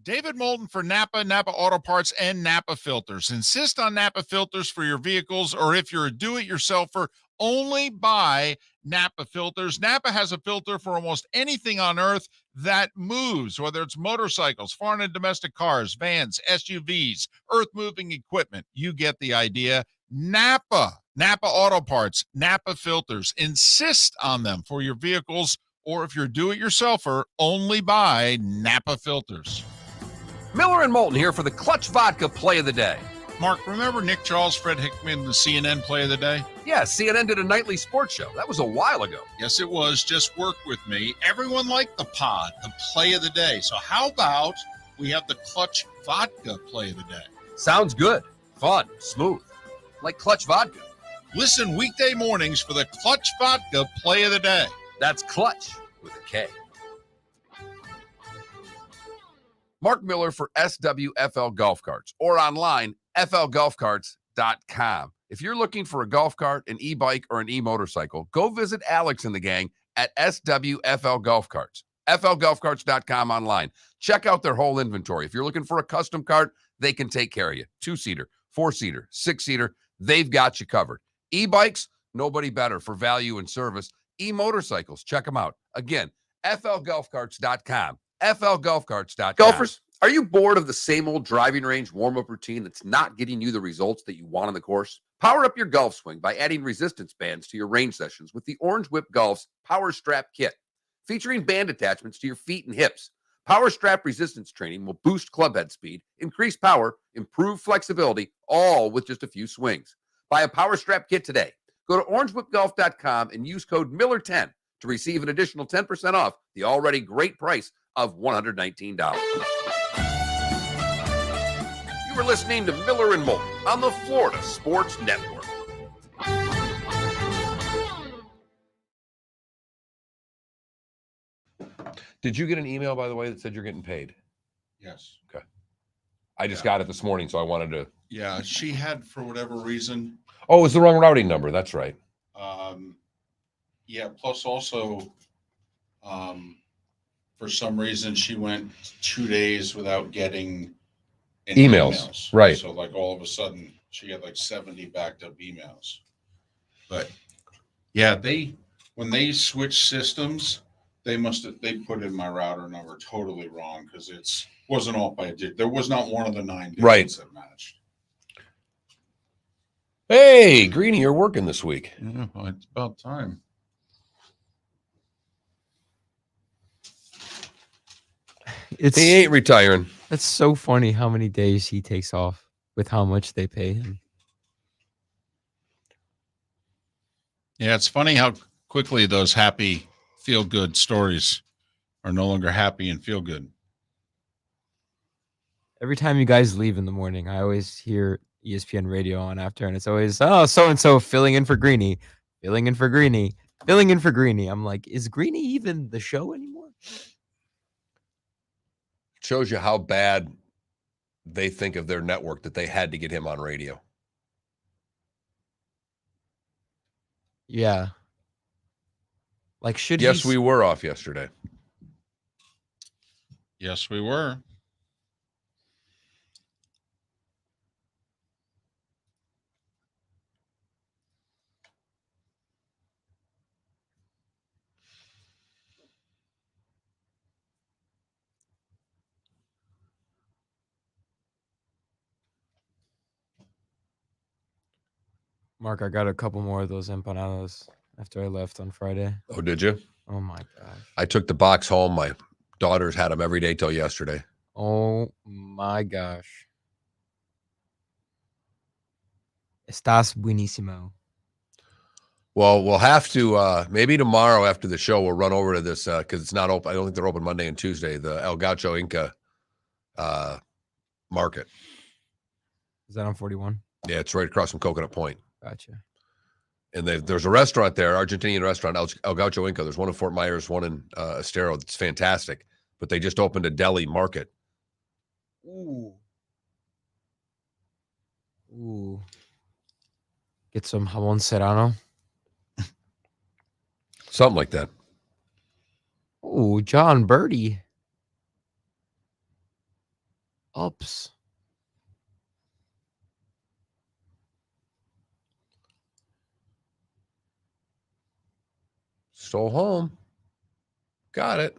David Moulton for Napa, Napa Auto Parts, and Napa Filters. Insist on Napa Filters for your vehicles, or if you're a do-it-yourselfer, only buy Napa Filters. Napa has a filter for almost anything on earth that moves, whether it's motorcycles, foreign and domestic cars, vans, SUVs, earth-moving equipment. You get the idea. Napa Auto Parts, Napa Filters. Insist on them for your vehicles, or if you're a do-it-yourselfer, only buy Napa Filters. Miller and Moulton here for the Clutch Vodka Play of the Day. Mark, remember Nick Charles, Fred Hickman, the CNN Play of the Day? Yeah, CNN did a nightly sports show. That was a while ago. Yes, it was. Just work with me. Everyone liked the pod, the Play of the Day. So how about we have the Clutch Vodka Play of the Day? Sounds good. Fun. Smooth. Like Clutch Vodka. Listen weekday mornings for the Clutch Vodka Play of the Day. That's Clutch with a K. Mark Miller for SWFL Golf Carts, or online, flgolfcarts.com. If you're looking for a golf cart, an e-bike, or an e-motorcycle, go visit Alex and the gang at SWFL Golf Carts. flgolfcarts.com online. Check out their whole inventory. If you're looking for a custom cart, they can take care of you. 2-seater, 4-seater, 6-seater, they've got you covered. E-bikes, nobody better for value and service. E-motorcycles, check them out. Again, flgolfcarts.com. flgolfcarts.com. Golfers, are you bored of the same old driving range warm-up routine that's not getting you the results that you want on the course? Power up your golf swing by adding resistance bands to your range sessions with the Orange Whip Golf's Power Strap Kit. Featuring band attachments to your feet and hips, Power Strap resistance training will boost club head speed, increase power, improve flexibility, all with just a few swings. Buy a Power Strap Kit today. Go to orangewhipgolf.com and use code Miller10 to receive an additional 10% off the already great price of $119. You You are listening to Miller and Moulton on the Florida Sports Network. Did you get an email, by the way, that said you're getting paid? Yes. I just got it this morning, so I wanted to. Yeah, she had, for whatever reason. Oh, it's the wrong routing number. That's right. Yeah. Plus, also, for some reason, she went 2 days without getting any Emails. Right. So, like, all of a sudden, she had like 70 backed up emails. But yeah, when they switched systems, they put in my router number totally wrong because wasn't off by a digit. There was not one of the 9 digits that matched. Hey, Greenie, you're working this week. Yeah, well, it's about time. He ain't retiring. That's so funny how many days he takes off with how much they pay him. Yeah, it's funny how quickly those happy, feel-good stories are no longer happy and feel good. Every time you guys leave in the morning, I always hear ESPN radio on after, and it's always, oh, so-and-so filling in for Greenie, filling in for Greenie, filling in for Greenie. I'm like, is Greenie even the show anymore? Shows you how bad they think of their network that they had to get him on radio. Yeah. Like, should Yes, he... we were off yesterday. Yes, we were. Mark, I got a couple more of those empanadas after I left on Friday. Oh, did you? Oh, my gosh. I took the box home. My daughters had them every day till yesterday. Oh, my gosh. Estás buenísimo. Well, we'll have to, maybe tomorrow after the show, we'll run over to this because it's not open. I don't think they're open Monday and Tuesday, the El Gaucho Inca market. Is that on 41? Yeah, it's right across from Coconut Point. Gotcha. And there's a restaurant there, Argentinian restaurant, El Gaucho Inca. There's one in Fort Myers, one in Estero. It's fantastic. But they just opened a deli market. Ooh. Ooh. Get some jamon serrano. Something like that. Ooh, John Birdie. Ups. Stole home. Got it.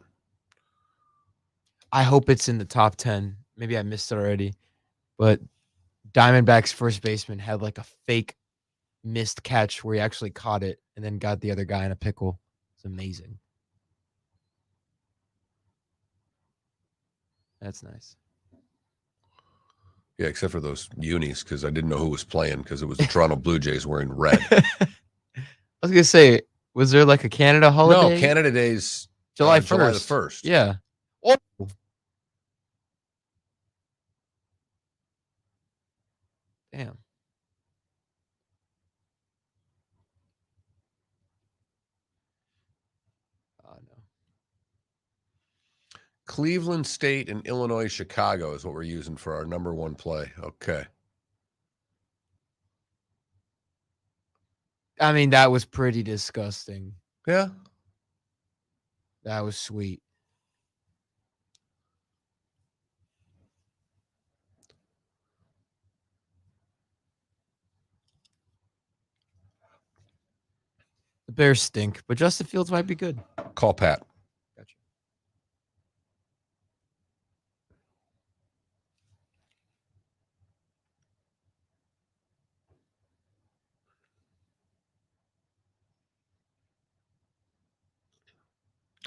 I hope it's in the top 10. Maybe I missed it already. But Diamondback's first baseman had like a fake missed catch where he actually caught it and then got the other guy in a pickle. It's amazing. That's nice. Yeah, except for those unis, because I didn't know who was playing because it was the Toronto Blue Jays wearing red. I was going to say, was there like a Canada holiday? No, Canada Day's July 1st. July the 1st. Yeah. Oh. Damn. Oh, no. Cleveland State and Illinois, Chicago is what we're using for our number one play. Okay. I mean, that was pretty disgusting. Yeah. That was sweet. The Bears stink, but Justin Fields might be good. Call Pat. Gotcha.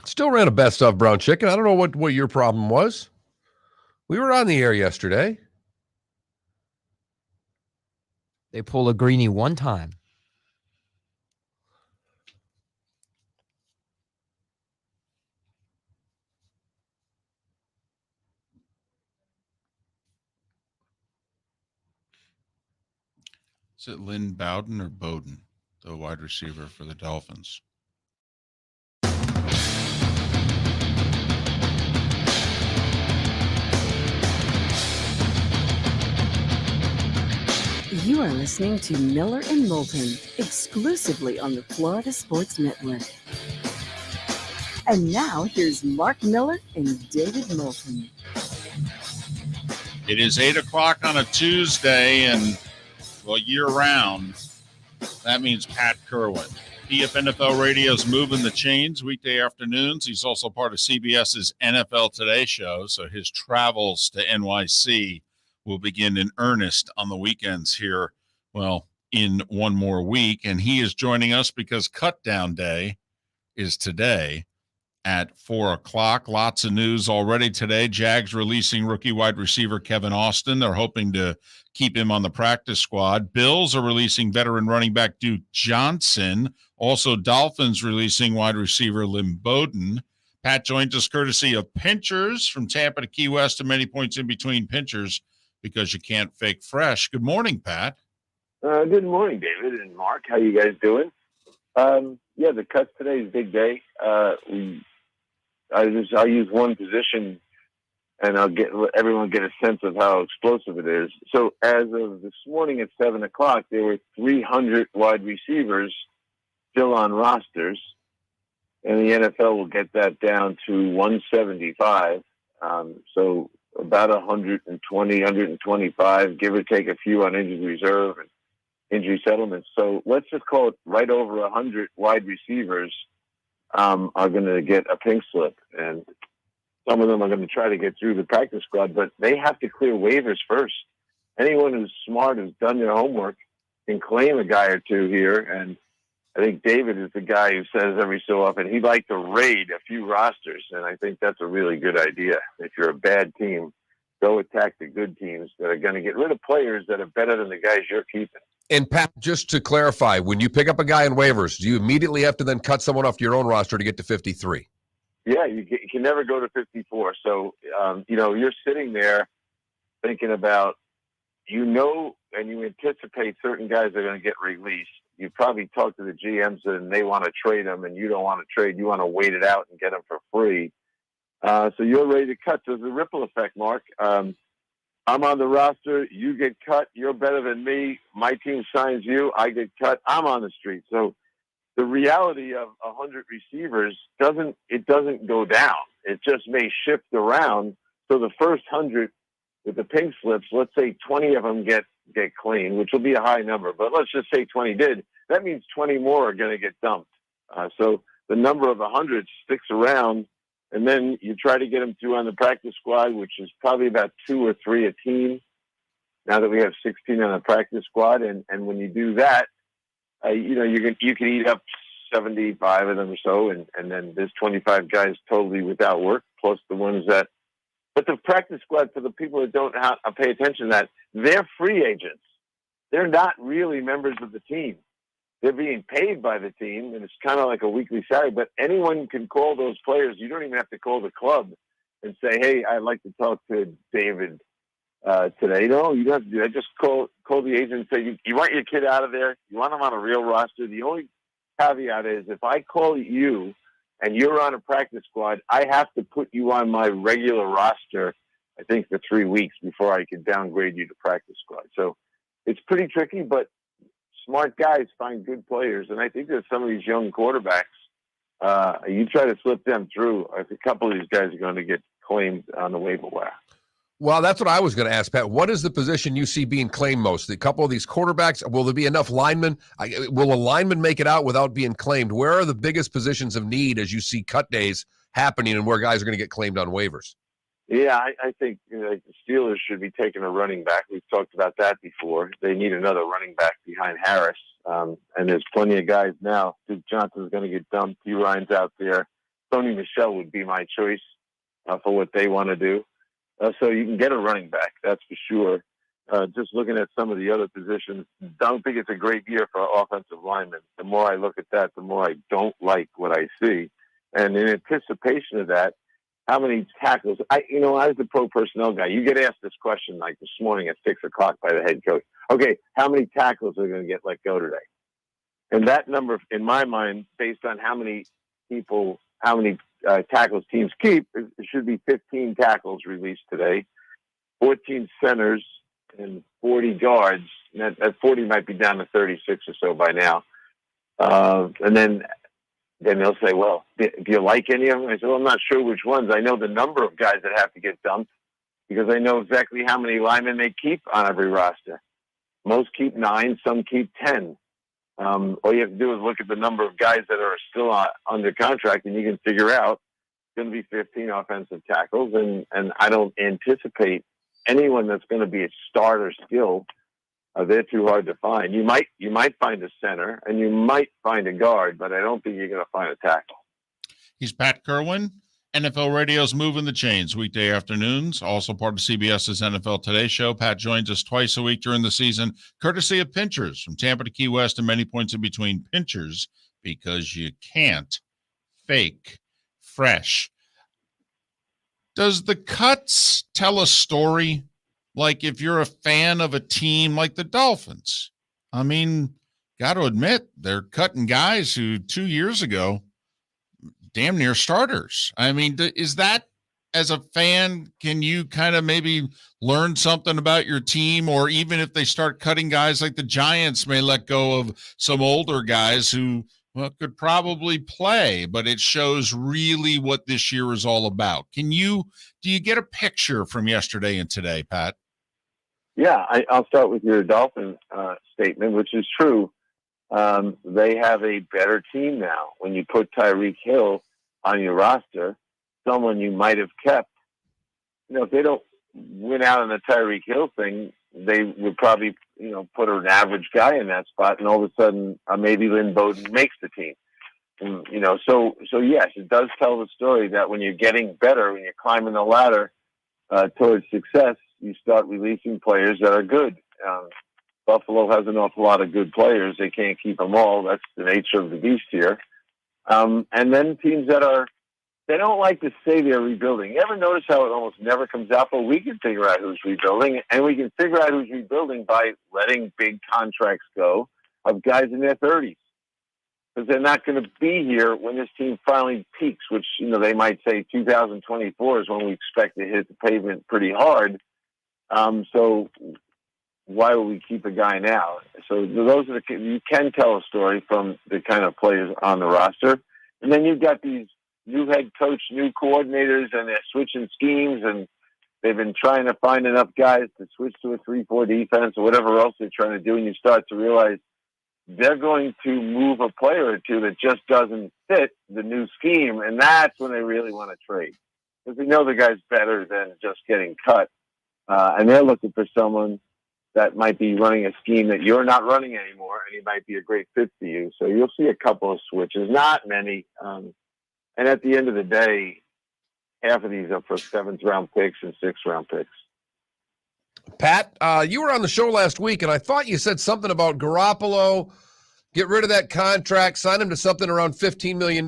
Still ran a best of brown chicken. I don't know what your problem was. We were on the air yesterday. They pull a greenie one time. Is it Lynn Bowden or Bowden, the wide receiver for the Dolphins? You are listening to Miller and Moulton, exclusively on the Florida Sports Network. And now here's Mark Miller and David Moulton. It is 8 o'clock on a Tuesday, and well, year round, that means Pat Kirwan. PFNFL Radio's moving the chains weekday afternoons. He's also part of CBS's NFL Today show, so his travels to NYC will begin in earnest on the weekends here, well, in one more week. And he is joining us because Cut Down Day is today at 4 o'clock. Lots of news already today. Jags releasing rookie wide receiver Kevin Austin. They're hoping to keep him on the practice squad. Bills are releasing veteran running back Duke Johnson. Also, Dolphins releasing wide receiver Lynn Bowden. Pat joins us courtesy of Pinchers from Tampa to Key West and many points in between. Pinchers, because you can't fake fresh. Good morning, Pat. Good morning, David and Mark. How you guys doing? Yeah, the cuts today is a big day. I'll use one position, and let everyone get a sense of how explosive it is. So as of this morning at 7 o'clock, there were 300 wide receivers still on rosters, and the NFL will get that down to 175. So about 120, 125, give or take a few on injured reserve and injury settlements. So let's just call it right over 100 wide receivers are going to get a pink slip. And some of them are going to try to get through the practice squad, but they have to clear waivers first. Anyone who's smart, who's done their homework, can claim a guy or two here. And I think David is the guy who says every so often he'd like to raid a few rosters. And I think that's a really good idea. If you're a bad team, go attack the good teams that are going to get rid of players that are better than the guys you're keeping. And Pat, just to clarify, when you pick up a guy in waivers, do you immediately have to then cut someone off your own roster to get to 53? Yeah, you can never go to 54. So, you're sitting there thinking about, and you anticipate certain guys are going to get released. You probably talk to the GMs and they want to trade them, and you don't want to trade. You want to wait it out and get them for free. So you're ready to cut. So there's a ripple effect, Mark. I'm on the roster. You get cut. You're better than me. My team signs you. I get cut. I'm on the street. So the reality of 100 receivers doesn't go down. It just may shift around. So the first 100 with the pink slips, let's say 20 of them get clean, which will be a high number. But let's just say 20 did. That means 20 more are going to get dumped. So the number of 100 sticks around. And then you try to get them through on the practice squad, which is probably about 2 or 3 a team. Now that we have 16 on the practice squad, and when you do that, you can eat up 75 of them or so, and then there's 25 guys totally without work, plus the ones that. But the practice squad, for the people that don't pay attention to that, they're free agents. They're not really members of the team. They're being paid by the team, and it's kind of like a weekly salary. But anyone can call those players. You don't even have to call the club and say, "Hey, I'd like to talk to David today." No, you don't have to do that. Just call the agent and say, "You want your kid out of there? You want him on a real roster?" The only caveat is if I call you and you're on a practice squad, I have to put you on my regular roster, I think, for 3 weeks before I can downgrade you to practice squad. So it's pretty tricky, but smart guys find good players, and I think there's some of these young quarterbacks. You try to slip them through. A couple of these guys are going to get claimed on the waiver wire. Well, that's what I was going to ask, Pat. What is the position you see being claimed most? A couple of these quarterbacks, will there be enough linemen? Will a lineman make it out without being claimed? Where are the biggest positions of need as you see cut days happening and where guys are going to get claimed on waivers? Yeah, I think the Steelers should be taking a running back. We've talked about that before. They need another running back behind Harris. And there's plenty of guys now. Duke Johnson's going to get dumped. P. Ryan's out there. Tony Michel would be my choice for what they want to do. So you can get a running back, that's for sure. Just looking at some of the other positions, don't think it's a great year for offensive linemen. The more I look at that, the more I don't like what I see. And in anticipation of that, how many tackles. I was the pro personnel guy. You get asked this question like this morning at 6:00 by the head coach. Okay, how many tackles are going to get let go today? And that number, in my mind, based on how many tackles teams keep, it should be 15 tackles released today, 14 centers, and 40 guards. And that 40 might be down to 36 or so by now. And then they'll say, well, do you like any of them? I said, well, I'm not sure which ones. I know the number of guys that have to get dumped because I know exactly how many linemen they keep on every roster. Most keep 9, some keep 10. All you have to do is look at the number of guys that are still under contract, and you can figure out it's going to be 15 offensive tackles. And I don't anticipate anyone that's going to be a starter still. They're too hard to find. You might find a center, and you might find a guard, but I don't think you're going to find a tackle. He's Pat Kirwan. NFL Radio's Moving the Chains, weekday afternoons, also part of CBS's NFL Today show. Pat joins us twice a week during the season, courtesy of Pinchers, from Tampa to Key West and many points in between. Pinchers, because you can't fake fresh. Does the cuts tell a story? Like if you're a fan of a team like the Dolphins, I mean, got to admit, they're cutting guys who 2 years ago damn near starters. I mean, is that, as a fan, can you kind of maybe learn something about your team? Or even if they start cutting guys like the Giants may let go of some older guys who could probably play, but it shows really what this year is all about. Do you get a picture from yesterday and today, Pat? Yeah, I'll start with your Dolphin statement, which is true. They have a better team now. When you put Tyreek Hill on your roster, someone you might have kept, if they don't win out on the Tyreek Hill thing, they would probably, put an average guy in that spot, and all of a sudden, maybe Lynn Bowden makes the team. And, so yes, it does tell the story that when you're getting better, when you're climbing the ladder towards success, you start releasing players that are good. Buffalo has an awful lot of good players. They can't keep them all. That's the nature of the beast here. And then teams they don't like to say they're rebuilding. You ever notice how it almost never comes out? But we can figure out who's rebuilding, and we can figure out who's rebuilding by letting big contracts go of guys in their 30s. Because they're not going to be here when this team finally peaks, which, they might say 2024 is when we expect to hit the pavement pretty hard. So why would we keep a guy now? So those are you can tell a story from the kind of players on the roster. And then you've got these new head coach, new coordinators, and they're switching schemes, and they've been trying to find enough guys to switch to a 3-4 defense or whatever else they're trying to do. And you start to realize they're going to move a player or two that just doesn't fit the new scheme. And that's when they really want to trade, because they know the guy's better than just getting cut. And they're looking for someone that might be running a scheme that you're not running anymore, and he might be a great fit for you. So you'll see a couple of switches, not many. And at the end of the day, half of these are for 7th-round picks and 6th-round picks. Pat, you were on the show last week, and I thought you said something about Garoppolo. Get rid of that contract, sign him to something around $15 million,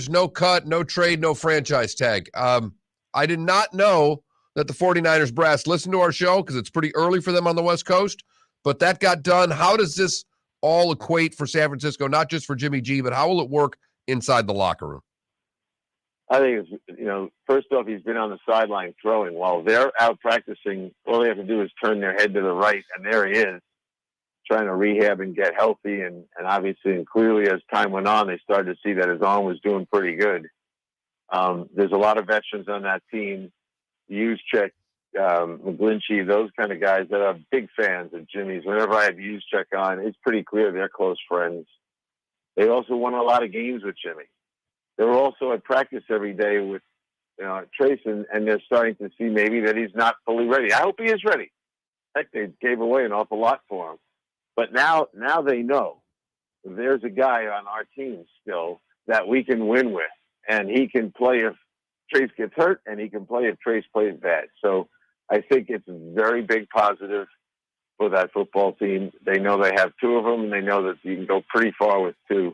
no cut, no trade, no franchise tag. I did not know that the 49ers brass listened to our show because it's pretty early for them on the West Coast, but that got done. How does this all equate for San Francisco, not just for Jimmy G, but how will it work inside the locker room? I think it's, first off, he's been on the sideline throwing. While they're out practicing, all they have to do is turn their head to the right, and there he is, trying to rehab and get healthy. And obviously and clearly as time went on, they started to see that his arm was doing pretty good. There's a lot of veterans on that team. Juszczyk, McGlinchey, those kind of guys that are big fans of Jimmy's. Whenever I have Juszczyk on, it's pretty clear they're close friends. They also won a lot of games with Jimmy. They were also at practice every day with Trace, and they're starting to see maybe that he's not fully ready. I hope he is ready. Heck, they gave away an awful lot for him. But now they know there's a guy on our team still that we can win with, and he can play if Trace gets hurt, and he can play if Trace plays bad. So I think it's a very big positive for that football team. They know they have 2 of them, and they know that you can go pretty far with 2.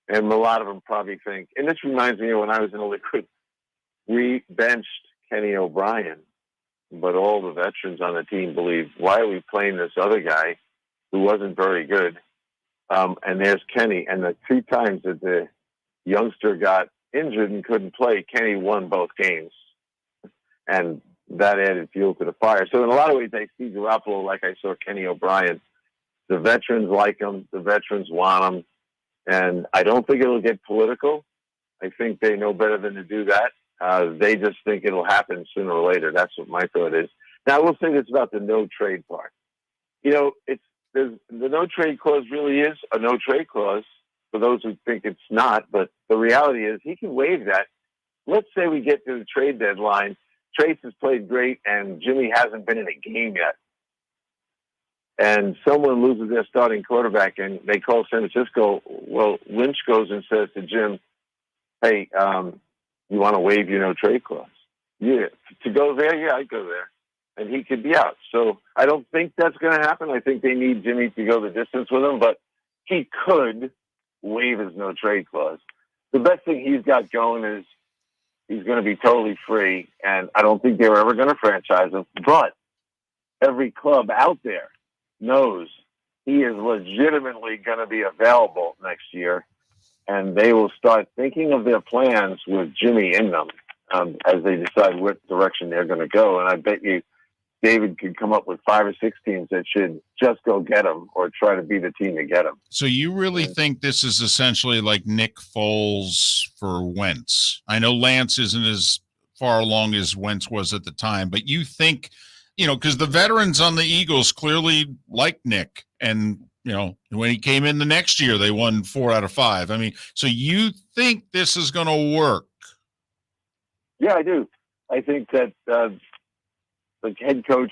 And a lot of them probably think, and this reminds me of when I was in a liquid we benched Kenny O'Brien, but all the veterans on the team believe, why are we playing this other guy who wasn't very good? And there's Kenny. And the 2 times that the youngster got injured and couldn't play, Kenny won both games. And that added fuel to the fire. So in a lot of ways, I see Garoppolo like I saw Kenny O'Brien. The veterans like him. The veterans want him. And I don't think it'll get political. I think they know better than to do that. They just think it'll happen sooner or later. That's what my thought is. Now, I will say this about the no trade part. You know, the no trade clause really is a no trade clause for those who think it's not. But the reality is he can waive that. Let's say we get to the trade deadline. Trace has played great, and Jimmy hasn't been in a game yet. And someone loses their starting quarterback, and they call San Francisco. Well, Lynch goes and says to Jim, hey, you want to waive your no trade clause? Yeah. To go there? Yeah, I'd go there. And he could be out. So I don't think that's going to happen. I think they need Jimmy to go the distance with him, but he could waive his no trade clause. The best thing he's got going is he's going to be totally free, and I don't think they were ever going to franchise him. But every club out there knows he is legitimately going to be available next year, and they will start thinking of their plans with Jimmy in them as they decide what direction they're going to go. And I bet you David could come up with 5 or 6 teams that should just go get him or try to be the team to get him. So you really think this is essentially like Nick Foles for Wentz? I know Lance isn't as far along as Wentz was at the time, but you think, you know, because the veterans on the Eagles clearly like Nick, and, you know, when he came in the next year, they won 4 out of 5. I mean, so you think this is going to work? Yeah, I do. I think that the head coach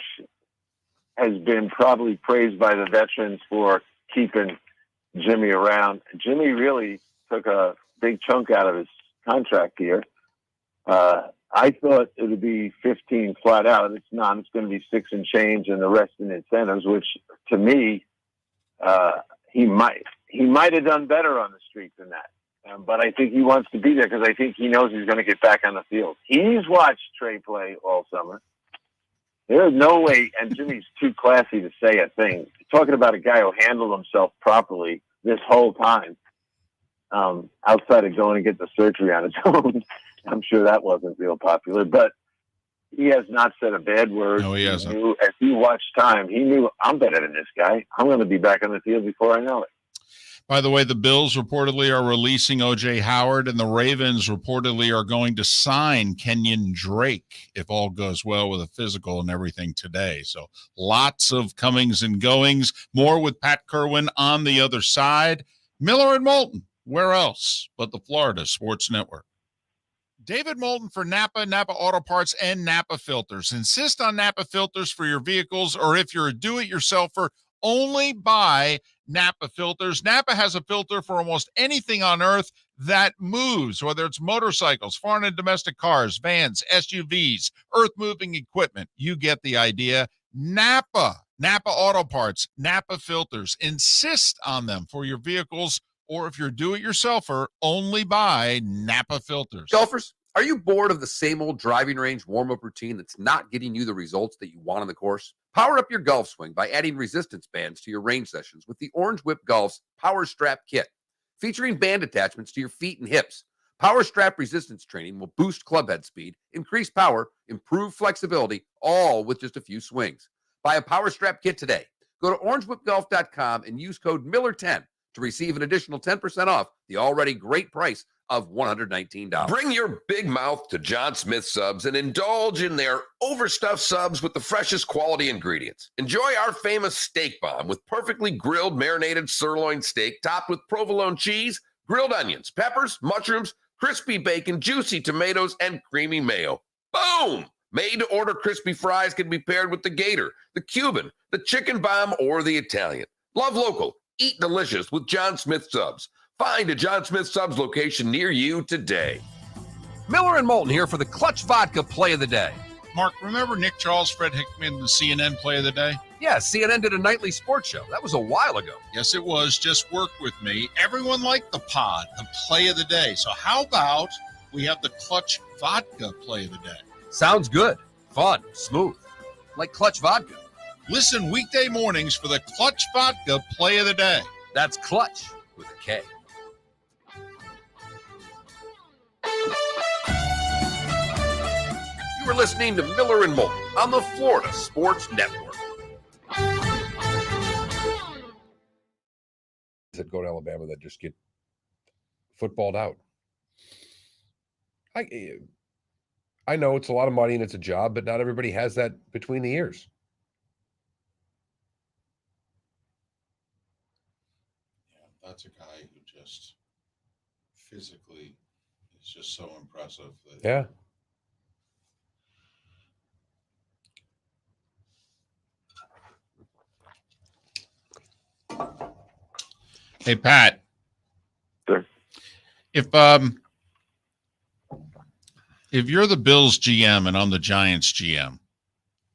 has been probably praised by the veterans for keeping Jimmy around. Jimmy really took a big chunk out of his contract here. I thought it would be 15 flat out. It's not. It's going to be 6 and change and the rest in incentives, which to me, he might have done better on the street than that. But I think he wants to be there because I think he knows he's going to get back on the field. He's watched Trey play all summer. There's no way, and Jimmy's too classy to say a thing. Talking about a guy who handled himself properly this whole time, outside of going to get the surgery on his own. I'm sure that wasn't real popular, but he has not said a bad word. No, he hasn't. As he watched time, he knew, I'm better than this guy. I'm going to be back on the field before I know it. By the way, the Bills reportedly are releasing O.J. Howard, and the Ravens reportedly are going to sign Kenyon Drake if all goes well with a physical and everything today. So lots of comings and goings. More with Pat Kirwan on the other side. Miller and Moulton, where else but the Florida Sports Network? David Moulton for Napa, Napa Auto Parts, and Napa Filters. Insist on Napa Filters for your vehicles, or if you're a do-it-yourselfer, only buy Napa filters. Napa has a filter for almost anything on earth that moves, whether it's motorcycles, foreign and domestic cars, vans, SUVs, earth-moving equipment. You get the idea. Napa Auto Parts, Napa filters. Insist on them for your vehicles, or if you're do-it-yourselfer, only buy Napa filters. Golfers, are you bored of the same old driving range warm-up routine that's not getting you the results that you want on the course? Power up your golf swing by adding resistance bands to your range sessions with the Orange Whip Golf's Power Strap Kit. Featuring band attachments to your feet and hips, Power Strap resistance training will boost clubhead speed, increase power, improve flexibility, all with just a few swings. Buy a Power Strap Kit today. Go to orangewhipgolf.com and use code Miller10 to receive an additional 10% off the already great price of $119. Bring your big mouth to John Smith Subs and indulge in their overstuffed subs with the freshest quality ingredients. Enjoy our famous steak bomb with perfectly grilled marinated sirloin steak topped with provolone cheese, grilled onions, peppers, mushrooms, crispy bacon, juicy tomatoes, and creamy mayo. Boom! Made-to-order crispy fries can be paired with the Gator, the Cuban, the Chicken Bomb, or the Italian. Love local. Eat delicious with John Smith Subs. Find a John Smith Subs location near you today. Miller and Moulton here for the Clutch Vodka Play of the Day. Mark, remember Nick Charles, Fred Hickman, the CNN Play of the Day? Yeah, CNN did a nightly sports show. That was a while ago. Yes, it was. Just work with me. Everyone liked the pod, the Play of the Day. So how about we have the Clutch Vodka play of the day. Sounds good. Fun. Smooth. Like Clutch Vodka. Listen weekday mornings for the Clutch Vodka play of the day. That's Clutch with a K. You are listening to Miller and Moulton on the Florida Sports Network. That go to Alabama that just get footballed out. I know it's a lot of money and it's a job, but not everybody has that between the ears. Yeah, that's a guy who just physically is just so impressive. Yeah. Hey, Pat. Sure. If you're the Bills GM and I'm the Giants GM,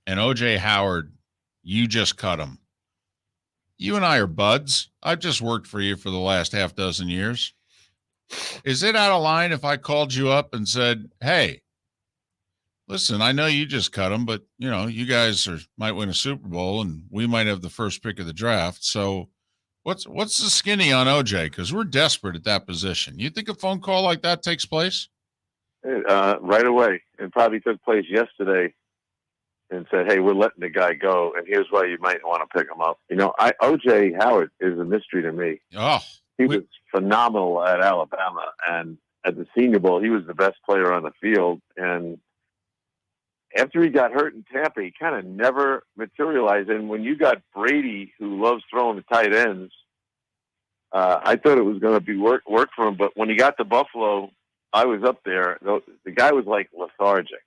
and OJ Howard, you just cut him. You and I are buds. I've just worked for you for the last half dozen years. Is it out of line if I called you up and said, "Hey, listen, I know you just cut him, but you guys might win a Super Bowl and we might have the first pick of the draft. So what's the skinny on OJ? Because we're desperate at that position." You think a phone call like that takes place? Right away. It probably took place yesterday, and said, "Hey, we're letting the guy go, and here's why you might want to pick him up." OJ Howard is a mystery to me. Oh, He was phenomenal at Alabama, and at the Senior Bowl, he was the best player on the field. And after he got hurt in Tampa, he kind of never materialized. And when you got Brady, who loves throwing the tight ends, I thought it was going to be work for him. But when he got to Buffalo, I was up there. The guy was like lethargic,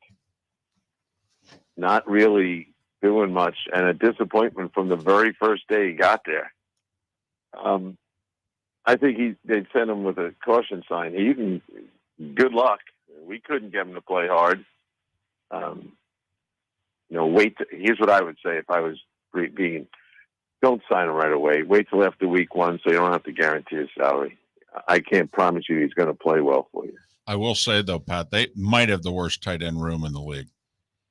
not really doing much, and a disappointment from the very first day he got there. I think they'd send him with a caution sign. Good luck. We couldn't get him to play hard. Here's what I would say if I was don't sign him right away. Wait till after week 1 so you don't have to guarantee his salary. I can't promise you he's going to play well for you. I will say though, Pat, they might have the worst tight end room in the league.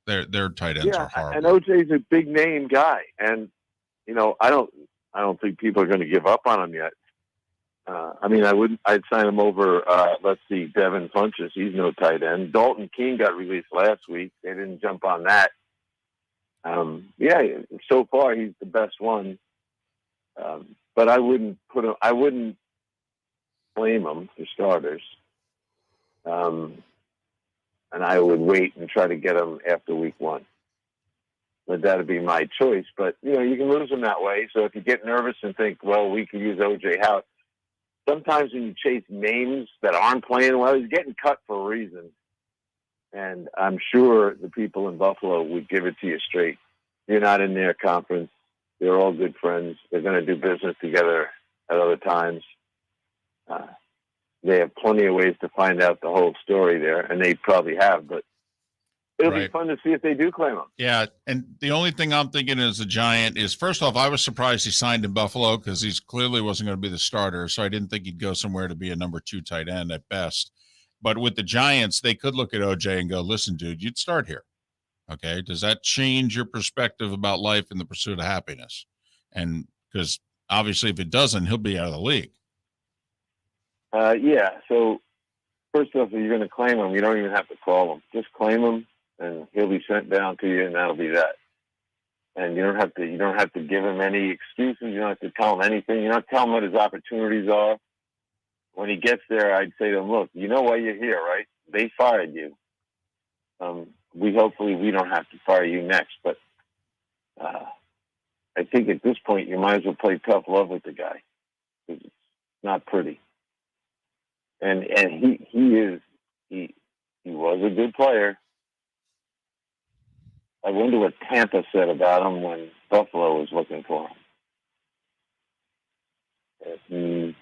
Their tight ends are horrible. And OJ's a big name guy, and I don't think people are going to give up on him yet. I'd sign him over. Let's see, Devin Funchess. He's no tight end. Dalton Keene got released last week. They didn't jump on that. So far he's the best one. But I wouldn't blame him for starters. And I would wait and try to get him after week 1. But that'd be my choice. But, you can lose him that way. So if you get nervous and think, well, we could use OJ Howard, sometimes when you chase names that aren't playing well, he's getting cut for a reason. And I'm sure the people in Buffalo would give it to you straight. You're not in their conference. They're all good friends. They're going to do business together at other times. They have plenty of ways to find out the whole story there, and they probably have, but it'll be fun to see if they do claim him. Yeah, and the only thing I'm thinking as a Giant is, first off, I was surprised he signed in Buffalo because he clearly wasn't going to be the starter, so I didn't think he'd go somewhere to be a number 2 tight end at best. But with the Giants, they could look at OJ and go, "Listen, dude, you'd start here." Okay, does that change your perspective about life and the pursuit of happiness? And because obviously if it doesn't, he'll be out of the league. So first off, if you're going to claim him, you don't even have to call him. Just claim him, and he'll be sent down to you, and that'll be that. And you don't have to give him any excuses. You don't have to tell him anything. You don't tell him what his opportunities are. When he gets there, I'd say to him, "Look, you know why you're here, right? They fired you. Hopefully we don't have to fire you next." But I think at this point you might as well play tough love with the guy, because it's not pretty. And he was a good player. I wonder what Tampa said about him when Buffalo was looking for him.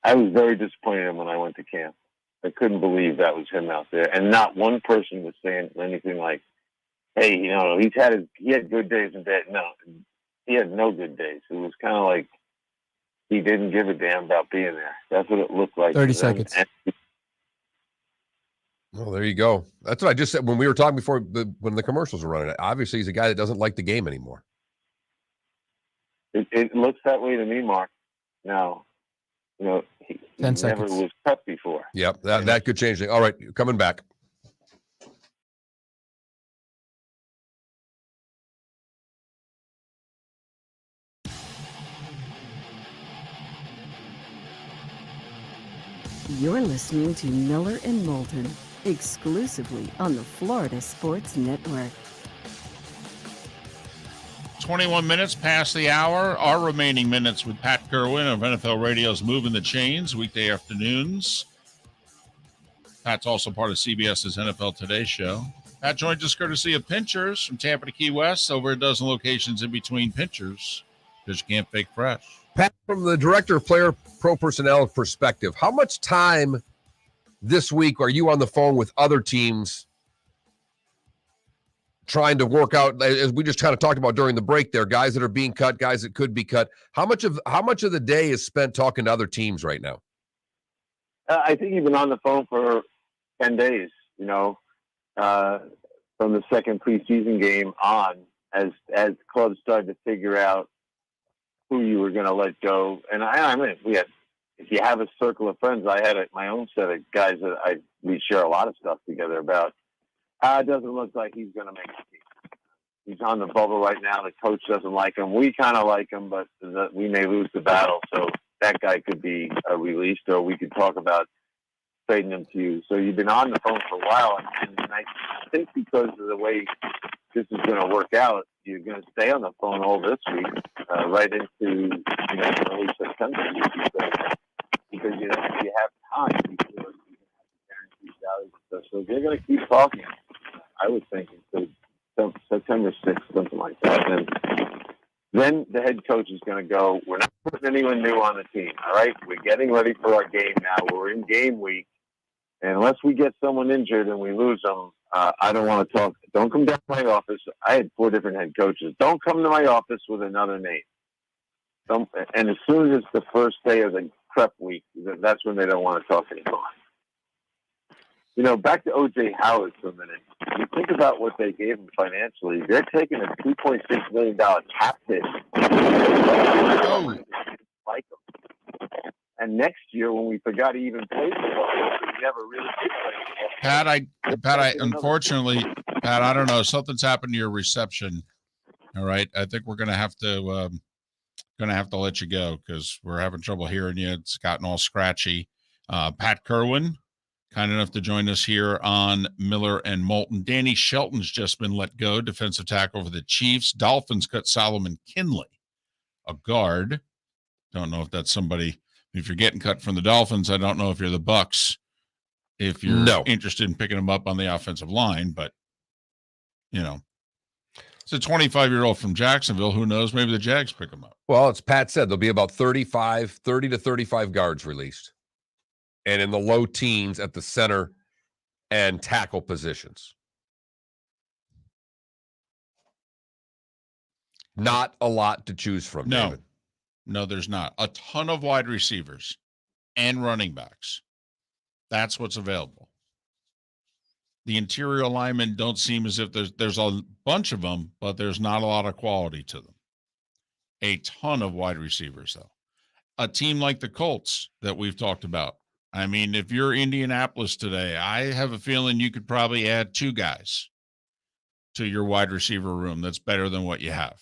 I was very disappointed when I went to camp. I couldn't believe that was him out there, and not one person was saying anything like, "Hey, he had good days and bad." No, he had no good days. It was kind of like he didn't give a damn about being there. That's what it looked like. 30 seconds. Well, there you go. That's what I just said when we were talking before when the commercials were running. Obviously, he's a guy that doesn't like the game anymore. It looks that way to me, Mark. Now, he 10 never seconds. was cut before. Yep, that could change things. All right, you're coming back. You're listening to Miller and Moulton, exclusively on the Florida Sports Network. 21 minutes past the hour. Our remaining minutes with Pat Kirwan of NFL Radio's Moving the Chains, weekday afternoons. Pat's also part of CBS's NFL Today show. Pat joins us courtesy of Pinchers from Tampa to Key West, over a dozen locations in between Pinchers, because you can't fake fresh. Pat, from the director of player pro personnel perspective, how much time this week are you on the phone with other teams trying to work out, as we just kind of talked about during the break there, guys that are being cut, guys that could be cut? How much of the day is spent talking to other teams right now? I think you've been on the phone for 10 days, from the second preseason game on, as clubs started to figure out who you were going to let go. And I mean, if you have a circle of friends, I had my own set of guys that we share a lot of stuff together about. It doesn't look like he's going to make the team. He's on the bubble right now. The coach doesn't like him. We kind of like him, but we may lose the battle. So that guy could be released, or we could talk about trading him to you. So you've been on the phone for a while, and I think because of the way this is going to work out, you're going to stay on the phone all this week, right into early September, because you have time before you can have guaranteed salaries. So they're going to keep talking, I would think, until September 6th, something like that. And then the head coach is going to go, we're not putting anyone new on the team, all right? We're getting ready for our game now. We're in game week. And unless we get someone injured and we lose them, I don't want to talk. Don't come down to my office. I had 4 different head coaches. Don't come to my office with another name. And as soon as it's the first day of the prep week, that's when they don't want to talk anymore. Back to O.J. Howard for a minute. You think about what they gave him financially. They're taking a $2.6 million cap hit. Oh. Like him. And next year, when we forgot he even played football, we never really did play football. Pat, unfortunately, Pat, I don't know. Something's happened to your reception. All right. I think we're going to have to let you go because we're having trouble hearing you. It's gotten all scratchy. Pat Kirwan, kind enough to join us here on Miller and Moulton. Danny Shelton's just been let go, defensive tackle for the Chiefs. Dolphins cut Solomon Kinley, a guard. Don't know if that's somebody. If you're getting cut from the Dolphins, I don't know if you're the Bucks, if you're interested in picking them up on the offensive line, but it's a 25-year-old from Jacksonville. Who knows? Maybe the Jags pick him up. Well, as Pat said, there'll be about 30 to 35 guards released, and in the low teens at the center and tackle positions. Not a lot to choose from, David. No, there's not. A ton of wide receivers and running backs. That's what's available. The interior linemen don't seem as if there's a bunch of them, but there's not a lot of quality to them. A ton of wide receivers, though. A team like the Colts that we've talked about. I mean, if you're Indianapolis today, I have a feeling you could probably add 2 guys to your wide receiver room that's better than what you have.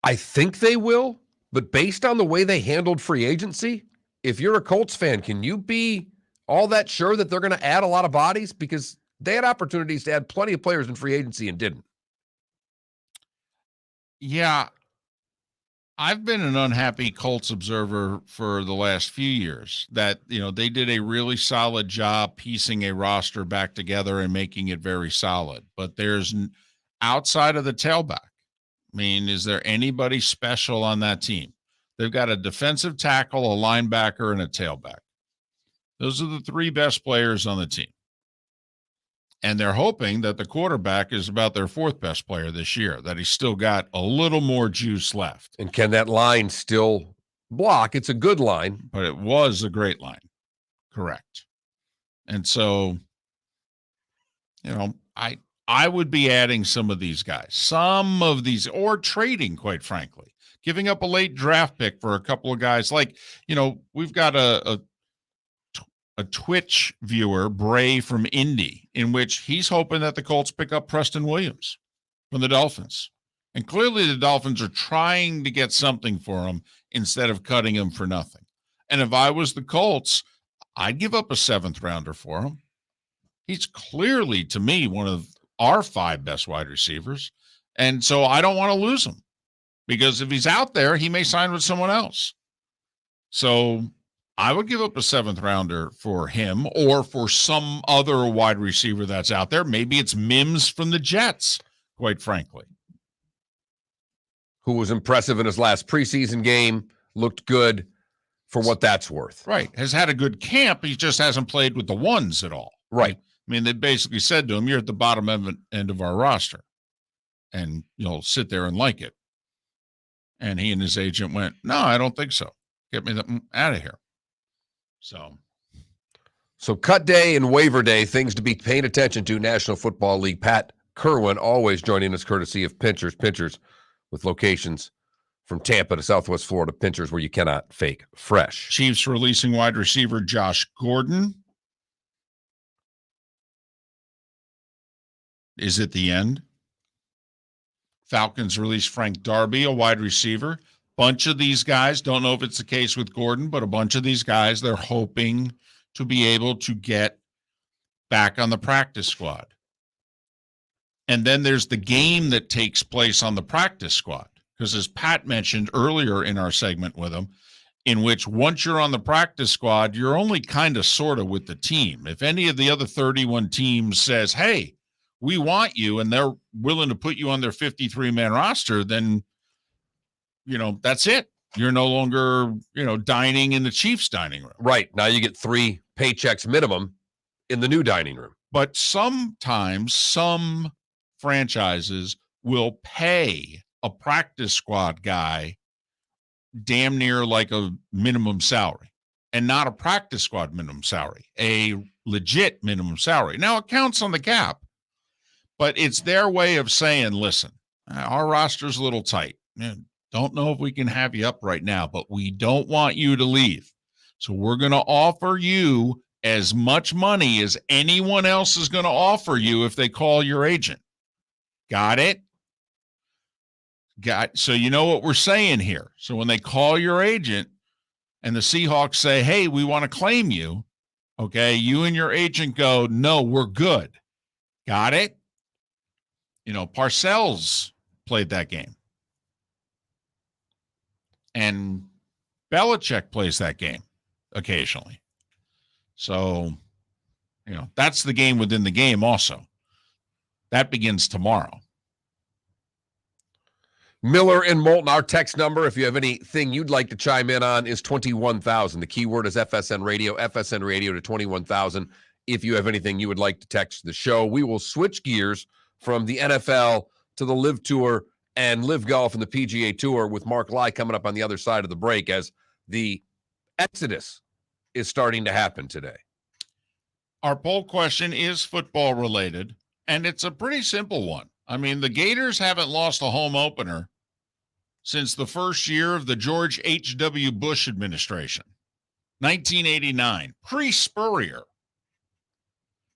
I think they will, but based on the way they handled free agency, if you're a Colts fan, can you be all that sure that they're going to add a lot of bodies? Because they had opportunities to add plenty of players in free agency and didn't. Yeah. I've been an unhappy Colts observer for the last few years that, they did a really solid job piecing a roster back together and making it very solid. But there's outside of the tailback. I mean, is there anybody special on that team? They've got a defensive tackle, a linebacker, and a tailback. Those are the 3 best players on the team. And they're hoping that the quarterback is about their 4th best player this year, that he's still got a little more juice left. And can that line still block. It's a good line. But it was a great line. Correct. And so, I would be adding some of these guys, or trading, quite frankly, giving up a late draft pick for a couple of guys. Like, we've got a Twitch viewer, Bray from Indy, in which he's hoping that the Colts pick up Preston Williams from the Dolphins. And clearly the Dolphins are trying to get something for him instead of cutting him for nothing. And if I was the Colts, I'd give up a 7th rounder for him. He's clearly, to me, one of our 5 best wide receivers. And so I don't want to lose him, because if he's out there, he may sign with someone else. So I would give up a 7th rounder for him, or for some other wide receiver that's out there. Maybe it's Mims from the Jets, quite frankly. Who was impressive in his last preseason game, looked good for what that's worth. Right. Has had a good camp. He just hasn't played with the ones at all. Right. I mean, they basically said to him, you're at the bottom end of our roster, and you'll sit there and like it. And he and his agent went, no, I don't think so. Get me out of here. So cut day and waiver day, things to be paying attention to. National Football League. Pat Kirwan always joining us courtesy of Pinchers. Pinchers with locations from Tampa to Southwest Florida. Pinchers where you cannot fake fresh. Chiefs releasing wide receiver Josh Gordon. Is it the end? Falcons release Frank Darby, a wide receiver. Bunch of these guys, don't know if it's the case with Gordon, but a bunch of these guys, they're hoping to be able to get back on the practice squad. And then there's the game that takes place on the practice squad. Because as Pat mentioned earlier in our segment with him, in which once you're on the practice squad, you're only kind of sort of with the team. If any of the other 31 teams says, hey, we want you, and they're willing to put you on their 53-man roster, then, that's it. You're no longer, dining in the Chiefs dining room. Right. Now you get 3 paychecks minimum in the new dining room. But sometimes some franchises will pay a practice squad guy damn near like a minimum salary, and not a practice squad minimum salary, a legit minimum salary. Now it counts on the cap, but it's their way of saying, listen, our roster's a little tight. Don't know if we can have you up right now, but we don't want you to leave. So we're going to offer you as much money as anyone else is going to offer you if they call your agent. Got it? So you know what we're saying here. So when they call your agent and the Seahawks say, hey, we want to claim you, okay, you and your agent go, no, we're good. Got it? Parcells played that game. And Belichick plays that game occasionally. So, that's the game within the game also. That begins tomorrow. Miller and Moulton, our text number, if you have anything you'd like to chime in on, is 21,000. The keyword is FSN Radio to 21,000. If you have anything you would like to text the show, we will switch gears from the NFL to the Live Tour and Live Golf and the PGA Tour with Mark Lai coming up on the other side of the break as the exodus is starting to happen today. Our poll question is football related, and it's a pretty simple one. I mean, the Gators haven't lost a home opener since the first year of the George H.W. Bush administration, 1989, pre-Spurrier.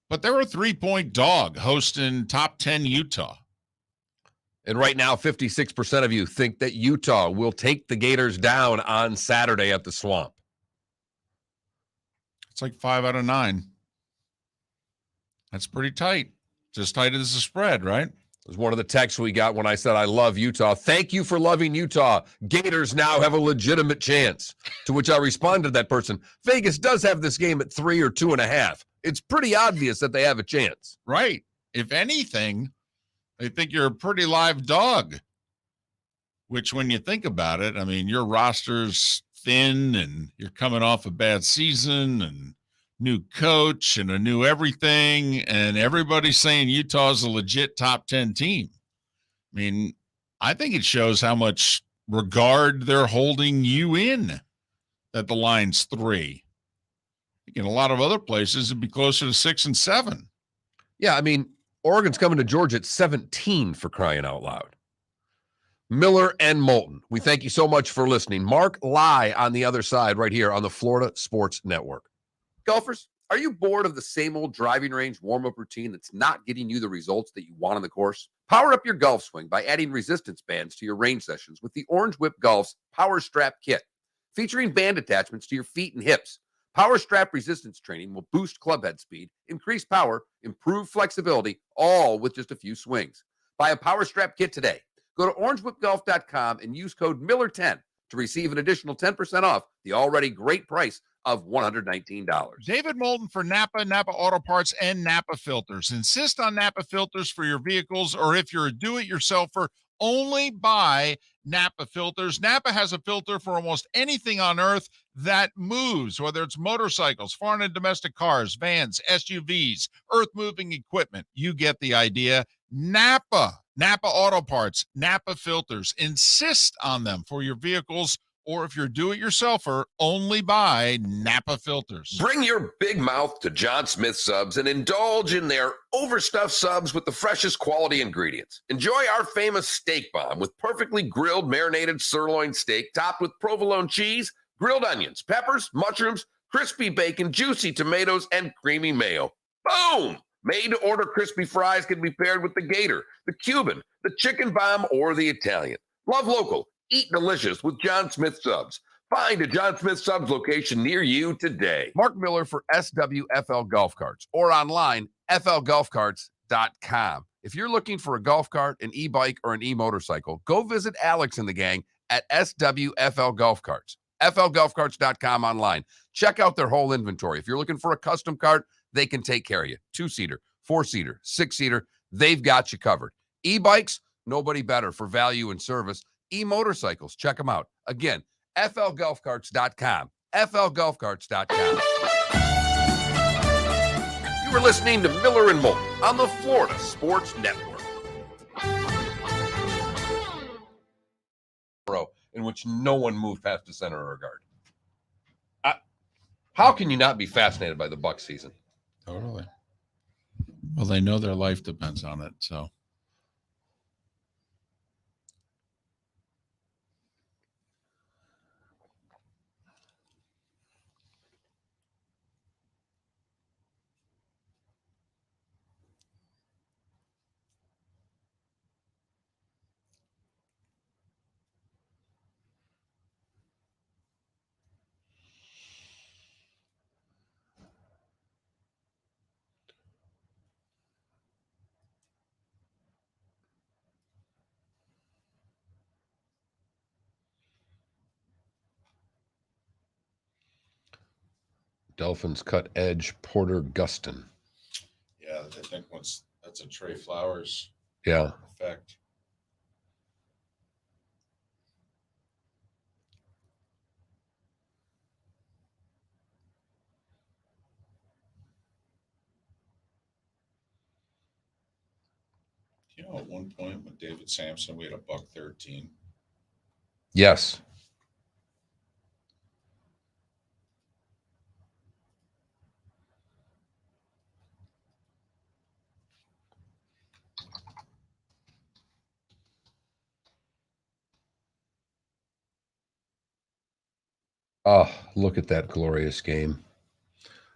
But they're a 3-point dog hosting top 10 Utah. And right now, 56% of you think that Utah will take the Gators down on Saturday at the Swamp. It's like 5 out of 9. That's pretty tight. Just tight as the spread, right? It was one of the texts we got when I said, I love Utah. Thank you for loving Utah. Gators now have a legitimate chance. To which I responded to that person, Vegas does have this game at 3 or 2.5. It's pretty obvious that they have a chance. Right. If anything, they think you're a pretty live dog, which when you think about it, I mean, your roster's thin and you're coming off a bad season and new coach and a new everything, and everybody's saying Utah's a legit top 10 team. I mean, I think it shows how much regard they're holding you in, that the line's 3. In a lot of other places, it'd be closer to 6 and 7. Yeah, I mean, Oregon's coming to Georgia at 17 for crying out loud. Miller and Moulton, we thank you so much for listening. Mark Lai on the other side right here on the Florida Sports Network. Golfers, are you bored of the same old driving range warm-up routine that's not getting you the results that you want on the course? Power up your golf swing by adding resistance bands to your range sessions with the Orange Whip Golf's Power Strap Kit. Featuring band attachments to your feet and hips, Power Strap resistance training will boost clubhead speed, increase power, improve flexibility, all with just a few swings. Buy a Power Strap Kit today. Go to orangewhipgolf.com and use code Miller10 to receive an additional 10% off the already great price of $119. David Moulton for Napa, Napa Auto Parts, and Napa Filters. Insist on Napa filters for your vehicles, or if you're a do-it-yourselfer, only buy Napa filters. Napa has a filter for almost anything on earth that moves, whether it's motorcycles, foreign and domestic cars, vans, SUVs, earth-moving equipment. You get the idea. Napa Auto Parts, Napa filters. Insist on them for your vehicles, or if you're do-it-yourselfer, only buy Napa filters. Bring your big mouth to John Smith Subs and indulge in their overstuffed subs with the freshest quality ingredients. Enjoy our famous steak bomb with perfectly grilled marinated sirloin steak topped with provolone cheese, grilled onions, peppers, mushrooms, crispy bacon, juicy tomatoes, and creamy mayo. Boom! Made-to-order crispy fries can be paired with the Gator, the Cuban, the Chicken Bomb, or the Italian. Love local. Eat delicious with John Smith Subs. Find a John Smith Subs location near you today. Mark Miller for SWFL Golf Carts, or online, flgolfcarts.com. If you're looking for a golf cart, an e-bike, or an e-motorcycle, go visit Alex and the gang at SWFL Golf Carts. flgolfcarts.com online. Check out their whole inventory. If you're looking for a custom cart, they can take care of you. 2-seater, 4-seater, 6-seater, they've got you covered. E-bikes, nobody better for value and service. E-motorcycles, check them out. Again, flgolfcarts.com. flgolfcarts.com. You were listening to Miller and Moulton on the Florida Sports Network. In which no one moved past the center or guard. How can you not be fascinated by the Bucs season? Totally. Well, they know their life depends on it, so. Dolphins cut edge Porter Gustin. Yeah, I think that's a Trey Flowers effect. You know, at one point with David Samson, we had $113. Yes. Oh, look at that glorious game.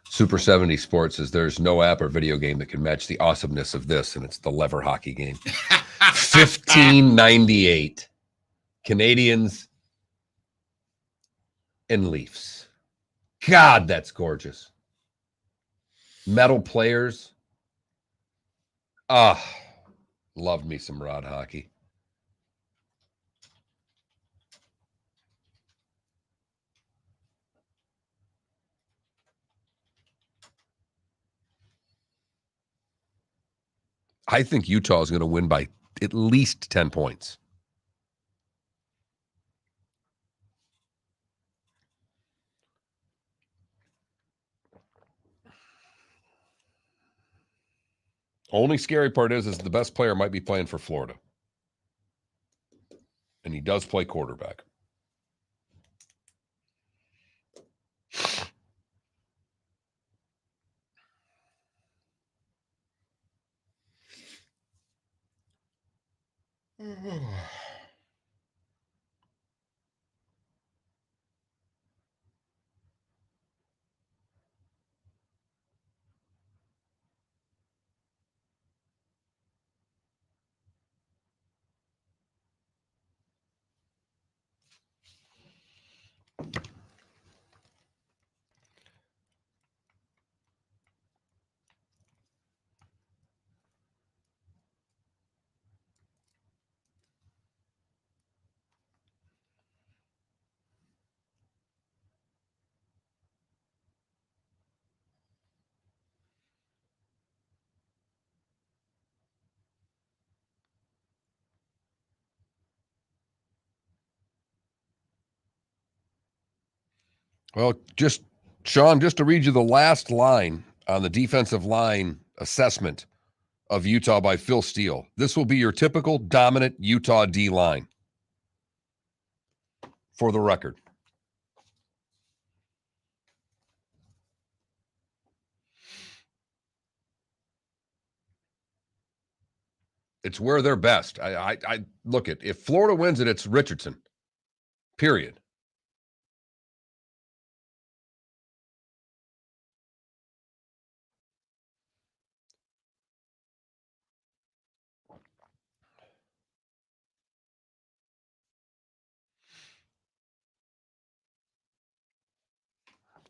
Super 70 Sports says there's no app or video game that can match the awesomeness of this, and it's the lever hockey game. 1598. Canadians and Leafs. God, that's gorgeous. Metal players. Love me some rod hockey. I think Utah is going to win by at least 10 points. Only scary part is the best player might be playing for Florida. and he does play quarterback. Well, Sean, just to read you the last line on the defensive line assessment of Utah by Phil Steele. This will be your typical dominant Utah D line. For the record. It's where they're best. I look at, if Florida wins it, it's Richardson. Period.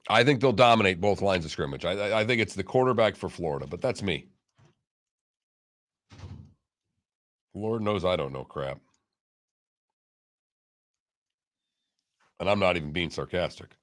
I think they'll dominate both lines of scrimmage. I think it's the quarterback for Florida, but that's me. Lord knows I don't know crap. And I'm not even being sarcastic.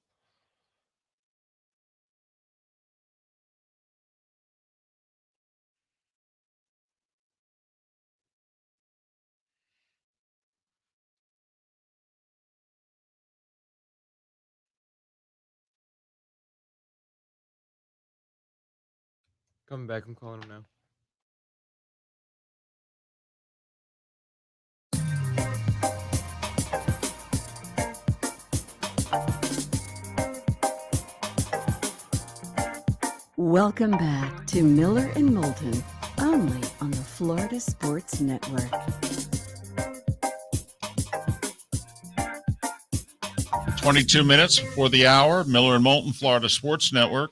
Coming back. I'm calling him now. Welcome back to Miller and Moulton, only on the Florida Sports Network. "22 before the hour. Miller and Moulton, Florida Sports Network,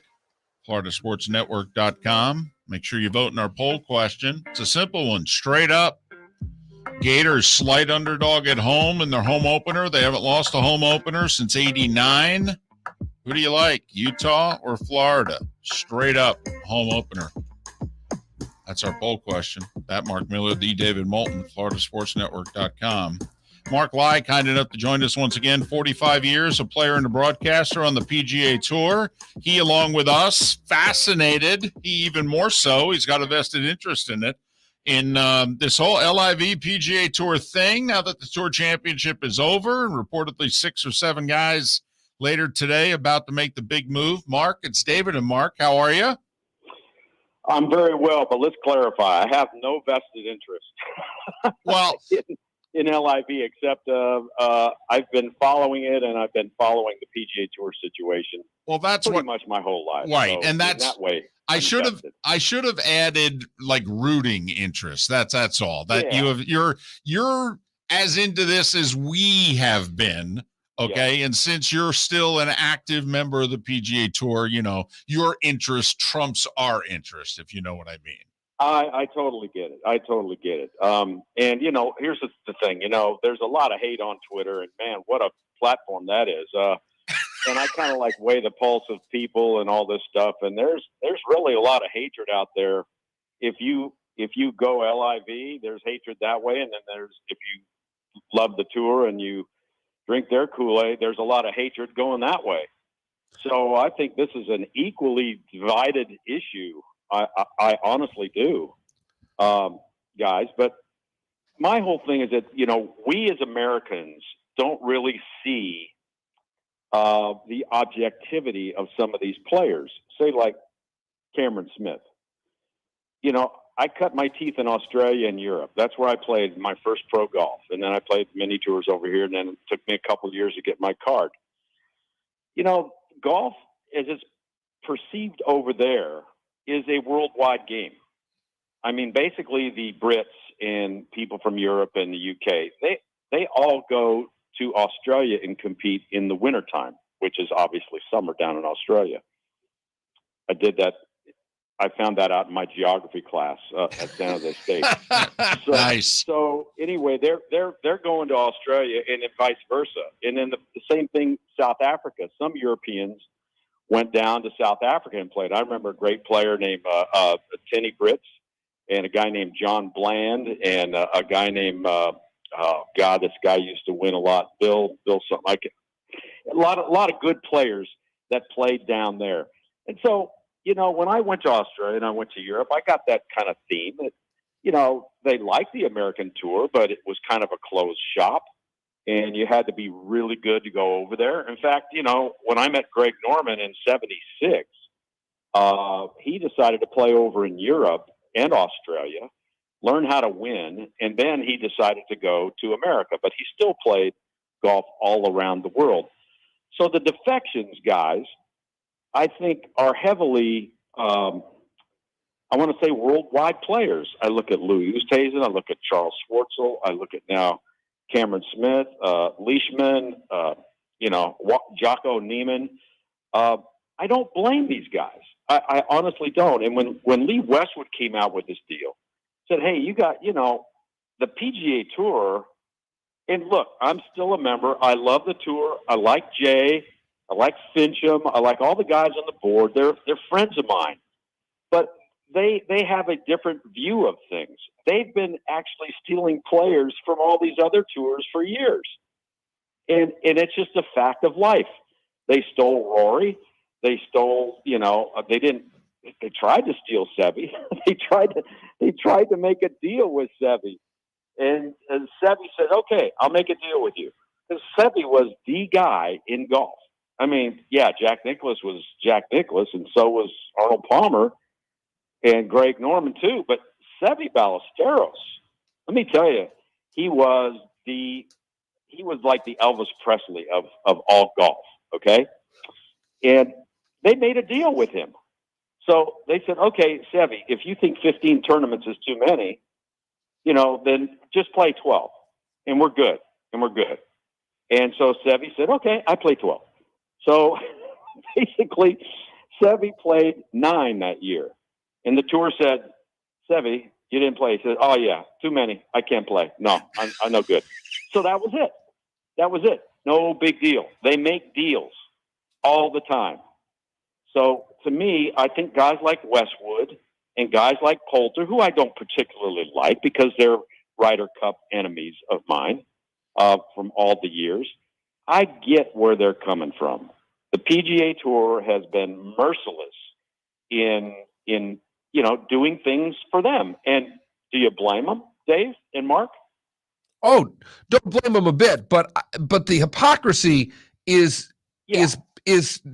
floridasportsnetwork.com. Make sure you vote in our poll question. It's a simple one, straight up. Gators slight underdog at home in their home opener. They haven't lost a home opener since '89. Who do you like, Utah or Florida? Straight up home opener. That's our poll question. That Mark Miller, the David Moulton, floridasportsnetwork.com. Mark Lai, kind enough to join us once again. 45 years, a player and a broadcaster on the PGA Tour. He, along with us, fascinated. He even more so. He's got a vested interest in it. In this whole LIV PGA Tour thing, now that the Tour Championship is over, and reportedly 6 or 7 guys later today about to make the big move. Mark, it's David and Mark. How are you? I'm very well, but let's clarify. I have no vested interest. Well, in LIV, except I've been following it, and I've been following the PGA Tour situation. Well, that's pretty much my whole life, right? So and that's that way. I should have added like rooting interest. That's all. That you're as into this as we have been. Okay. Yeah. And since you're still an active member of the PGA Tour, you know, your interest trumps our interest, if you know what I mean. I totally get it. And, you know, here's the thing, you know, there's a lot of hate on Twitter, and, man, what a platform that is. And I kind of like weigh the pulse of people and all this stuff. And there's really a lot of hatred out there. If you go LIV, there's hatred that way. And then if you love the tour and you drink their Kool-Aid, there's a lot of hatred going that way. So I think this is an equally divided issue. I honestly do, guys. But my whole thing is that, you know, we as Americans don't really see the objectivity of some of these players, say like Cameron Smith. You know, I cut my teeth in Australia and Europe. That's where I played my first pro golf. And then I played mini tours over here, and then it took me a couple of years to get my card. You know, golf, as it's perceived over there, is a worldwide game. I mean, basically the Brits and people from Europe and the UK, they all go to Australia and compete in the wintertime, which is obviously summer down in Australia. I did that. I found that out in my geography class at San Jose State. Nice. So anyway, they're going to Australia, and then vice versa. And then the same thing, South Africa. Some Europeans went down to South Africa and played. I remember a great player named Tinny Brits, and a guy named John Bland, and a guy named this guy used to win a lot. Bill something like it. A lot of good players that played down there. And so, you know, when I went to Australia and I went to Europe, I got that kind of theme that, you know, they liked the American tour, but it was kind of a closed shop, and you had to be really good to go over there. In fact, you know, when I met Greg Norman in '76, he decided to play over in Europe and Australia, learn how to win, and then he decided to go to America. But he still played golf all around the world. So the defections guys, I think, are heavily, I want to say, worldwide players. I look at Louis Oosthuizen, I look at Charles Schwartzel, I look at now Cameron Smith, Leishman, Jocko Neiman. I don't blame these guys. I honestly don't. And when Lee Westwood came out with this deal, said, hey, you got, you know, the PGA Tour. And look, I'm still a member. I love the tour. I like Jay. I like Fincham. I like all the guys on the board. They're friends of mine. But they have a different view of things. They've been actually stealing players from all these other tours for years. And it's just a fact of life. They stole Rory. They stole, you know, they tried to steal Seve. they tried to make a deal with Seve. And Seve said, okay, I'll make a deal with you. Because Seve was the guy in golf. I mean, yeah, Jack Nicklaus was Jack Nicklaus, and so was Arnold Palmer and Greg Norman too. But Seve Ballesteros, let me tell you, he was like the Elvis Presley of all golf. Okay, and they made a deal with him. So they said, okay, Seve, if you think 15 tournaments is too many, you know, then just play 12, and we're good. And so Seve said, okay, I play 12. So basically, Seve played 9 that year. And the tour said, Seve, you didn't play. He said, oh, yeah, too many. I can't play. No, I'm no good. So that was it. No big deal. They make deals all the time. So to me, I think guys like Westwood and guys like Poulter, who I don't particularly like because they're Ryder Cup enemies of mine from all the years, I get where they're coming from. The PGA Tour has been merciless in doing things for them. And do you blame them, Dave and Mark? Oh, don't blame them a bit, but the hypocrisy is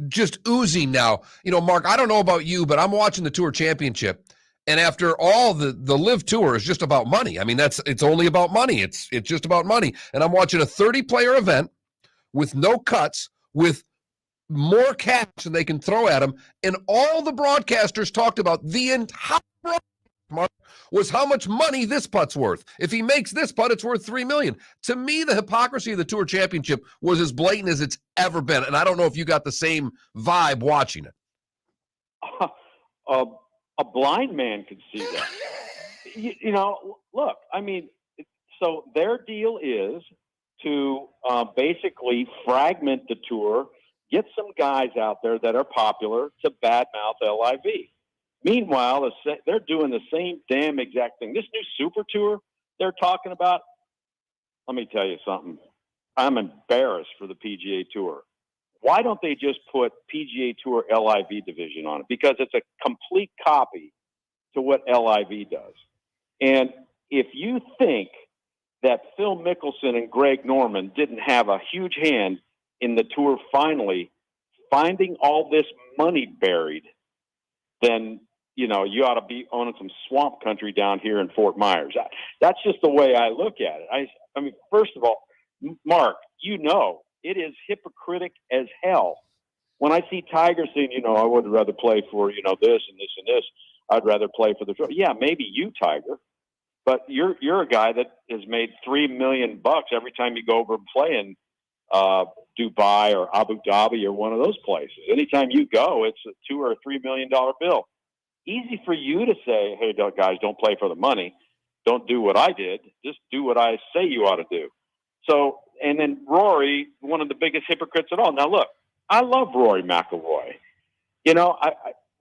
just oozing now. You know, Mark, I don't know about you, but I'm watching the Tour Championship, and after all, the Live Tour is just about money. I mean, it's only about money. It's just about money. And I'm watching a 30-player event with no cuts, with more cash than they can throw at them, and all the broadcasters talked about the entire Mark, was how much money this putt's worth. If he makes this putt, it's worth $3 million. To me, the hypocrisy of the Tour Championship was as blatant as it's ever been, and I don't know if you got the same vibe watching it. A blind man could see that. you know, look, I mean, so their deal is to basically fragment the tour, get some guys out there that are popular to badmouth LIV. Meanwhile, they're doing the same damn exact thing. This new Super Tour they're talking about, let me tell you something. I'm embarrassed for the PGA Tour. Why don't they just put PGA Tour LIV division on it? Because it's a complete copy to what LIV does. And if you think that Phil Mickelson and Greg Norman didn't have a huge hand in the tour finally finding all this money buried, then, you ought to be owning some swamp country down here in Fort Myers. That's just the way I look at it. I mean, first of all, Mark, it is hypocritic as hell when I see Tiger saying, I would rather play for, this and this and this. I'd rather play for the – yeah, maybe you, Tiger. But you're a guy that has made $3 million every time you go over and play in Dubai or Abu Dhabi or one of those places. Anytime you go, it's a $2 or $3 million bill. Easy for you to say, hey, guys, don't play for the money. Don't do what I did. Just do what I say you ought to do. So, and then Rory, one of the biggest hypocrites of all. Now, look, I love Rory McIlroy.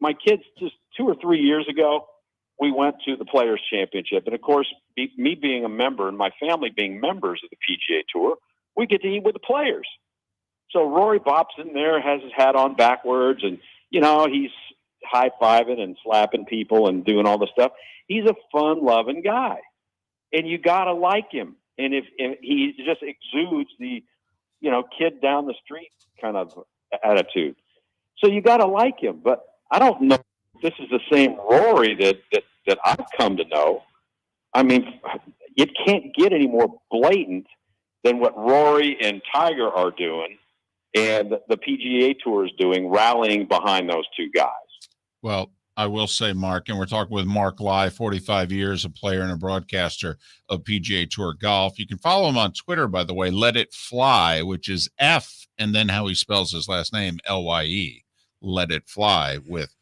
My kids just 2 or 3 years ago, we went to the Players Championship. And, of course, me being a member and my family being members of the PGA Tour, we get to eat with the players. So Rory bops in there, has his hat on backwards, and, he's high-fiving and slapping people and doing all this stuff. He's a fun-loving guy, and you got to like him. And if he just exudes the, kid down the street kind of attitude. So you got to like him. But I don't know if this is the same Rory that I've come to know. I mean, it can't get any more blatant than what Rory and Tiger are doing and the PGA Tour is doing, rallying behind those two guys. Well, I will say, Mark, and we're talking with Mark Lai, 45 years, a player and a broadcaster of PGA Tour golf. You can follow him on Twitter, by the way, Let It Fly, which is F, and then how he spells his last name, Lye, Let It Fly with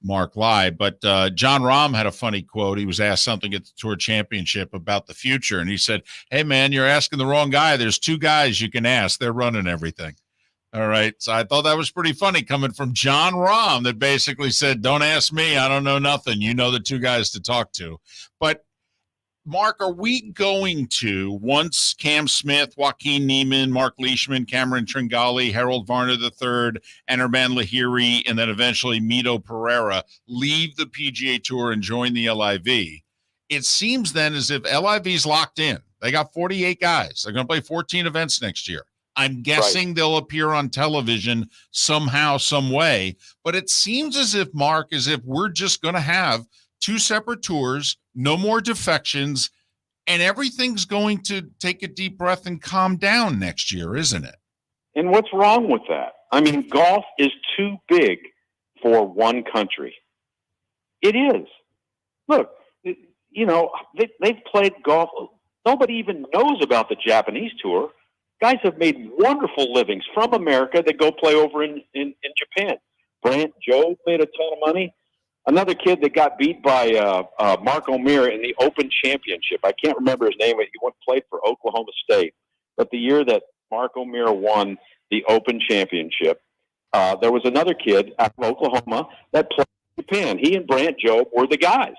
Mark Lai. But John Rahm had a funny quote. He was asked something at the Tour Championship about the future, and he said, hey, man, you're asking the wrong guy. There's 2 guys you can ask. They're running everything. All right. So I thought that was pretty funny coming from John Rahm that basically said, don't ask me. I don't know nothing. You know the 2 guys to talk to. But, Mark, are we going to, once Cam Smith, Joaquin Neiman, Mark Leishman, Cameron Tringali, Harold Varner III, Anirban Lahiri, and then eventually Mito Pereira leave the PGA Tour and join the LIV? It seems then as if LIV's locked in. They got 48 guys. They're going to play 14 events next year. I'm guessing they'll appear on television somehow, some way. But it seems as if, Mark, we're just going to have 2 separate tours, no more defections, and everything's going to take a deep breath and calm down next year, isn't it? And what's wrong with that? I mean, golf is too big for one country. It is. Look, they've played golf. Nobody even knows about the Japanese tour. Guys have made wonderful livings from America that go play over in Japan. Brant Joe made a ton of money. Another kid that got beat by Mark O'Meara in the Open Championship. I can't remember his name, but he played for Oklahoma State. But the year that Mark O'Meara won the Open Championship, there was another kid out of Oklahoma that played in Japan. He and Brant Joe were the guys.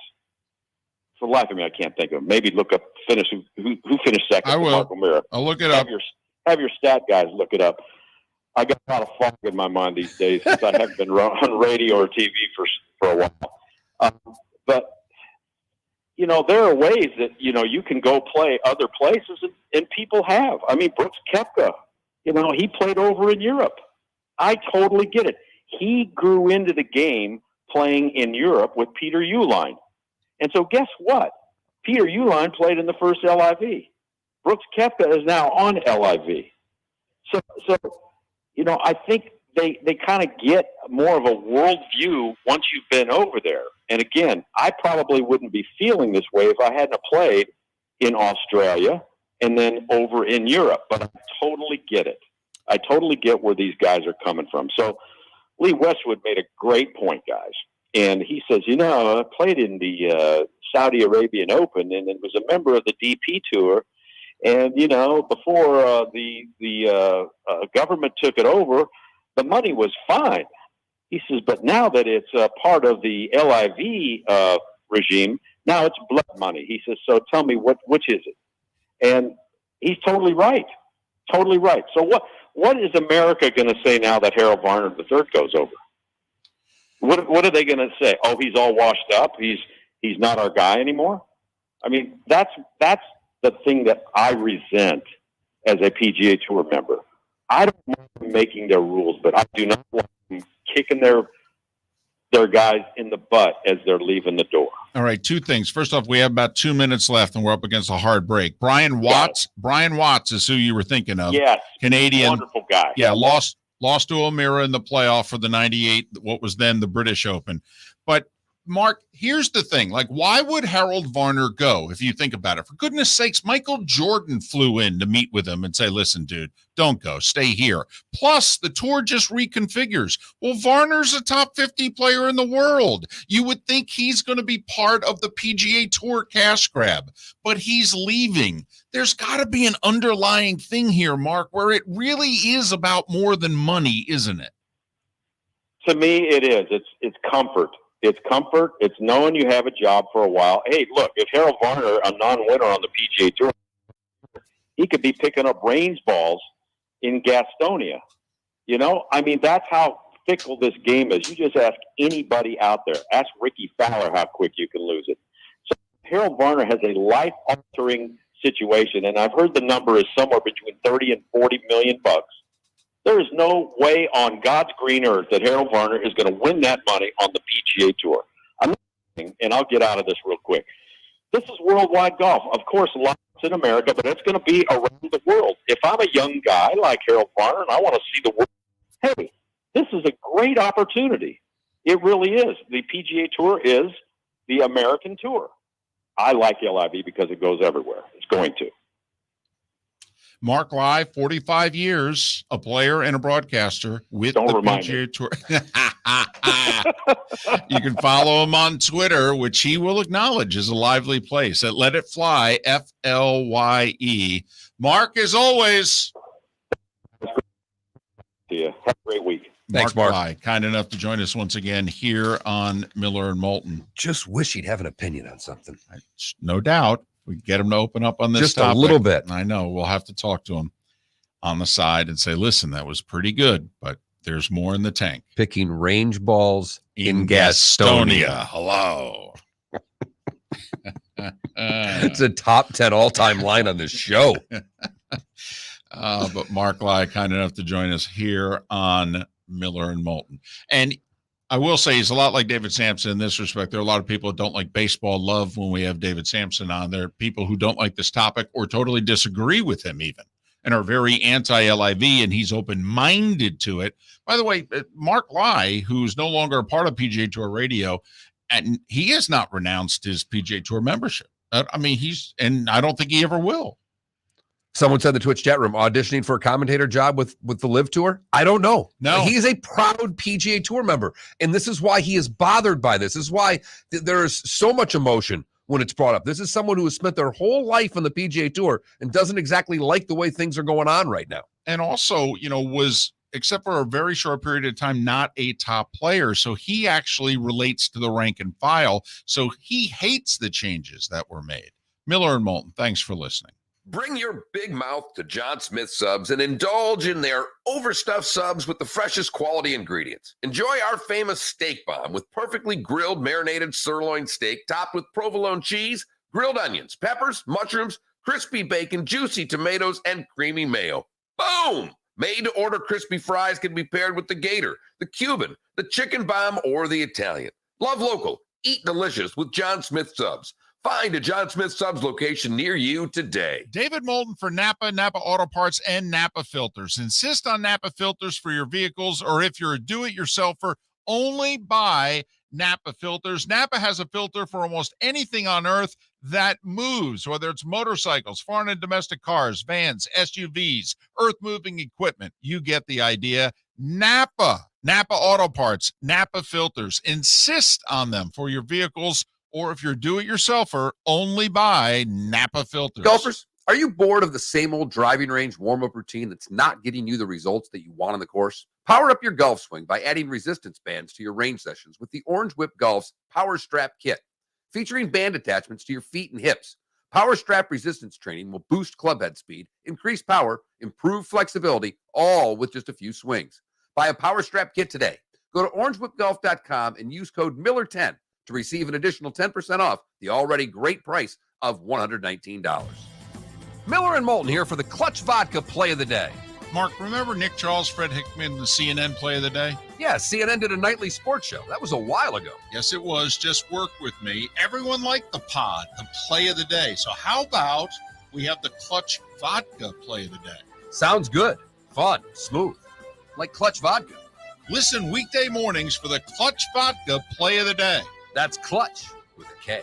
For the life of me, I can't think of him. Maybe look up who finished second. I will. Mark O'Meara. I'll look it up. Have your stat guys look it up. I got a lot of fog in my mind these days since I haven't been on radio or TV for a while. But there are ways that you can go play other places, and people have. I mean, Brooks Koepka, he played over in Europe. I totally get it. He grew into the game playing in Europe with Peter Uihlein, and so guess what? Peter Uihlein played in the first LIV. Brooks Koepka is now on LIV. So I think they kind of get more of a world view once you've been over there. And again, I probably wouldn't be feeling this way if I hadn't played in Australia and then over in Europe. But I totally get it. I totally get where these guys are coming from. So Lee Westwood made a great point, guys. And he says, I played in the Saudi Arabian Open and was a member of the DP Tour. And, before the government took it over, the money was fine. He says, but now that it's part of the LIV regime, now it's blood money. He says, so tell me, which is it? And he's totally right. Totally right. So what is America going to say now that Harold Varner III goes over? What are they going to say? Oh, he's all washed up. He's not our guy anymore. I mean, that's the thing that I resent as a PGA Tour member. I don't want them making their rules, but I do not want them kicking their their guys in the butt as they're leaving the door. All right, two things. First off, we have about 2 minutes left, and we're up against a hard break. Brian Watts. Brian Watts is who you were thinking of. Yes, Canadian. wonderful guy. Yeah, lost to O'Meara in the playoff for the 98, what was then the British Open. But Mark, here's the thing. Like, why would Harold Varner go, if you think about it? For goodness sakes, Michael Jordan flew in to meet with him and say, listen, dude, don't go. Stay here. Plus, the tour just reconfigures. Well, Varner's a top 50 player in the world. You would think he's going to be part of the PGA Tour cash grab, but he's leaving. There's got to be an underlying thing here, Mark, where it really is about more than money, isn't it? To me, it is. It's comfort. It's comfort. It's knowing you have a job for a while. Hey, look, if Harold Varner, a non-winner on the PGA Tour, he could be picking up range balls in Gastonia. You know, I mean, that's how fickle this game is. You just ask anybody out there. Ask Ricky Fowler how quick you can lose it. So Harold Varner has a life-altering situation, and I've heard the number is somewhere between 30 and 40 million bucks. There is no way on God's green earth that Harold Varner is going to win that money on the PGA Tour. I'm not kidding, and I'll get out of this real quick. This is worldwide golf. Of course, lots in America, but it's going to be around the world. If I'm a young guy like Harold Varner and I want to see the world, hey, this is a great opportunity. It really is. The PGA Tour is the American Tour. I like LIV because it goes everywhere. It's going to. Mark Lai, 45 years, a player and a broadcaster with the PGA Tour. You can follow him on Twitter, which he will acknowledge is a lively place at Let It Fly, FLYE. Mark, as always. See ya. Have a great week. Thanks, Mark. Lai, kind enough to join us once again here on Miller and Moulton. Just wish he'd have an opinion on something. No doubt. We get him to open up on this just topic. a little bit. I know. We'll have to talk to him on the side and say, listen, that was pretty good, but there's more in the tank. Picking range balls in Gastonia. Hello. It's a top 10 all-time line on this show. But Mark Lai, kind enough to join us here on Miller and Moulton. And I will say he's a lot like David Samson in this respect. There are a lot of people that don't like baseball love when we have David Samson on. There are people who don't like this topic or totally disagree with him even and are very anti-LIV, and he's open-minded to it. By the way, Mark Lai, who's no longer a part of PGA Tour Radio, and he has not renounced his PGA Tour membership. I mean, and I don't think he ever will. Someone said in the Twitch chat room, auditioning for a commentator job with the Live Tour? I don't know. No. He is a proud PGA Tour member, and this is why he is bothered by this. This is why there is so much emotion when it's brought up. This is someone who has spent their whole life on the PGA Tour and doesn't exactly like the way things are going on right now. And also, was, except for a very short period of time, not a top player. So he actually relates to the rank and file. So he hates the changes that were made. Miller and Moulton, thanks for listening. Bring your big mouth to John Smith Subs and indulge in their overstuffed subs with the freshest quality ingredients. Enjoy our famous steak bomb with perfectly grilled marinated sirloin steak topped with provolone cheese, grilled onions, peppers, mushrooms, crispy bacon, juicy tomatoes, and creamy mayo. Boom! Made-to-order crispy fries can be paired with the Gator, the Cuban, the Chicken Bomb, or the Italian. Love local. Eat delicious with John Smith Subs. Find a John Smith Subs location near you today. David Moulton for Napa, Napa Auto Parts, and Napa Filters. Insist on Napa filters for your vehicles, or if you're a do-it-yourselfer, only buy Napa filters. Napa has a filter for almost anything on earth that moves, whether it's motorcycles, foreign and domestic cars, vans, SUVs, earth-moving equipment. You get the idea. Napa Auto Parts, Napa filters. Insist on them for your vehicles, or if you're do-it-yourselfer, only buy Napa filters. Golfers, are you bored of the same old driving range warm-up routine that's not getting you the results that you want on the course? Power up your golf swing by adding resistance bands to your range sessions with the Orange Whip Golf's Power Strap Kit. Featuring band attachments to your feet and hips, Power Strap resistance training will boost club head speed, increase power, improve flexibility, all with just a few swings. Buy a Power Strap Kit today. Go to orangewhipgolf.com and use code Miller10 to receive an additional 10% off the already great price of $119. Miller and Moulton here for the Clutch Vodka Play of the Day. Mark, remember Nick Charles, Fred Hickman, the CNN Play of the Day? Yeah, CNN did a nightly sports show. That was a while ago. Yes, it was. Just work with me. Everyone liked the pod, the Play of the Day. So how about we have the Clutch Vodka Play of the Day? Sounds good. Fun. Smooth. Like Clutch Vodka. Listen weekday mornings for the Clutch Vodka Play of the Day. That's Clutch with a K.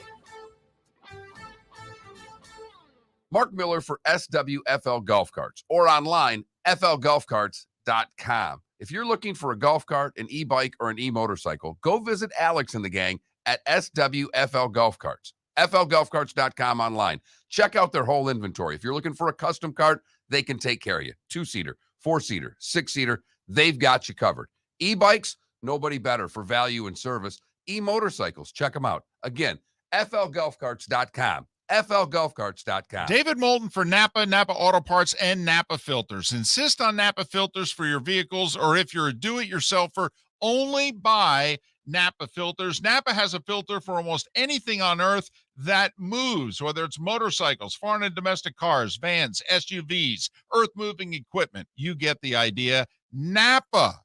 Mark Miller for SWFL Golf Carts or online, flgolfcarts.com. If you're looking for a golf cart, an e-bike, or an e-motorcycle, go visit Alex and the gang at SWFL Golf Carts. flgolfcarts.com online. Check out their whole inventory. If you're looking for a custom cart, they can take care of you. 2-seater, 4-seater, 6-seater, they've got you covered. E-bikes, nobody better for value and service. E-motorcycles, check them out. Again, flgolfcarts.com. flgolfcarts.com. David Moulton for Napa, Napa Auto Parts, and Napa Filters. Insist on Napa filters for your vehicles, or if you're a do-it-yourselfer, only buy Napa filters. Napa has a filter for almost anything on earth that moves, whether it's motorcycles, foreign and domestic cars, vans, SUVs, earth-moving equipment. You get the idea. Napa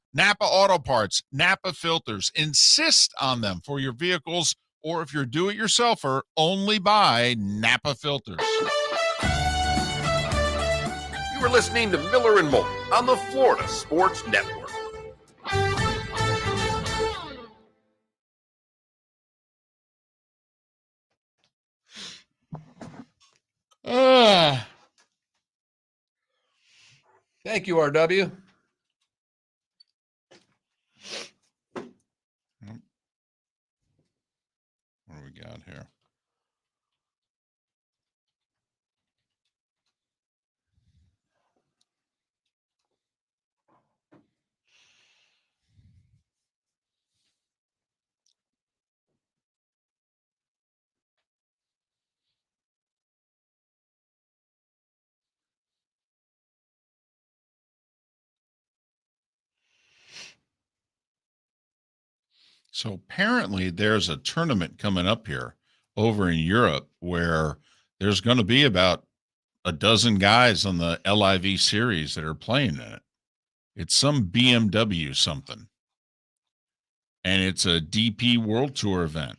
Auto Parts, Napa filters. Insist on them for your vehicles, or if you're do-it-yourselfer, only buy Napa filters. You were listening to Miller and Moulton on the Florida Sports Network. Thank you, RW. What do we got here? So apparently there's a tournament coming up here over in Europe where there's going to be about a dozen guys on the LIV series that are playing in it. It's some BMW something. And it's a DP World Tour event.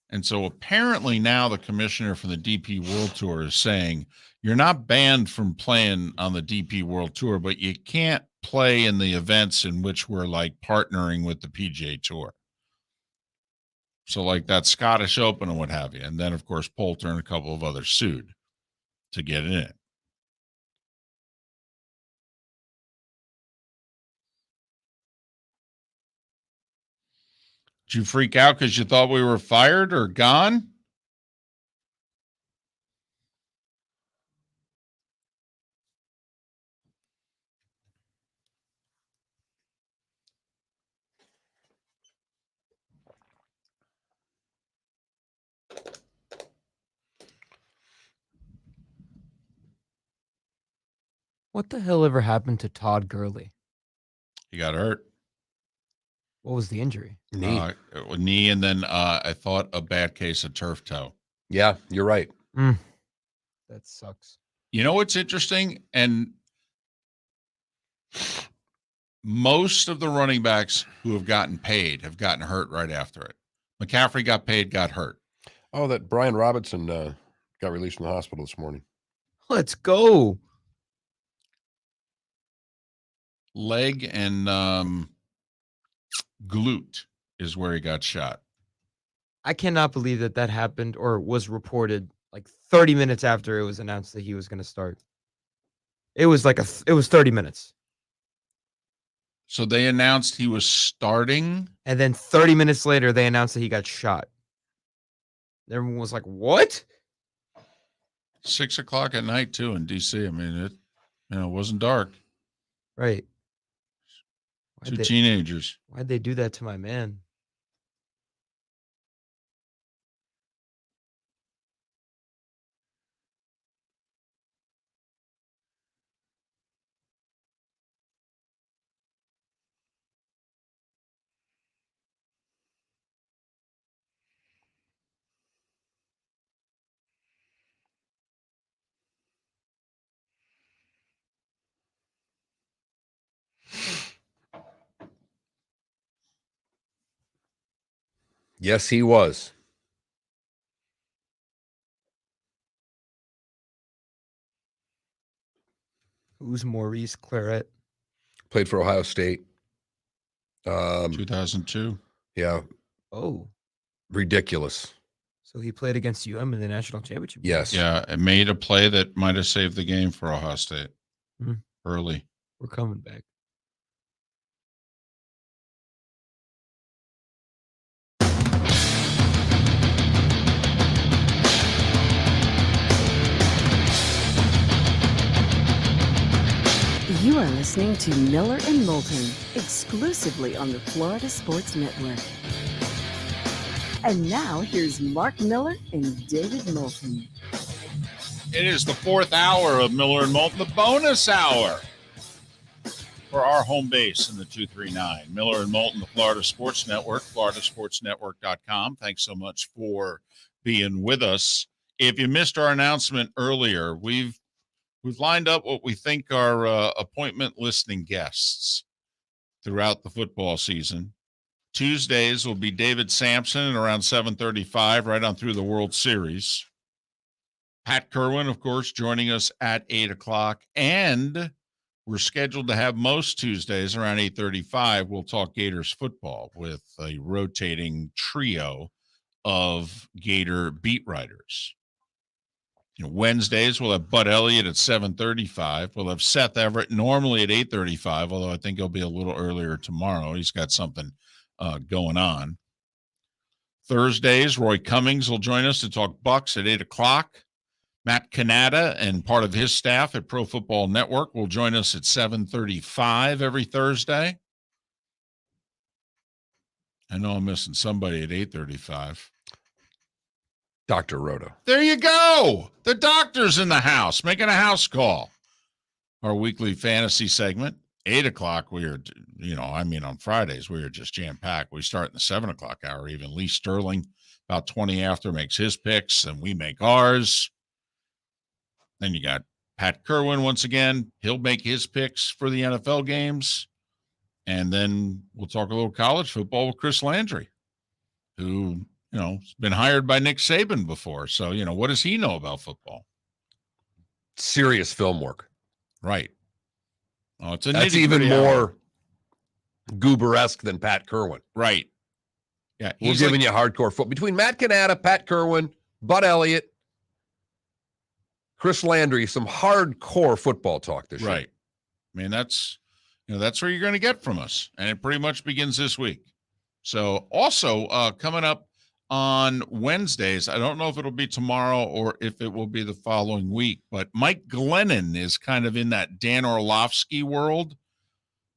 And so apparently now the commissioner for the DP World Tour is saying you're not banned from playing on the DP World Tour, but you can't play in the events in which we're like partnering with the PGA Tour. So like that Scottish Open and what have you. And then, of course, Poulter and a couple of others sued to get in it. Did you freak out because you thought we were fired or gone? What the hell ever happened to Todd Gurley? He got hurt. What was the injury? Knee, and then I thought a bad case of turf toe. Yeah, you're right. That sucks. You know what's interesting? And most of the running backs who have gotten paid have gotten hurt right after it. McCaffrey got paid, got hurt. Oh, that Brian Robinson got released from the hospital this morning. Let's go. Leg and glute is where he got shot. I cannot believe that happened or was reported like 30 minutes after it was announced that he was going to start. It was like it was 30 minutes. So they announced he was starting. And then 30 minutes later, they announced that he got shot. Everyone was like, what? 6 o'clock at night too in DC. I mean, it wasn't dark. Right. Two teenagers. Why'd they do that to my man? Yes, he was. Who's Maurice Claret? Played for Ohio State. 2002. Yeah, Oh, ridiculous. so he played against UM in the national championship game. Yes. Yeah, it made a play that might have saved the game for Ohio State early. We're coming back. You are listening to Miller and Moulton, exclusively on the Florida Sports Network. And now here's Mark Miller and David Moulton. It is the 4th hour of Miller and Moulton, the bonus hour for our home base in the 239. Miller and Moulton, the Florida Sports Network, floridasportsnetwork.com. Thanks so much for being with us. If you missed our announcement earlier, we've lined up what we think are appointment listening guests throughout the football season. Tuesdays will be David Samson around 7:35, right on through the World Series. Pat Kirwan, of course, joining us at 8 o'clock. And we're scheduled to have most Tuesdays around 8:35. We'll talk Gators football with a rotating trio of Gator beat writers. Wednesdays, we'll have Bud Elliott at 7:35. We'll have Seth Everett normally at 8:35, although I think he'll be a little earlier tomorrow. He's got something going on. Thursdays, Roy Cummings will join us to talk Bucks at 8 o'clock. Matt Canada and part of his staff at Pro Football Network will join us at 7:35 every Thursday. I know I'm missing somebody at 8:35. Dr. Roto. There you go. The doctor's in the house, making a house call. Our weekly fantasy segment, 8 o'clock. We are, on Fridays, we are just jam-packed. We start in the 7 o'clock hour. Even Lee Sterling, about 20 after, makes his picks, and we make ours. Then you got Pat Kirwan once again. He'll make his picks for the NFL games. And then we'll talk a little college football with Chris Landry, who has been hired by Nick Saban before. So, what does he know about football? Serious film work. Right. Oh, it's That's even more goober-esque than Pat Kirwan. Right. Yeah. We're giving you hardcore football. Between Matt Canada, Pat Kirwan, Bud Elliott, Chris Landry, some hardcore football talk this year. Right. I mean, that's where you're going to get from us. And it pretty much begins this week. So also coming up on Wednesdays, I don't know if it'll be tomorrow or if it will be the following week, but Mike Glennon is kind of in that Dan Orlovsky world.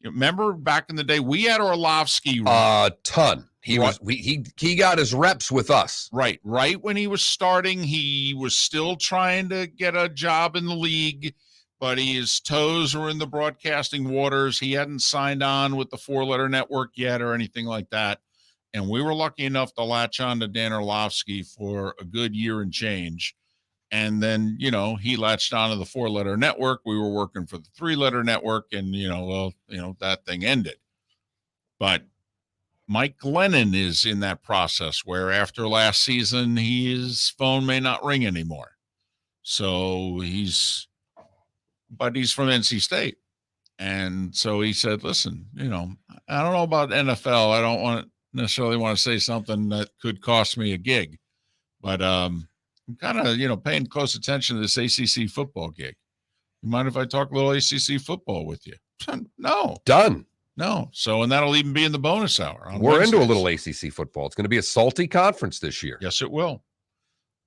Remember back in the day, we had Orlovsky a ton. He got his reps with us. Right when he was starting, he was still trying to get a job in the league, but his toes were in the broadcasting waters. He hadn't signed on with the 4-letter network yet or anything like that. And we were lucky enough to latch on to Dan Orlovsky for a good year and change. And then, he latched on to the 4-letter network. We were working for the 3-letter network, and, that thing ended. But Mike Glennon is in that process where after last season, his phone may not ring anymore. So he's from NC State. And so he said, listen, I don't know about NFL. I don't necessarily want to say something that could cost me a gig, but I'm kind of, paying close attention to this ACC football gig. You mind if I talk a little ACC football with you? No. Done. No. So, and that'll even be in the bonus hour. We're into a little ACC football. It's going to be a salty conference this year. Yes, it will.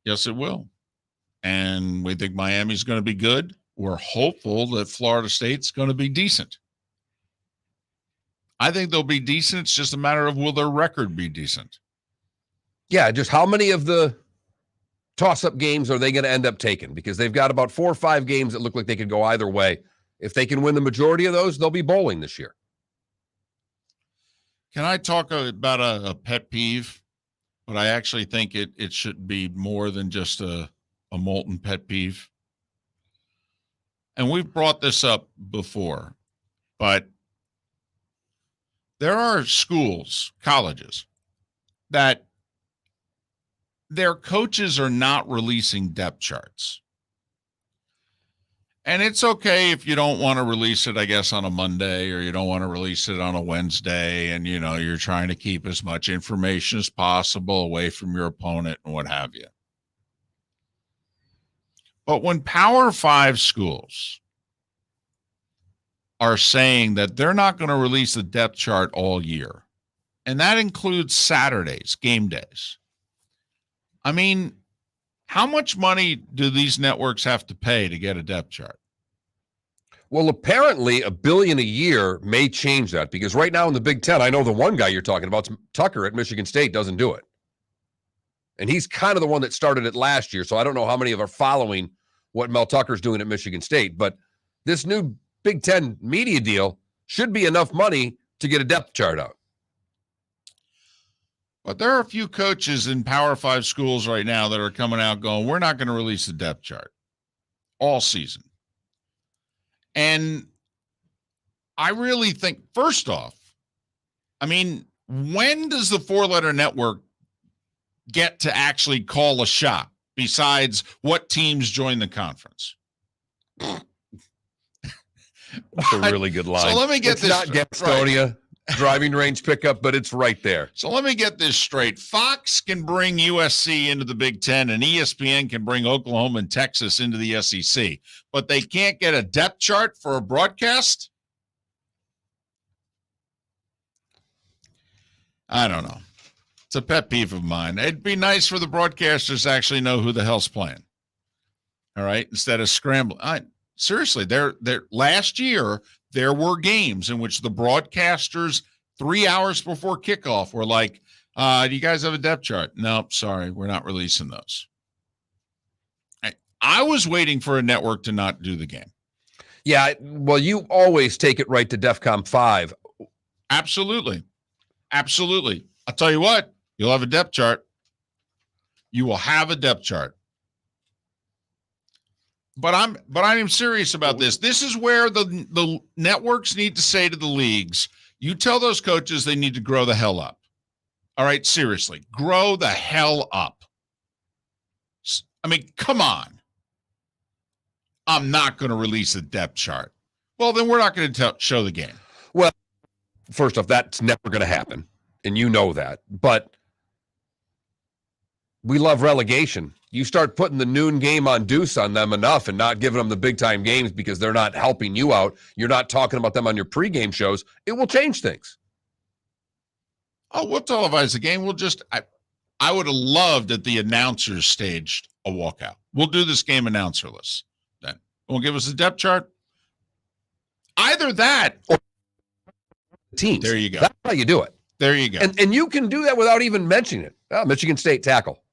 Yes, it will. And we think Miami's going to be good. We're hopeful that Florida State's going to be decent. I think they'll be decent. It's just a matter of will their record be decent. Yeah, just how many of the toss-up games are they going to end up taking? Because they've got about 4 or 5 games that look like they could go either way. If they can win the majority of those, they'll be bowling this year. Can I talk about a pet peeve? But I actually think it should be more than just a Moulton pet peeve. And we've brought this up before, but there are schools, colleges, that their coaches are not releasing depth charts. And it's okay if you don't want to release it, I guess, on a Monday, or you don't want to release it on a Wednesday, and, you're trying to keep as much information as possible away from your opponent and what have you. But when Power 5 schools are saying that they're not going to release the depth chart all year, and that includes Saturdays, game days, I mean, how much money do these networks have to pay to get a depth chart? Well, apparently $1 billion a year may change that, because right now in the Big Ten, I know the one guy you're talking about, Tucker at Michigan State, doesn't do it. And he's kind of the one that started it last year, so I don't know how many of are following what Mel Tucker's doing at Michigan State. But this new Big Ten media deal should be enough money to get a depth chart out. But there are a few coaches in Power 5 schools right now that are coming out going, we're not going to release the depth chart all season. And I really think, first off, I mean, when does the 4-letter network get to actually call a shot besides what teams join the conference? That's a really good line. So let me get it's this. Not Gastonia. Right. Driving range pickup, but it's right there. So let me get this straight. Fox can bring USC into the Big Ten, and ESPN can bring Oklahoma and Texas into the SEC, but they can't get a depth chart for a broadcast? I don't know. It's a pet peeve of mine. It'd be nice for the broadcasters to actually know who the hell's playing. All right, instead of scrambling. Seriously, last year, there were games in which the broadcasters 3 hours before kickoff were like, do you guys have a depth chart? Nope, sorry, we're not releasing those. I was waiting for a network to not do the game. Yeah, well, you always take it right to DEFCON 5. Absolutely. Absolutely. I'll tell you what, you'll have a depth chart. You will have a depth chart. But I'm serious about this. This is where the networks need to say to the leagues, you tell those coaches they need to grow the hell up. All right, seriously, grow the hell up. I mean, come on. I'm not going to release a depth chart. Well, then we're not going to show the game. Well, first off, that's never going to happen, and you know that. But we love relegation. You start putting the noon game on Deuce on them enough and not giving them the big-time games because they're not helping you out, you're not talking about them on your pregame shows, it will change things. Oh, we'll televise the game. We'll just I would have loved that the announcers staged a walkout. We'll do this game announcerless. Then won't give us a depth chart. Either that or teams. There you go. That's how you do it. There you go. And you can do that without even mentioning it. Oh, Michigan State tackle.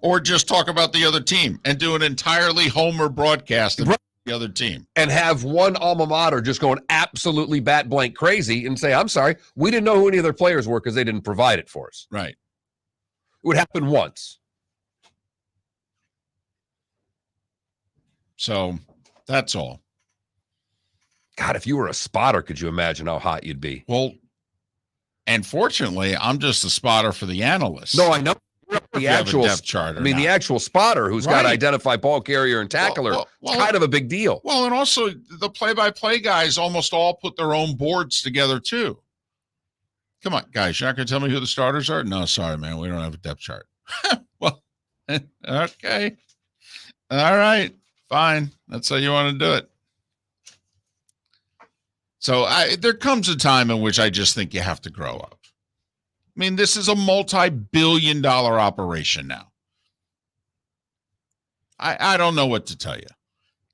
Or just talk about the other team and do an entirely homer broadcast of the other team. And have one alma mater just going absolutely bat blank crazy and say, I'm sorry, we didn't know who any of their players were because they didn't provide it for us. Right. It would happen once. So that's all. God, if you were a spotter, could you imagine how hot you'd be? Well, and fortunately, I'm just a spotter for the analysts. No, I know. The actual depth chart. the actual spotter who's got to Right. identify ball carrier and tackler. Well, it's kind of a big deal. Well, and also the play-by-play guys almost all put their own boards together too. Come on, guys, you're not going to tell me who the starters are? No, sorry, man, we don't have a depth chart. Well, okay, all right, fine. That's how you want to do it. So there comes a time in which I just think you have to grow up. I mean, this is a multi-billion-dollar operation now. I don't know what to tell you.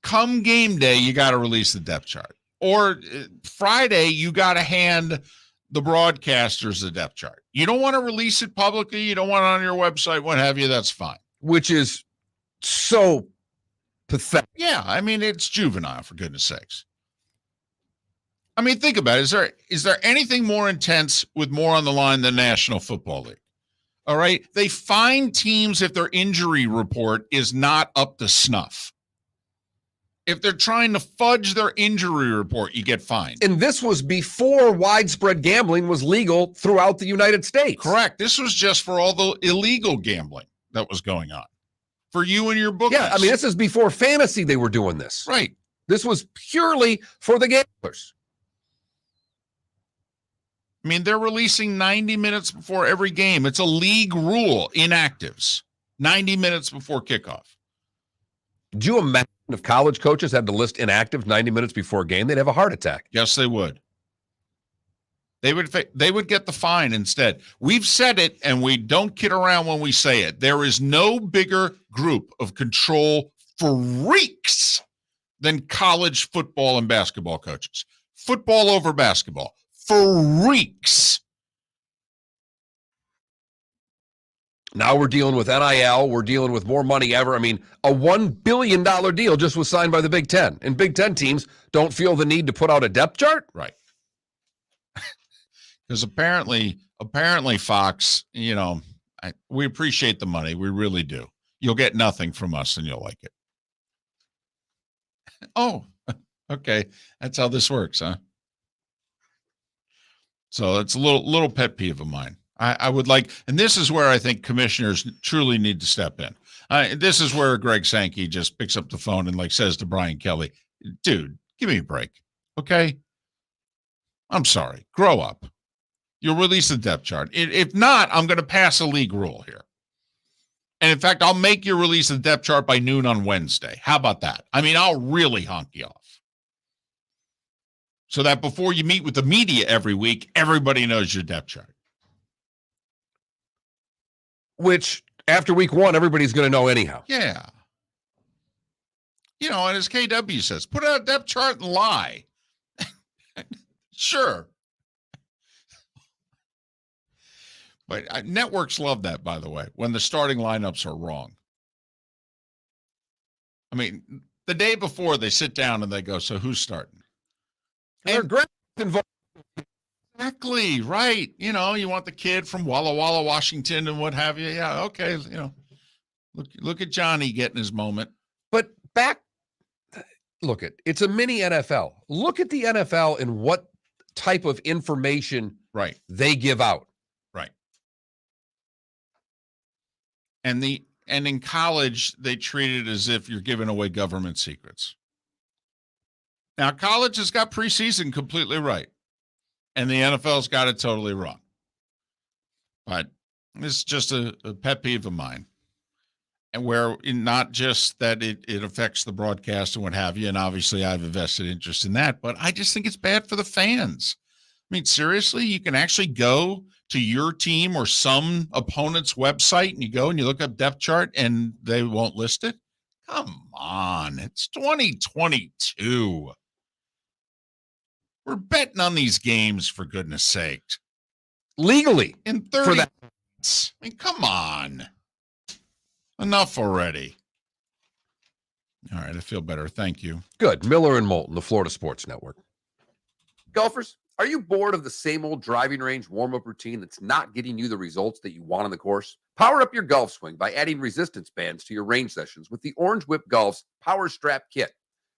Come game day, you got to release the depth chart. Or Friday, you got to hand the broadcasters the depth chart. You don't want to release it publicly. You don't want it on your website, what have you. That's fine. Which is so pathetic. Yeah, I mean, it's juvenile, for goodness sakes. I mean, think about it. Is there anything more intense with more on the line than National Football League? All right. They fine teams if their injury report is not up to snuff. If they're trying to fudge their injury report, you get fined. And this was before widespread gambling was legal throughout the United States. Correct. This was just for all the illegal gambling that was going on. For you and your bookies. Yeah, I mean, this is before fantasy they were doing this. Right. This was purely for the gamblers. I mean, they're releasing 90 minutes before every game. It's a league rule, inactives, 90 minutes before kickoff. Do you imagine if college coaches had to list inactive 90 minutes before a game, they'd have a heart attack. Yes, they would. They would get the fine instead. We've said it, and we don't kid around when we say it. There is no bigger group of control freaks than college football and basketball coaches. Football over basketball. Freaks. Now we're dealing with NIL. We're dealing with more money ever. I mean, a $1 billion deal just was signed by the Big Ten. And Big Ten teams don't feel the need to put out a depth chart? Right. Because apparently Fox, we appreciate the money. We really do. You'll get nothing from us and you'll like it. Oh, okay. That's how this works, huh? So it's a little pet peeve of mine. I would like, and this is where I think commissioners truly need to step in. This is where Greg Sankey just picks up the phone and says to Brian Kelly, dude, give me a break. Okay. I'm sorry. Grow up. You'll release the depth chart. If not, I'm going to pass a league rule here. And in fact, I'll make you release the depth chart by noon on Wednesday. How about that? I mean, I'll really honk you off. So that before you meet with the media every week, everybody knows your depth chart. Which, after week one, everybody's going to know anyhow. Yeah. And as KW says, put out a depth chart and lie. Sure. But networks love that, by the way, when the starting lineups are wrong. I mean, the day before they sit down and they go, so who's starting? And they're great involved. Exactly, right. You want the kid from Walla Walla, Washington and what have you. Yeah, okay. Look at Johnny getting his moment. But it's a mini NFL. Look at the NFL and what type of information they give out. Right. And in college, they treat it as if you're giving away government secrets. Now, college has got preseason completely right, and the NFL's got it totally wrong. But it's just a pet peeve of mine, and where not just that it affects the broadcast and what have you, and obviously I have a vested interest in that, but I just think it's bad for the fans. I mean, seriously, you can actually go to your team or some opponent's website and you go and you look up depth chart and they won't list it. Come on. It's 2022. We're betting on these games, for goodness sake. Legally. In 30 minutes. I mean, come on. Enough already. All right, I feel better. Thank you. Good. Miller and Moulton, the Florida Sports Network. Golfers, are you bored of the same old driving range warm-up routine that's not getting you the results that you want on the course? Power up your golf swing by adding resistance bands to your range sessions with the Orange Whip Golf's Power Strap Kit.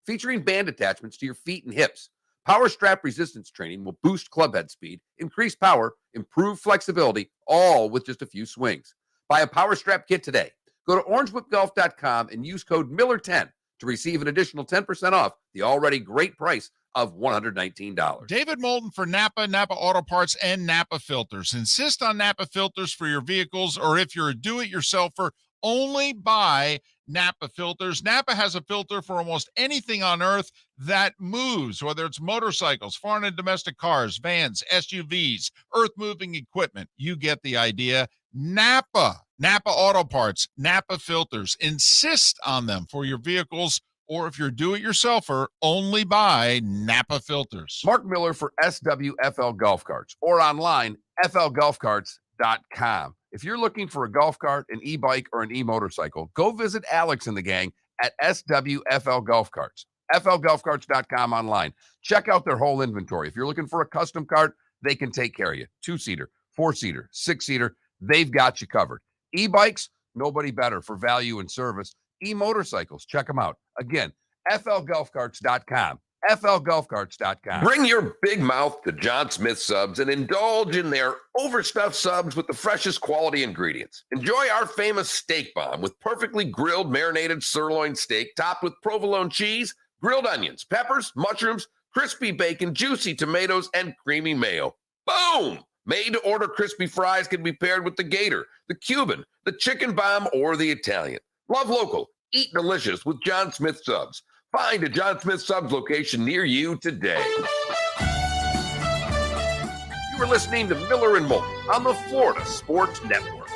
Featuring band attachments to your feet and hips, Power Strap resistance training will boost club head speed, increase power, improve flexibility, all with just a few swings. Buy a Power Strap Kit today. Go to orangewhipgolf.com and use code Miller10 to receive an additional 10% off the already great price of $119. David Moulton for Napa Auto Parts, and Napa Filters. Insist on Napa Filters for your vehicles, or if you're a do-it-yourselfer, only buy Napa Filters. Napa has a filter for almost anything on earth that moves, whether it's motorcycles, foreign and domestic cars, vans, SUVs, earth-moving equipment. You get the idea. Napa Auto Parts, Napa Filters. Insist on them for your vehicles, or if you're do-it-yourselfer, only buy Napa Filters. Mark Miller for SWFL Golf Carts, or online, flgolfcarts.com. If you're looking for a golf cart, an e-bike, or an e-motorcycle, go visit Alex and the gang at SWFL Golf Carts. flgolfcarts.com online. Check out their whole inventory. If you're looking for a custom cart, they can take care of you. 2-seater, 4-seater, 6-seater, they've got you covered. E-bikes, nobody better for value and service. E-motorcycles, check them out. Again, FLGolfCarts.com. FLGolfCarts.com. Bring your big mouth to John Smith Subs and indulge in their overstuffed subs with the freshest quality ingredients. Enjoy our famous steak bomb with perfectly grilled marinated sirloin steak topped with provolone cheese, grilled onions, peppers, mushrooms, crispy bacon, juicy tomatoes, and creamy mayo. Boom! Made-to-order crispy fries can be paired with the Gator, the Cuban, the Chicken Bomb, or the Italian. Love local. Eat delicious with John Smith Subs. Find a John Smith Subs location near you today. You are listening to Miller and Moulton on the Florida Sports Network.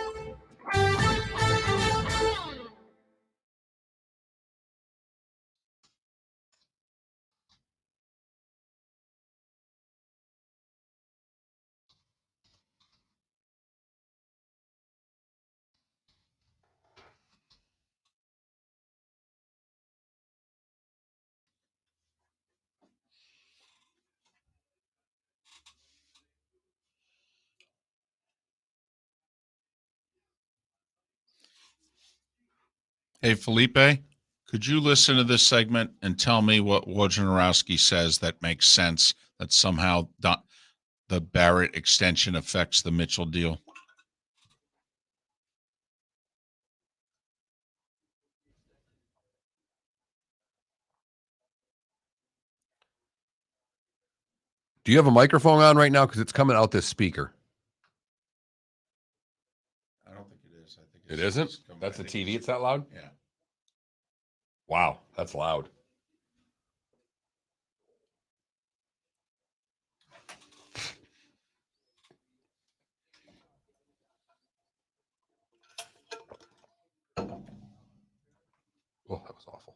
Hey, Felipe, could you listen to this segment and tell me what Wojnarowski says that makes sense, that somehow the Barrett extension affects the Mitchell deal? Do you have a microphone on right now? Because it's coming out this speaker. I don't think it is. I think It isn't? That's the TV. It's that loud? Yeah. Wow, that's loud. Oh, that was awful.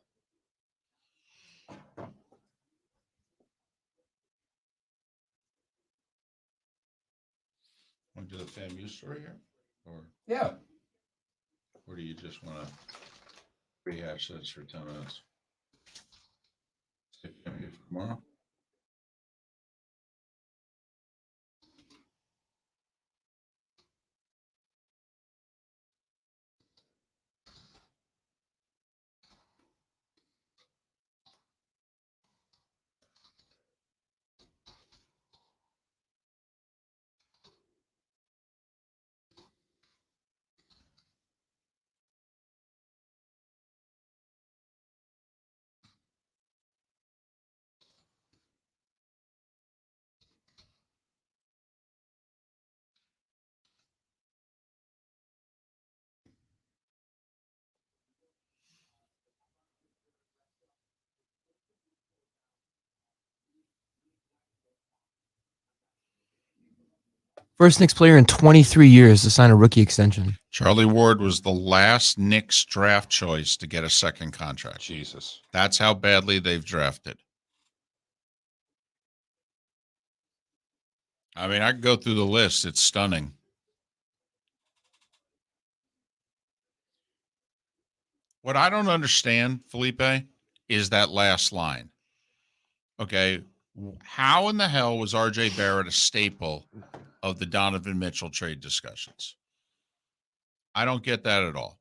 Want to do the FAMU story here? Yeah. Or do you just want to rehash this for 10 minutes? Save FAMU for tomorrow? First Knicks player in 23 years to sign a rookie extension. Charlie Ward was the last Knicks draft choice to get a second contract. Jesus. That's how badly they've drafted. I mean, I can go through the list. It's stunning. What I don't understand, Felipe, is that last line. Okay, how in the hell was R.J. Barrett a staple of the Donovan Mitchell trade discussions? I don't get that at all.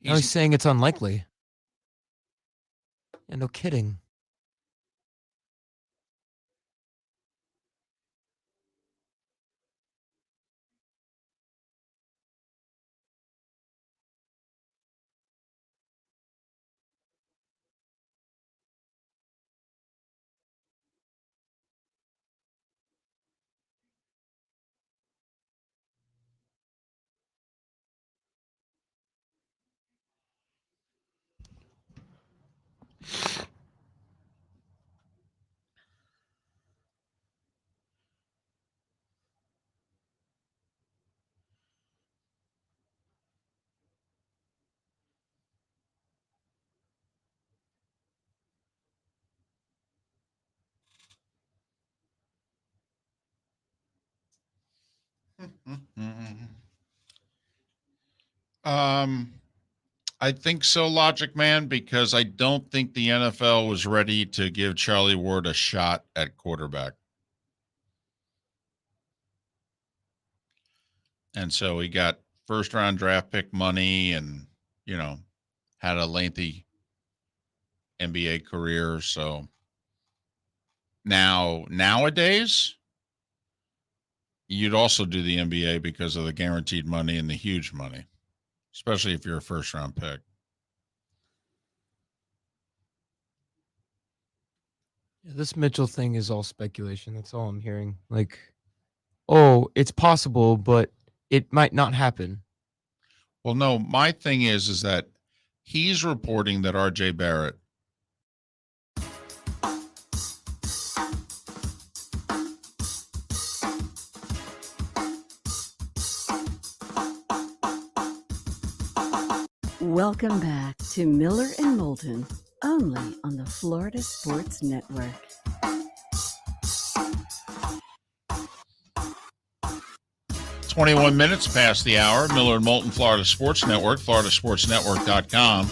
Now he's saying it's unlikely. Yeah, no kidding. I think so, Logic Man, because I don't think the NFL was ready to give Charlie Ward a shot at quarterback. And so he got first round draft pick money and, had a lengthy NBA career. So nowadays, you'd also do the NBA because of the guaranteed money and the huge money, especially if you're a first round pick. Yeah, this Mitchell thing is all speculation. That's all I'm hearing. Like, oh, it's possible, but it might not happen. Well, no, my thing is that he's reporting that RJ Barrett Welcome back to Miller and Moulton, only on the Florida Sports Network. It's 21 minutes past the hour. Miller and Moulton, Florida Sports Network, floridasportsnetwork.com.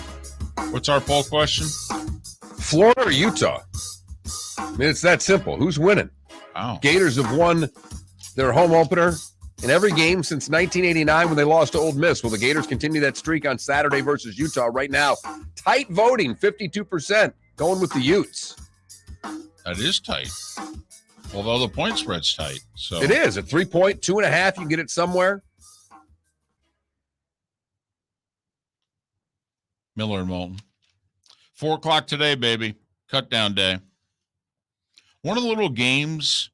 What's our poll question? Florida or Utah? I mean, it's that simple. Who's winning? Wow. Gators have won their home opener in every game since 1989 when they lost to Ole Miss. Will the Gators continue that streak on Saturday versus Utah? Right now, tight voting, 52%, going with the Utes. That is tight. Although the point spread's tight. So It is. At 3-point, 2.5, you can get it somewhere. Miller and Moulton. 4 o'clock today, baby. Cut down day. One of the little games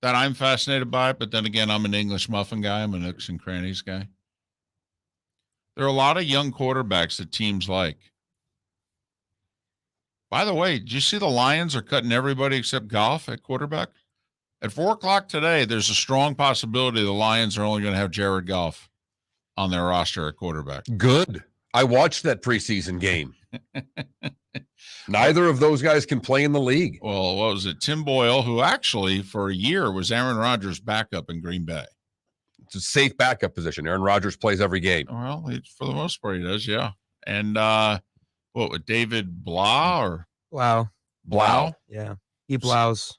that I'm fascinated by, but then again, I'm an English muffin guy. I'm a nooks and crannies guy. There are a lot of young quarterbacks that teams like. By the way, did you see the Lions are cutting everybody except Goff at quarterback? At 4 o'clock today, there's a strong possibility the Lions are only going to have Jared Goff on their roster at quarterback. Good. I watched that preseason game. Neither of those guys can play in the league. Well, what was it? Tim Boyle, who actually for a year was Aaron Rodgers' backup in Green Bay. It's a safe backup position. Aaron Rodgers plays every game. Well, for the most part, he does, yeah. And what with David Blah or Wow. Blau? Yeah. He blows.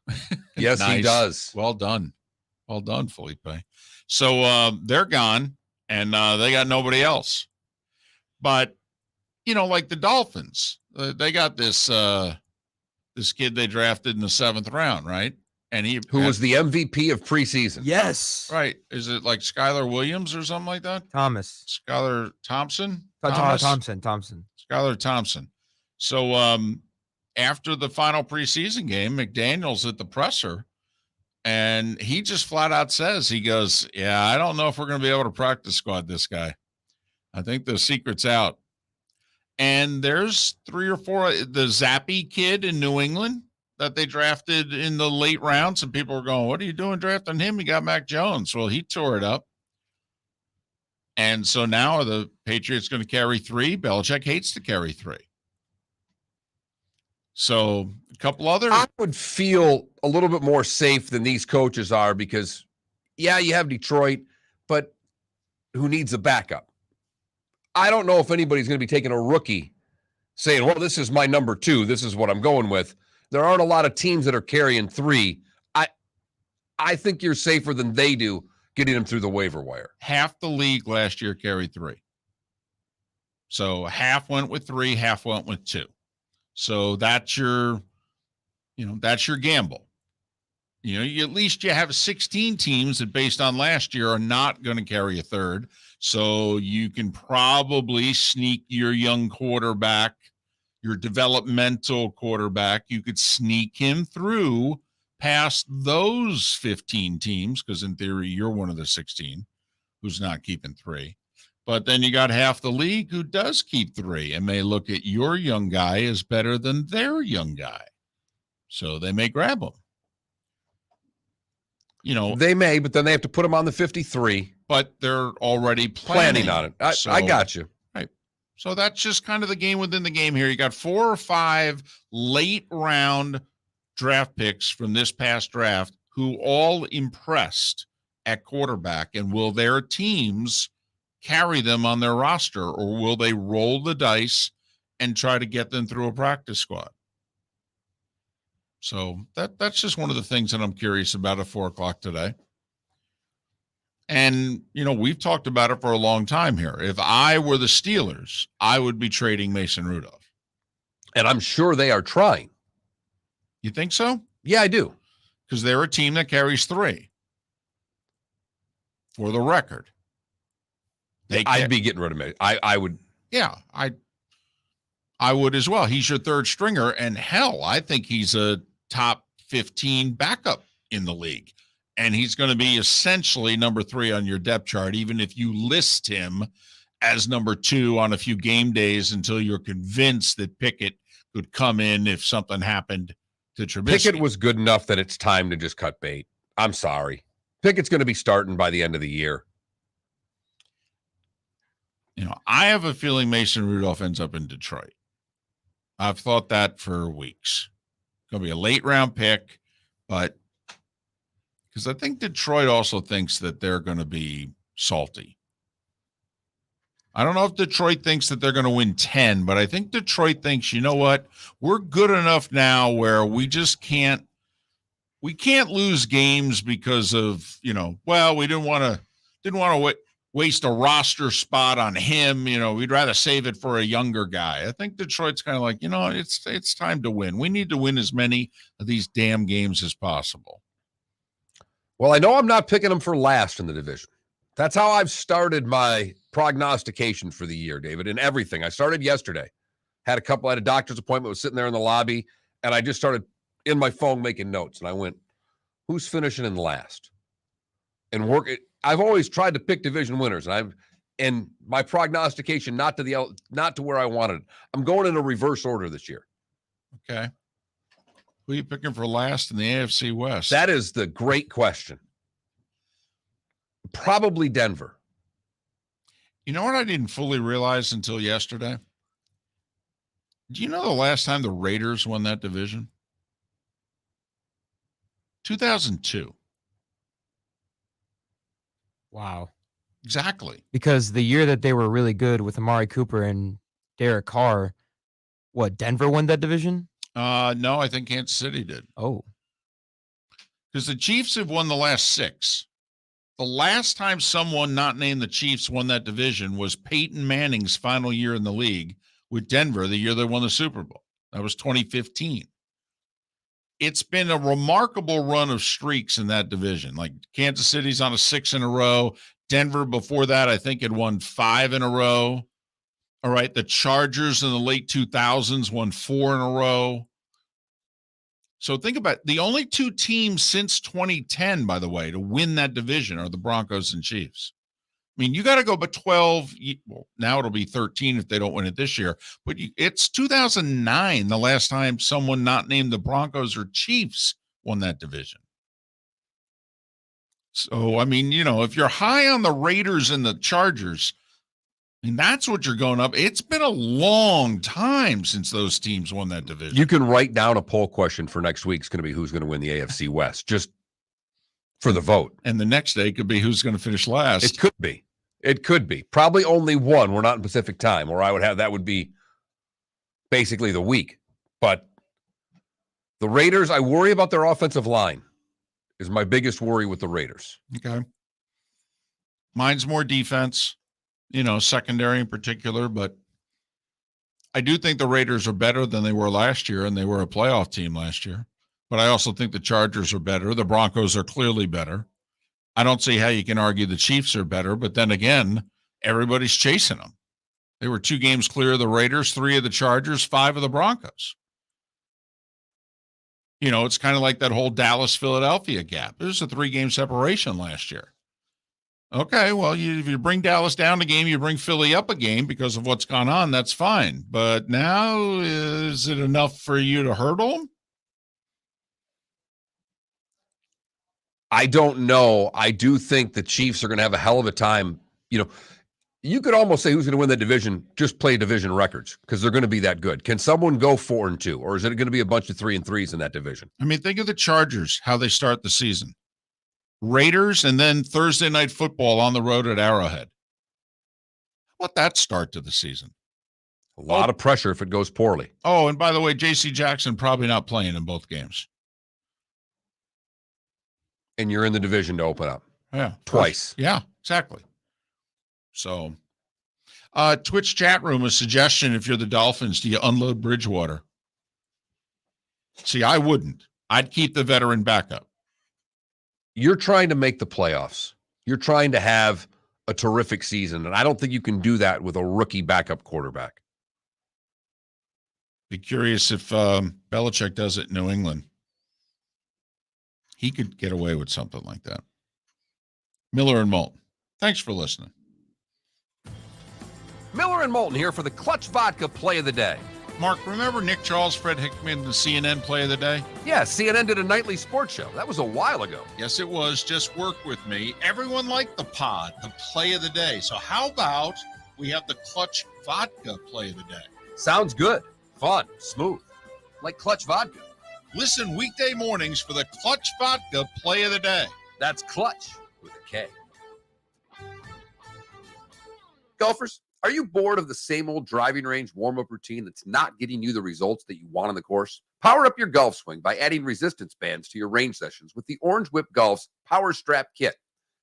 Yes, Nice. he does. Well done, Felipe. So they're gone, and they got nobody else. But like the Dolphins, they got this kid they drafted in the 7th round, right? And Who was the MVP of preseason? Yes. right? Is it like Skylar Williams or something like that? Thomas. Skylar Thompson? Thompson. Skylar Thompson. So after the final preseason game, McDaniel's at the presser, and he just flat out says, he goes, yeah, I don't know if we're going to be able to practice squad this guy. I think the secret's out. And there's 3 or 4, the Zappy kid in New England that they drafted in the late rounds, and people were going, what are you doing drafting him? You got Mac Jones. Well, he tore it up. And so now are the Patriots going to carry 3? Belichick hates to carry 3. So a couple other. I would feel a little bit more safe than these coaches are because, yeah, you have Detroit, but who needs a backup? I don't know if anybody's going to be taking a rookie saying, well, this is my number 2. This is what I'm going with. There aren't a lot of teams that are carrying 3. I think you're safer than they do getting them through the waiver wire. Half the league last year carried 3. So half went with 3, half went with 2. So that's your gamble. At least you have 16 teams that based on last year are not going to carry a 3rd. So you can probably sneak your young quarterback, your developmental quarterback. You could sneak him through past those 15 teams because in theory, you're one of the 16 who's not keeping 3. But then you got half the league who does keep 3 and may look at your young guy as better than their young guy. So they may grab him. They may, but then they have to put him on the 53. But they're already Planning on it. I got you. Right. So that's just kind of the game within the game here. You got 4 or 5 late round draft picks from this past draft who all impressed at quarterback. And will their teams carry them on their roster, or will they roll the dice and try to get them through a practice squad? So that's just one of the things that I'm curious about at 4 o'clock today. And, we've talked about it for a long time here. If I were the Steelers, I would be trading Mason Rudolph. And I'm sure they are trying. You think so? Yeah, I do. Because they're a team that carries 3. For the record. I'd be getting rid of him. I would. Yeah, I would as well. He's your third stringer. And hell, I think he's a top 15 backup in the league. And he's going to be essentially number 3 on your depth chart, even if you list him as number 2 on a few game days until you're convinced that Pickett could come in if something happened to Trubisky. Pickett was good enough that it's time to just cut bait. I'm sorry. Pickett's going to be starting by the end of the year. I have a feeling Mason Rudolph ends up in Detroit. I've thought that for weeks. Going to be a late round pick, but because I think Detroit also thinks that they're going to be salty. I don't know if Detroit thinks that they're going to win 10, but I think Detroit thinks, you know what? We're good enough now where we just can't lose games because of, we didn't want to waste a roster spot on him. We'd rather save it for a younger guy. I think Detroit's kind of like, it's time to win. We need to win as many of these damn games as possible. Well, I know I'm not picking them for last in the division. That's how I've started my prognostication for the year, David, and everything. I started yesterday. Had a doctor's appointment, was sitting there in the lobby, and I just started in my phone making notes. And I went, who's finishing in last? And I've always tried to pick division winners, and my prognostication not to where I wanted it. I'm going in a reverse order this year. Okay. Who are you picking for last in the AFC West? That is the great question. Probably Denver. You know what I didn't fully realize until yesterday? Do you know the last time the Raiders won that division? 2002. Wow. Exactly. Because the year that they were really good with Amari Cooper and Derek Carr, Denver won that division? No, I think Kansas City did. Oh. Because the Chiefs have won the last 6. The last time someone not named the Chiefs won that division was Peyton Manning's final year in the league with Denver, the year they won the Super Bowl. That was 2015. It's been a remarkable run of streaks in that division. Like Kansas City's on a 6 in a row. Denver before that, I think, had won 5 in a row. All right. The Chargers in the late 2000s won 4 in a row. So think about it. The only 2 teams since 2010, by the way, to win that division are the Broncos and Chiefs. I mean, you got to go but 12. Well, now it'll be 13 if they don't win it this year. But it's 2009, the last time someone not named the Broncos or Chiefs won that division. So, I mean, if you're high on the Raiders and the Chargers, that's what you're going up. It's been a long time since those teams won that division. You can write down a poll question for next week. It's going to be who's going to win the AFC West, just for the vote. And the next day could be who's going to finish last. It could be. It could be. Probably only one. We're not in Pacific time, or that would be basically the week. But the Raiders, I worry about their offensive line is my biggest worry with the Raiders. Okay. Mine's more defense, secondary in particular, but I do think the Raiders are better than they were last year, and they were a playoff team last year. But I also think the Chargers are better. The Broncos are clearly better. I don't see how you can argue the Chiefs are better, but then again, everybody's chasing them. They were 2 games clear of the Raiders, 3 of the Chargers, 5 of the Broncos. It's kind of like that whole Dallas-Philadelphia gap. There's a 3-game separation last year. Okay, well, if you bring Dallas down a game, you bring Philly up a game because of what's gone on, that's fine. But now, is it enough for you to hurdle them? I don't know. I do think the Chiefs are going to have a hell of a time. You could almost say who's going to win the division, just play division records because they're going to be that good. Can someone go 4-2, or is it going to be a bunch of 3-3s in that division? I mean, think of the Chargers, how they start the season. Raiders, and then Thursday Night Football on the road at Arrowhead. How about that start to the season? A lot of pressure if it goes poorly. Oh, and by the way, J.C. Jackson probably not playing in both games. And you're in the division to open up. Yeah. Twice. Yeah, exactly. So, Twitch chat room, a suggestion. If you're the Dolphins, do you unload Bridgewater? See, I wouldn't. I'd keep the veteran backup. You're trying to make the playoffs. You're trying to have a terrific season, and I don't think you can do that with a rookie backup quarterback. Be curious if Belichick does it in New England. He could get away with something like that. Miller and Moulton, thanks for listening. Miller and Moulton here for the Clutch Vodka Play of the Day. Mark, remember Nick Charles, Fred Hickman, the CNN Play of the Day? Yeah, CNN did a nightly sports show. That was a while ago. Yes, it was. Just work with me. Everyone liked the pod, the Play of the Day. So how about we have the Clutch Vodka Play of the Day? Sounds good. Fun. Smooth. Like Clutch Vodka. Listen weekday mornings for the Clutch Vodka Play of the Day. That's Clutch with a K. Golfers, are you bored of the same old driving range warm-up routine that's not getting you the results that you want on the course? Power up your golf swing by adding resistance bands to your range sessions with the Orange Whip Golf's Power Strap Kit.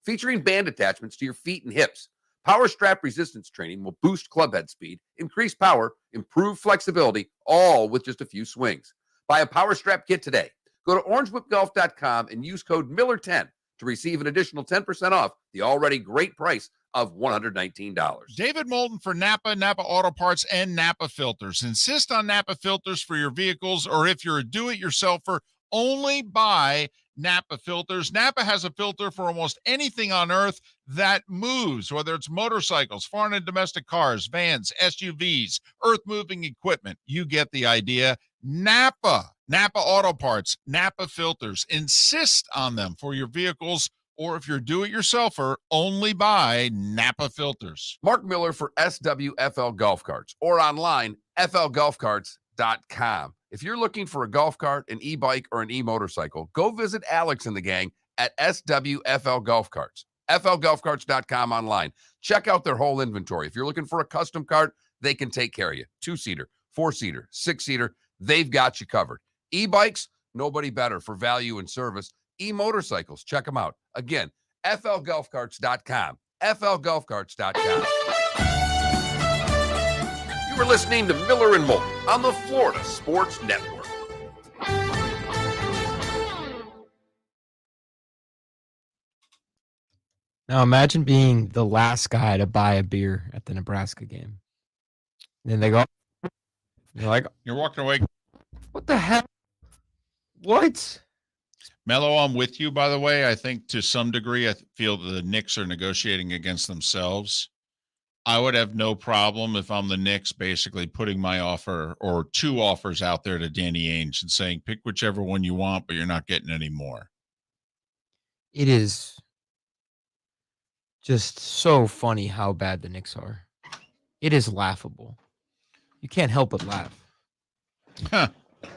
Featuring band attachments to your feet and hips, Power Strap resistance training will boost clubhead speed, increase power, improve flexibility, all with just a few swings. Buy a Power Strap Kit today. Go to orangewhipgolf.com and use code Miller10 to receive an additional 10% off the already great price of $119. David Moulton for Napa, Napa Auto Parts, and Napa Filters. Insist on Napa filters for your vehicles, or if you're a do-it-yourselfer, only buy Napa filters. Napa has a filter for almost anything on earth that moves, whether it's motorcycles, foreign and domestic cars, vans, SUVs, earth-moving equipment. You get the idea. Napa Auto Parts, Napa filters. Insist on them for your vehicles, or if you're do-it-yourselfer, only buy Napa filters. Mark Miller for SWFL Golf Carts, or online, flgolfcarts.com. If you're looking for a golf cart, an e-bike, or an e-motorcycle, go visit Alex and the gang at SWFL Golf Carts. flgolfcarts.com online. Check out their whole inventory. If you're looking for a custom cart, they can take care of you. 2-seater, 4-seater, 6-seater, they've got you covered. E-bikes, nobody better for value and service. E-motorcycles, check them out. Again, flgolfcarts.com. flgolfcarts.com. You were listening to Miller and Moulton on the Florida Sports Network. Now imagine being the last guy to buy a beer at the Nebraska game. Then they go, you're like, You're walking away. what the hell? What? Mello, I'm with you, by the way. I think to some degree, I feel that the Knicks are negotiating against themselves. I would have no problem if I'm the Knicks basically putting my offer or two offers out there to Danny Ainge and saying, pick whichever one you want, but you're not getting any more. It is just so funny how bad the Knicks are. It is laughable. You can't help but laugh. Huh.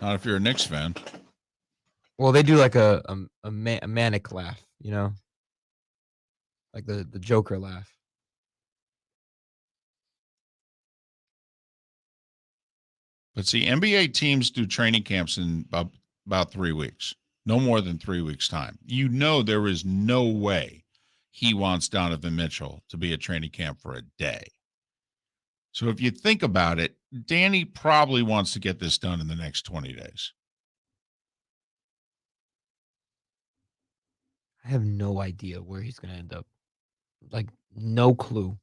Not if you're a Knicks fan. Well, they do like a manic laugh, you know? Like the Joker laugh. But see, NBA teams do training camps in about 3 weeks. No more than 3 weeks' time. You know there is no way he wants Donovan Mitchell to be at training camp for a day. So if you think about it, Danny probably wants to get this done in the next 20 days. I have no idea where he's going to end up. Like, no clue.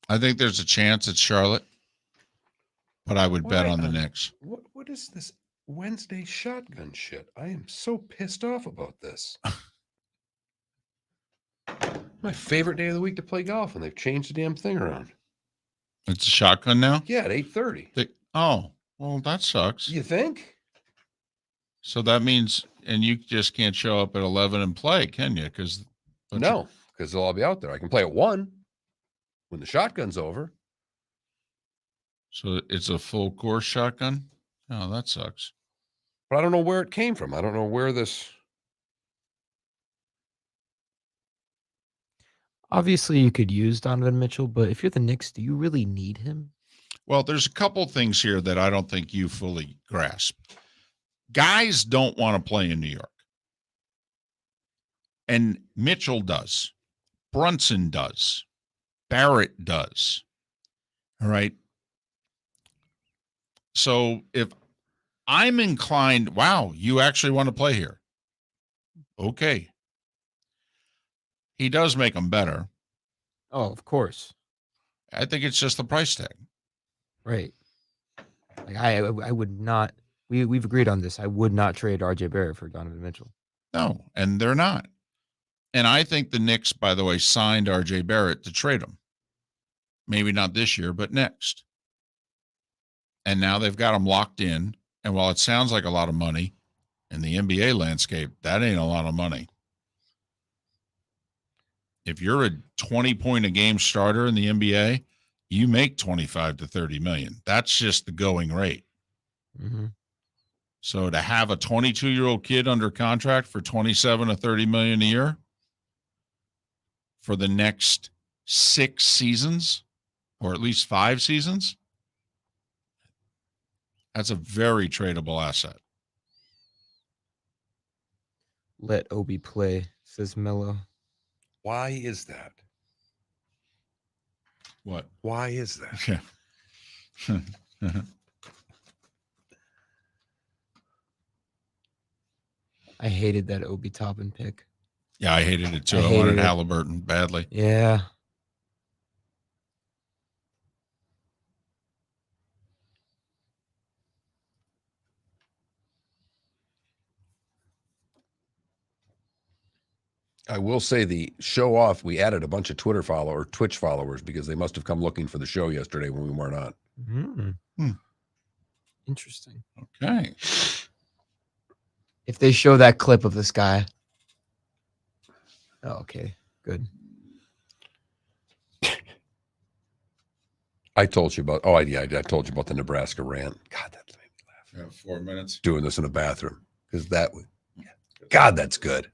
I think there's a chance it's Charlotte, but I would bet on the Knicks. What is this Wednesday shotgun shit? I am so pissed off about this. My favorite day of the week to play golf, and they've changed the damn thing around. It's a shotgun now? Yeah, at 8:30. Oh, well, that sucks. You think? So that means, and you just can't show up at 11 and play, can you? No, because they'll all be out there. I can play at 1 when the shotgun's over. So it's a full course shotgun? Oh, that sucks. But I don't know where it came from. I don't know where this... Obviously, you could use Donovan Mitchell, but if you're the Knicks, do you really need him? Well, there's a couple things here that I don't think you fully grasp. Guys don't want to play in New York. And Mitchell does. Brunson does. Barrett does. All right. So if I'm inclined, wow, you actually want to play here. Okay. He does make them better. Oh, of course. I think it's just the price tag. Right. Like I would not. We've agreed on this. I would not trade RJ Barrett for Donovan Mitchell. No, and they're not. And I think the Knicks, by the way, signed RJ Barrett to trade him. Maybe not this year, but next. And now they've got him locked in. And while it sounds like a lot of money in the NBA landscape, that ain't a lot of money. If you're a 20-point-a-game starter in the NBA, you make 25 to 30 million. That's just the going rate. Mm-hmm. So to have a 22-year-old kid under contract for 27 to 30 million a year for the next 6 seasons, or at least 5 seasons, that's a very tradable asset. Let Obi play, says Melo. Why is that? What? Why is that? Yeah. I hated that Obi Toppin pick. Yeah, I hated it too. I I hated wanted it. Halliburton badly. Yeah. I will say the show off, we added a bunch of Twitch followers because they must have come looking for the show yesterday when we weren't on. Mm-hmm. Interesting. Okay. If they show that clip of this guy. Oh, okay. Good. I told you about, I told you about the Nebraska rant. God, that made me laugh. 4 minutes. Doing this in a bathroom because God, that's good.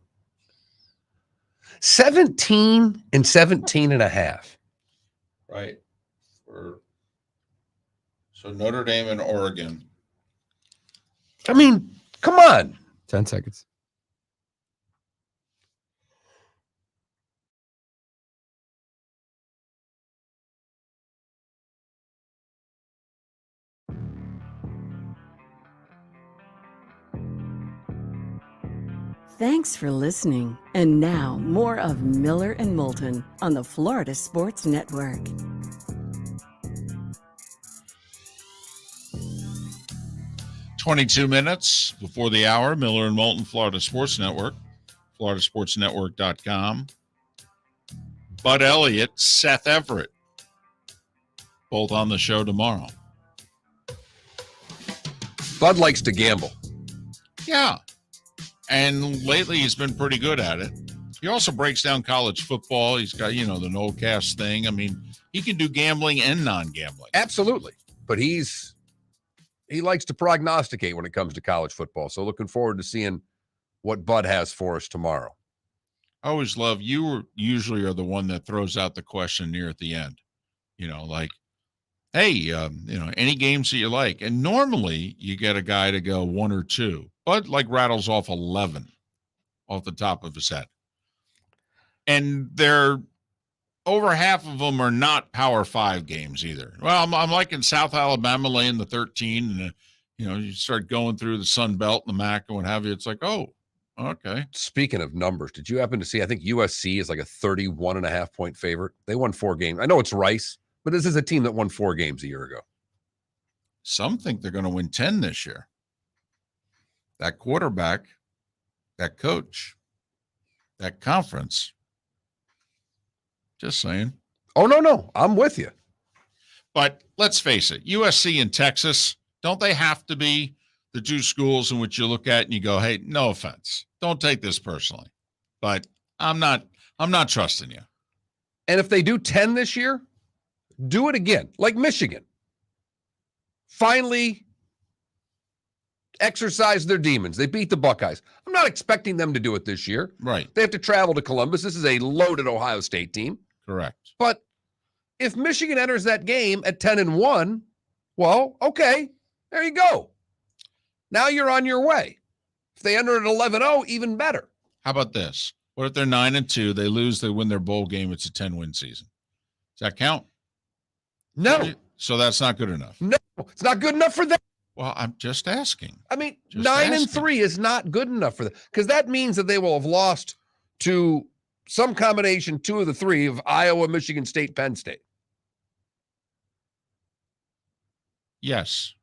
17 and 17 and a half. Right. So Notre Dame and Oregon. I mean, come on. 10 seconds. Thanks for listening. And now, more of Miller and Moulton on the Florida Sports Network. "22 minutes before the hour, Miller and Moulton, Florida Sports Network, floridasportsnetwork.com. Bud Elliott, Seth Everett, both on the show tomorrow. Bud likes to gamble. Yeah. And lately he's been pretty good at it. He also breaks down college football. He's got, the Nolecast thing. I mean, he can do gambling and non-gambling. Absolutely. But he likes to prognosticate when it comes to college football. So looking forward to seeing what Bud has for us tomorrow. I always love, you usually are the one that throws out the question near at the end. Like, hey, any games that you like. And normally you get a guy to go 1 or 2. Bud rattles off 11 off the top of his head. And they're over half of them are not Power 5 games either. Well, I'm liking South Alabama laying the 13 and, you start going through the Sun Belt and the MAC and what have you. It's like, oh, okay. Speaking of numbers, did you happen to see, I think USC is like a 31.5-point favorite. They won 4 games. I know it's Rice, but this is a team that won 4 games a year ago. Some think they're going to win 10 this year. That quarterback, that coach, that conference. Just saying. Oh, no. I'm with you. But let's face it, USC and Texas, don't they have to be the 2 schools in which you look at and you go, hey, no offense. Don't take this personally. But I'm not trusting you. And if they do 10 this year, do it again, like Michigan. Finally exercise their demons. They beat the Buckeyes. I'm not expecting them to do it this year. Right. They have to travel to Columbus. This is a loaded Ohio State team. Correct. But if Michigan enters that game at 10-1, well, okay, there you go. Now you're on your way. If they enter at 11-0, even better. How about this? What if they're 9-2? They lose, they win their bowl game. It's a 10-win season. Does that count? No. So that's not good enough. No, it's not good enough for them. Well, I'm just asking. I mean, Just 9-3 is not good enough for them because that means that they will have lost to some combination, 2 of the 3 of Iowa, Michigan State, Penn State. Yes.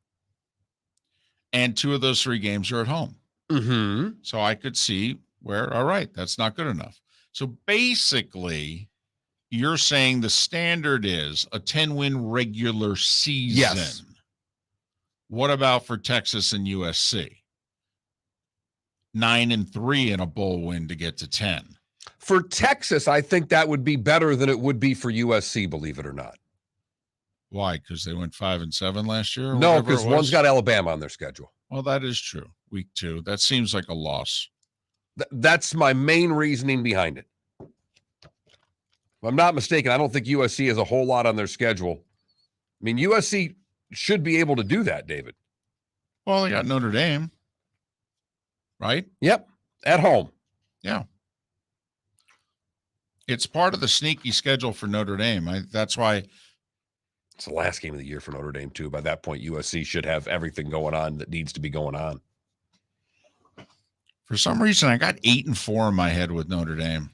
And 2 of those 3 games are at home. Mm-hmm. So I could see where, all right, that's not good enough. So basically, you're saying the standard is a 10-win regular season. Yes. What about for Texas and USC? 9-3 in a bowl win to get to 10. For Texas, I think that would be better than it would be for USC, believe it or not. Why? Because they went 5-7 last year? No, because one's got Alabama on their schedule. Well, that is true. Week 2. That seems like a loss. That's my main reasoning behind it. If I'm not mistaken, I don't think USC has a whole lot on their schedule. I mean, USC should be able to do that, David. Well, they got Notre Dame, right? Yep, at home. Yeah. It's part of the sneaky schedule for Notre Dame. That's why. It's the last game of the year for Notre Dame, too. By that point, USC should have everything going on that needs to be going on. For some reason, I got 8-4 in my head with Notre Dame.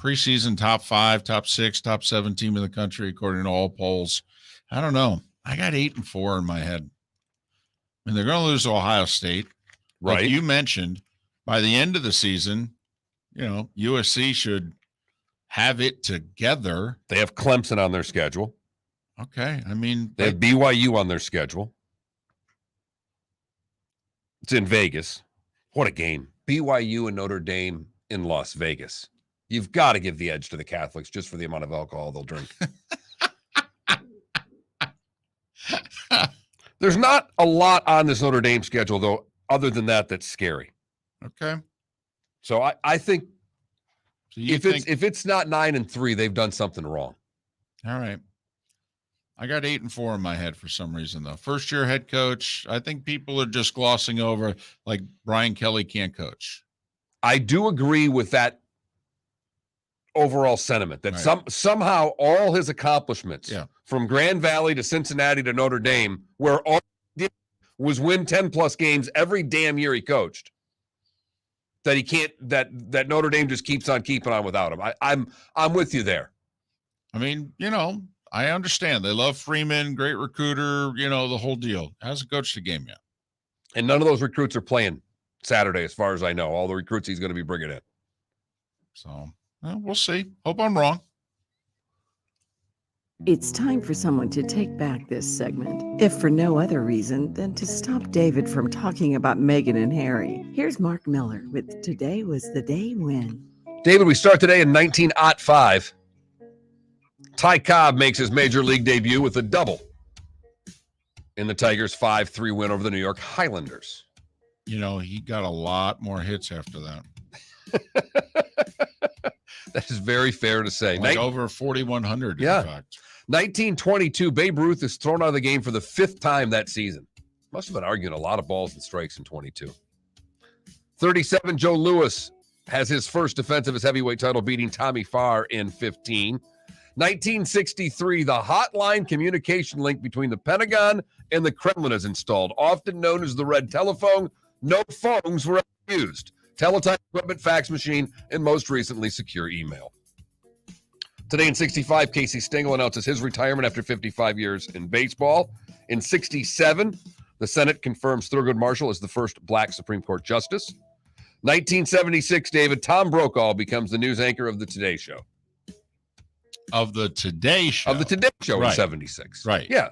Preseason top 5, top 6, top 7 team in the country, according to all polls. I don't know. I got 8-4 in my head. I mean, they're going to lose to Ohio State. Right. Like you mentioned, by the end of the season, USC should have it together. They have Clemson on their schedule. Okay. I mean, They have BYU on their schedule. It's in Vegas. What a game. BYU and Notre Dame in Las Vegas. You've got to give the edge to the Catholics just for the amount of alcohol they'll drink. There's not a lot on this Notre Dame schedule, though, other than that's scary. Okay. So I think So if it's not 9-3, they've done something wrong. All right. I got 8-4 in my head for some reason, though. First year head coach. I think people are just glossing over like Brian Kelly can't coach. I do agree with that overall sentiment that Right. somehow all his accomplishments from Grand Valley to Cincinnati to Notre Dame, where all he did was win 10+ games every damn year he coached, that he can't, that Notre Dame just keeps on keeping on without him. I'm with you there. I mean, I understand. They love Freeman, great recruiter, the whole deal. Hasn't coached a game yet. And none of those recruits are playing Saturday, as far as I know. All the recruits he's going to be bringing in. So we'll see. Hope I'm wrong. It's time for someone to take back this segment, if for no other reason than to stop David from talking about Meghan and Harry. Here's Mark Miller with Today Was the Day When. David, we start today in 1905. Ty Cobb makes his major league debut with a double in the Tigers' 5-3 win over the New York Highlanders. He got a lot more hits after that. That is very fair to say. Like over 4,100, Yeah. in fact. 1922, Babe Ruth is thrown out of the game for the 5th time that season. Must have been arguing a lot of balls and strikes in 22. 37, Joe Louis has his first defense of his heavyweight title, beating Tommy Farr in 15. 1963, the hotline communication link between the Pentagon and the Kremlin is installed, often known as the Red Telephone. No phones were ever used. Teletype equipment, fax machine, and most recently, secure email. Today in 65, Casey Stengel announces his retirement after 55 years in baseball. In 67, the Senate confirms Thurgood Marshall as the first black Supreme Court justice. 1976, David, Tom Brokaw becomes the news anchor of the Today Show. Of the Today Show. Of the Today Show Right. in 76. Right. Yeah.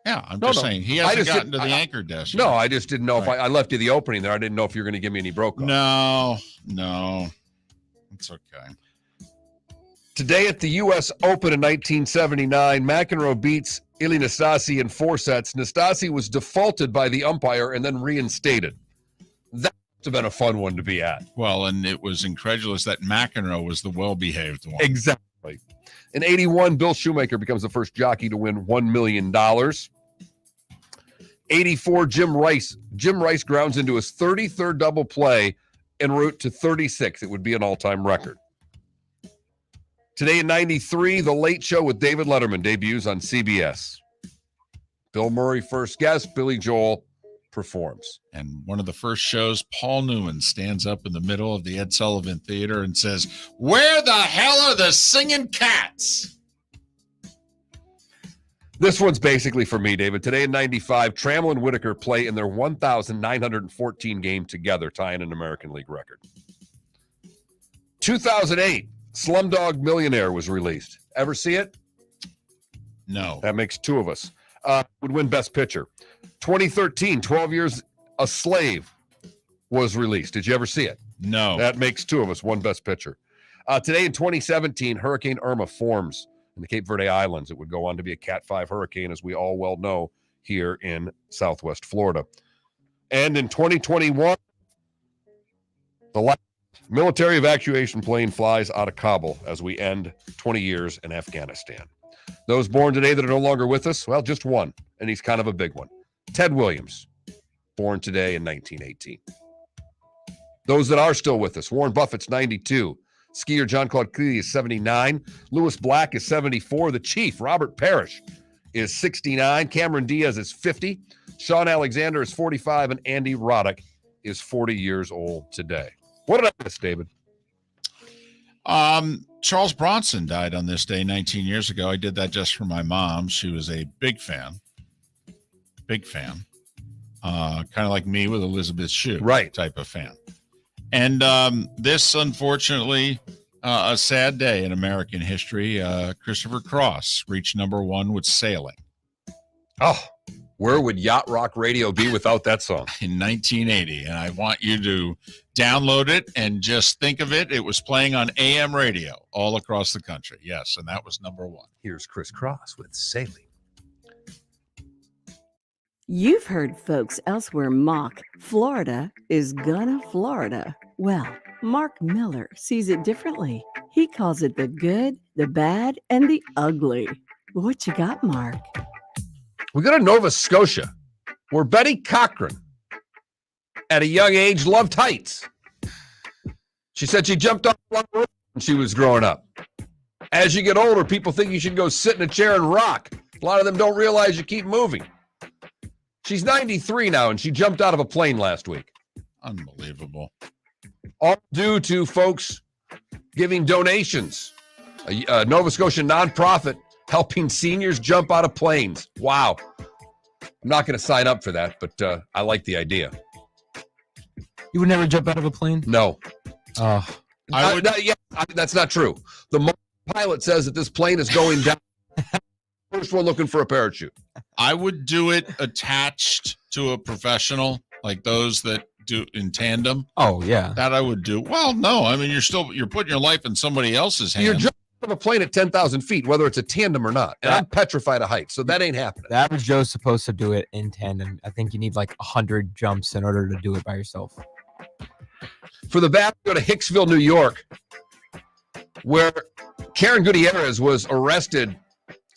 Yeah, I'm just saying. He hasn't gotten to the anchor desk No, yet. I just didn't know if I left you the opening there. I didn't know if you were going to give me any Brokaw. No. It's okay. Today at the U.S. Open in 1979, McEnroe beats Ilie Nastase in 4 sets. Nastase was defaulted by the umpire and then reinstated. That must have been a fun one to be at. Well, and it was incredulous that McEnroe was the well-behaved one. Exactly. In 81, Bill Shoemaker becomes the first jockey to win $1 million. 84, Jim Rice. Jim Rice grounds into his 33rd double play en route to 36. It would be an all-time record. Today in 93, The Late Show with David Letterman debuts on CBS. Bill Murray first guest, Billy Joel performs. And one of the first shows, Paul Newman stands up in the middle of the Ed Sullivan Theater and says, "Where the hell are the singing cats?" This one's basically for me, David. Today in 95, Trammell and Whitaker play in their 1,914 game together, tying an American League record. 2008, Slumdog Millionaire was released. Ever see it? No. That makes two of us. Would win Best Picture. 2013, 12 Years a Slave was released. Did you ever see it? No. That makes two of us, one Best Picture. Today in 2017, Hurricane Irma forms in the Cape Verde Islands. It would go on to be a Cat 5 hurricane, as we all well know, here in Southwest Florida. And in 2021, the last military evacuation plane flies out of Kabul as we end 20 years in Afghanistan. Those born today that are no longer with us, well, just one, and he's kind of a big one. Ted Williams, born today in 1918. Those that are still with us, Warren Buffett's 92. Skier John Claude Cleary is 79. Lewis Black is 74. The Chief, Robert Parrish, is 69. Cameron Diaz is 50. Sean Alexander is 45. And Andy Roddick is 40 years old today. What did I miss, David? Charles Bronson died on this day 19 years ago. I did that just for my mom. She was a big fan. Kind of like me with Elizabeth Shue. Right. Type of fan. And this, unfortunately, a sad day in American history. Christopher Cross reached #1 with Sailing. Oh, where would Yacht Rock Radio be without that song? In 1980. And I want you to download it and just think of it. It was playing on AM radio all across the country. Yes, and that was #1. Here's Chris Cross with Sailing. You've heard folks elsewhere mock Florida is gonna Florida. Well, Mark Miller sees it differently. He calls it the good, the bad, and the ugly. What you got, Mark? We go to Nova Scotia, where Betty Cochran, at a young age, loved heights. She said she jumped off one roof when she was growing up. As you get older, people think you should go sit in a chair and rock. A lot of them don't realize you keep moving. She's 93 now, and she jumped out of a plane last week. Unbelievable. All due to folks giving donations. A Nova Scotia nonprofit helping seniors jump out of planes. Wow. I'm not going to sign up for that, but I like the idea. You would never jump out of a plane? No. I that's not true. The pilot says that this plane is going down. First one looking for a parachute. I would do it attached to a professional, like those that do in tandem. Oh, yeah. That I would do. Well, no, I mean, you're putting your life in somebody else's hands. You're jumping out of a plane at 10,000 feet, whether it's a tandem or not. And I'm petrified of heights, so that ain't happening. The average Joe's supposed to do it in tandem. I think you need like 100 jumps in order to do it by yourself. For the bad, go to Hicksville, New York, where Karen Gutierrez was arrested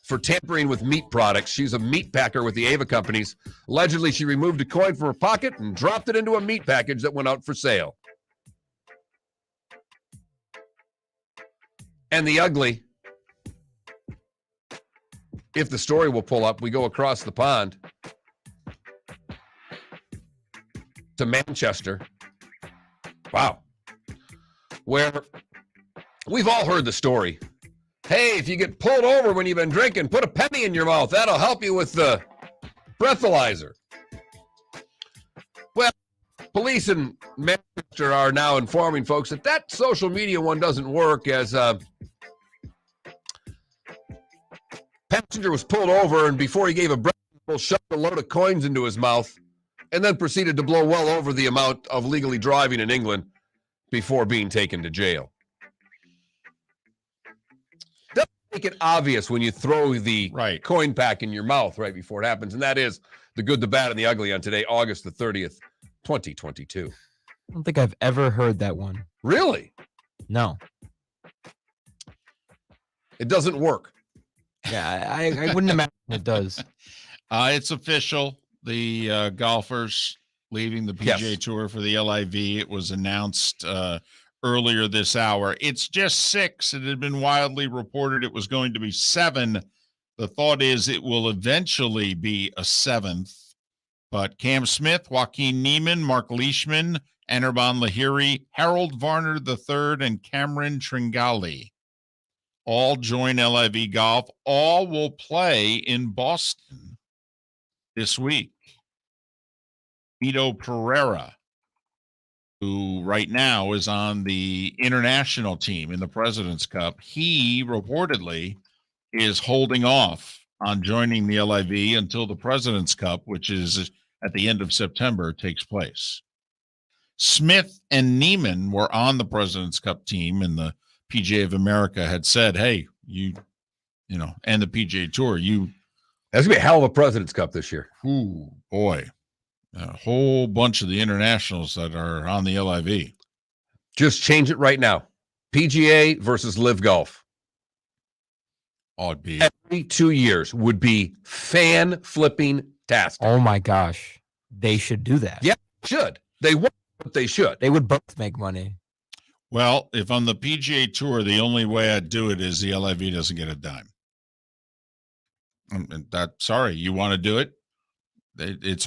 for tampering with meat products. She's a meat packer with the Ava companies. Allegedly, she removed a coin from her pocket and dropped it into a meat package that went out for sale. And the ugly, if the story will pull up, we go across the pond to Manchester. Wow. Where we've all heard the story. Hey, if you get pulled over when you've been drinking, put a penny in your mouth. That'll help you with the breathalyzer. Well, police in Manchester are now informing folks that social media one doesn't work, as a passenger was pulled over, and before he gave a breath, shoved a load of coins into his mouth and then proceeded to blow well over the amount of legally driving in England before being taken to jail. Doesn't make it obvious when you throw the coin pack in your mouth right before it happens, and that is the good, the bad, and the ugly on today, August the 30th, 2022. I don't think I've ever heard that one. Really? No. It doesn't work. Yeah, I wouldn't imagine it does. It's official. the golfers leaving the PGA Yes. Tour for the LIV. It was announced earlier this hour. It's just 6. It had been wildly reported it was going to be 7. The thought is it will eventually be a 7th. But Cam Smith, Joaquin Neiman, Mark Leishman, Anirban Lahiri, Harold Varner III, and Cameron Tringali all join LIV Golf. All will play in Boston this week. Mito Pereira, who right now is on the international team in the President's Cup, he reportedly is holding off on joining the LIV until the President's Cup, which is at the end of September, takes place. Smith and Neiman were on the President's Cup team, and the PGA of America had said, hey, you know, and the PGA Tour, That's going to be a hell of a President's Cup this year. ooh, boy, a whole bunch of the internationals that are on the LIV. Just change it right now. PGA versus Live Golf. Ought be. Every 2 years would be fan-flipping-tastic. Oh my gosh. They should do that. Yeah, should. They won't, but they should. They would both make money. Well, if on the PGA Tour, the only way I'd do it is the LIV doesn't get a dime. Sorry, you want to do it? It's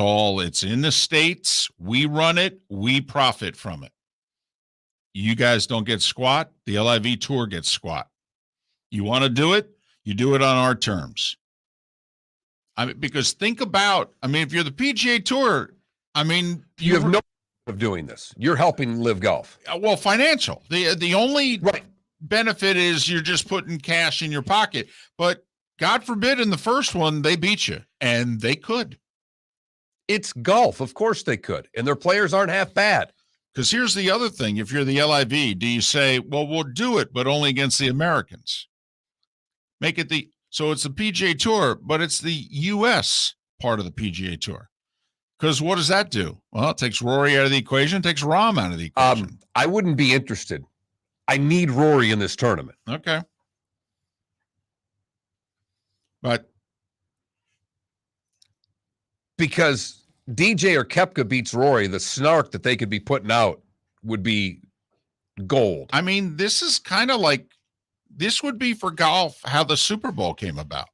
in the States. We run it. We profit from it. You guys don't get squat. The LIV Tour gets squat. You want to do it? You do it on our terms. I mean, because think about, if you're the PGA Tour, You have no of doing this. You're helping Live Golf. Well, financial. The only benefit is you're just putting cash in your pocket. But God forbid in the first one, they beat you. And they could. It's golf. Of course they could. And their players aren't half bad. Because here's the other thing. If you're the LIV, do you say, well, we'll do it, but only against the Americans? Make it so it's the PGA Tour, but it's the U.S. part of the PGA Tour. Because what does that do? Well, it takes Rory out of the equation, takes Rahm out of the equation. I wouldn't be interested. I need Rory in this tournament. Okay. But because DJ or Koepka beats Rory, the snark that they could be putting out would be gold. This is kind of like, this would be for golf how the Super Bowl came about.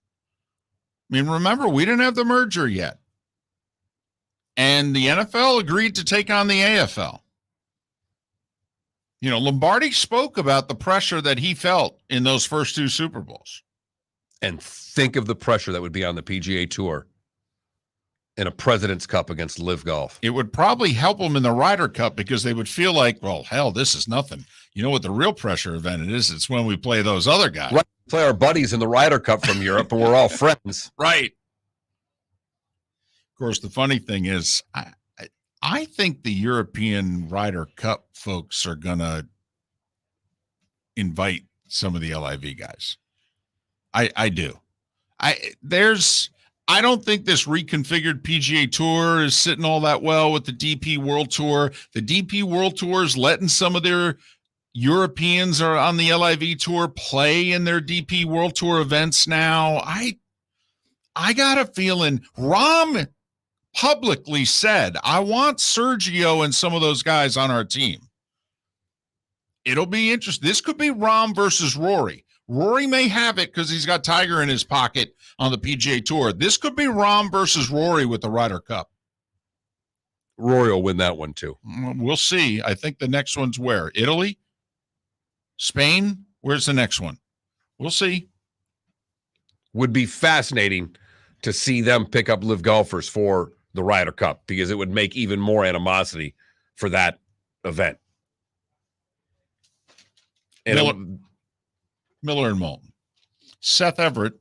Remember, we didn't have the merger yet. And the NFL agreed to take on the AFL. Lombardi spoke about the pressure that he felt in those first 2 Super Bowls. And think of the pressure that would be on the PGA Tour in a President's Cup against Live Golf. It would probably help them in the Ryder Cup because they would feel like, well, hell, this is nothing. You know what the real pressure event it is? It's when we play those other guys. Right. Play our buddies in the Ryder Cup from Europe, and we're all friends. Right. Of course, the funny thing is, I think the European Ryder Cup folks are going to invite some of the LIV guys. I do. I don't think this reconfigured PGA Tour is sitting all that well with the DP World Tour. The DP World Tour is letting some of their Europeans are on the LIV Tour play in their DP World Tour events now. I got a feeling Rahm publicly said, I want Sergio and some of those guys on our team. It'll be interesting. This could be Rahm versus Rory. Rory may have it because he's got Tiger in his pocket on the PGA Tour. This could be Rahm versus Rory with the Ryder Cup. Rory will win that one too. We'll see. I think the next one's where? Italy? Spain? Where's the next one? We'll see. Would be fascinating to see them pick up Live golfers for the Ryder Cup because it would make even more animosity for that event. And Miller and Moulton, Seth Everett,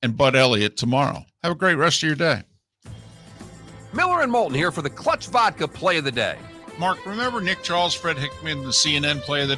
and Bud Elliott tomorrow. Have a great rest of your day. Miller and Moulton here for the Clutch Vodka Play of the Day. Mark, remember Nick Charles, Fred Hickman, the CNN Play of the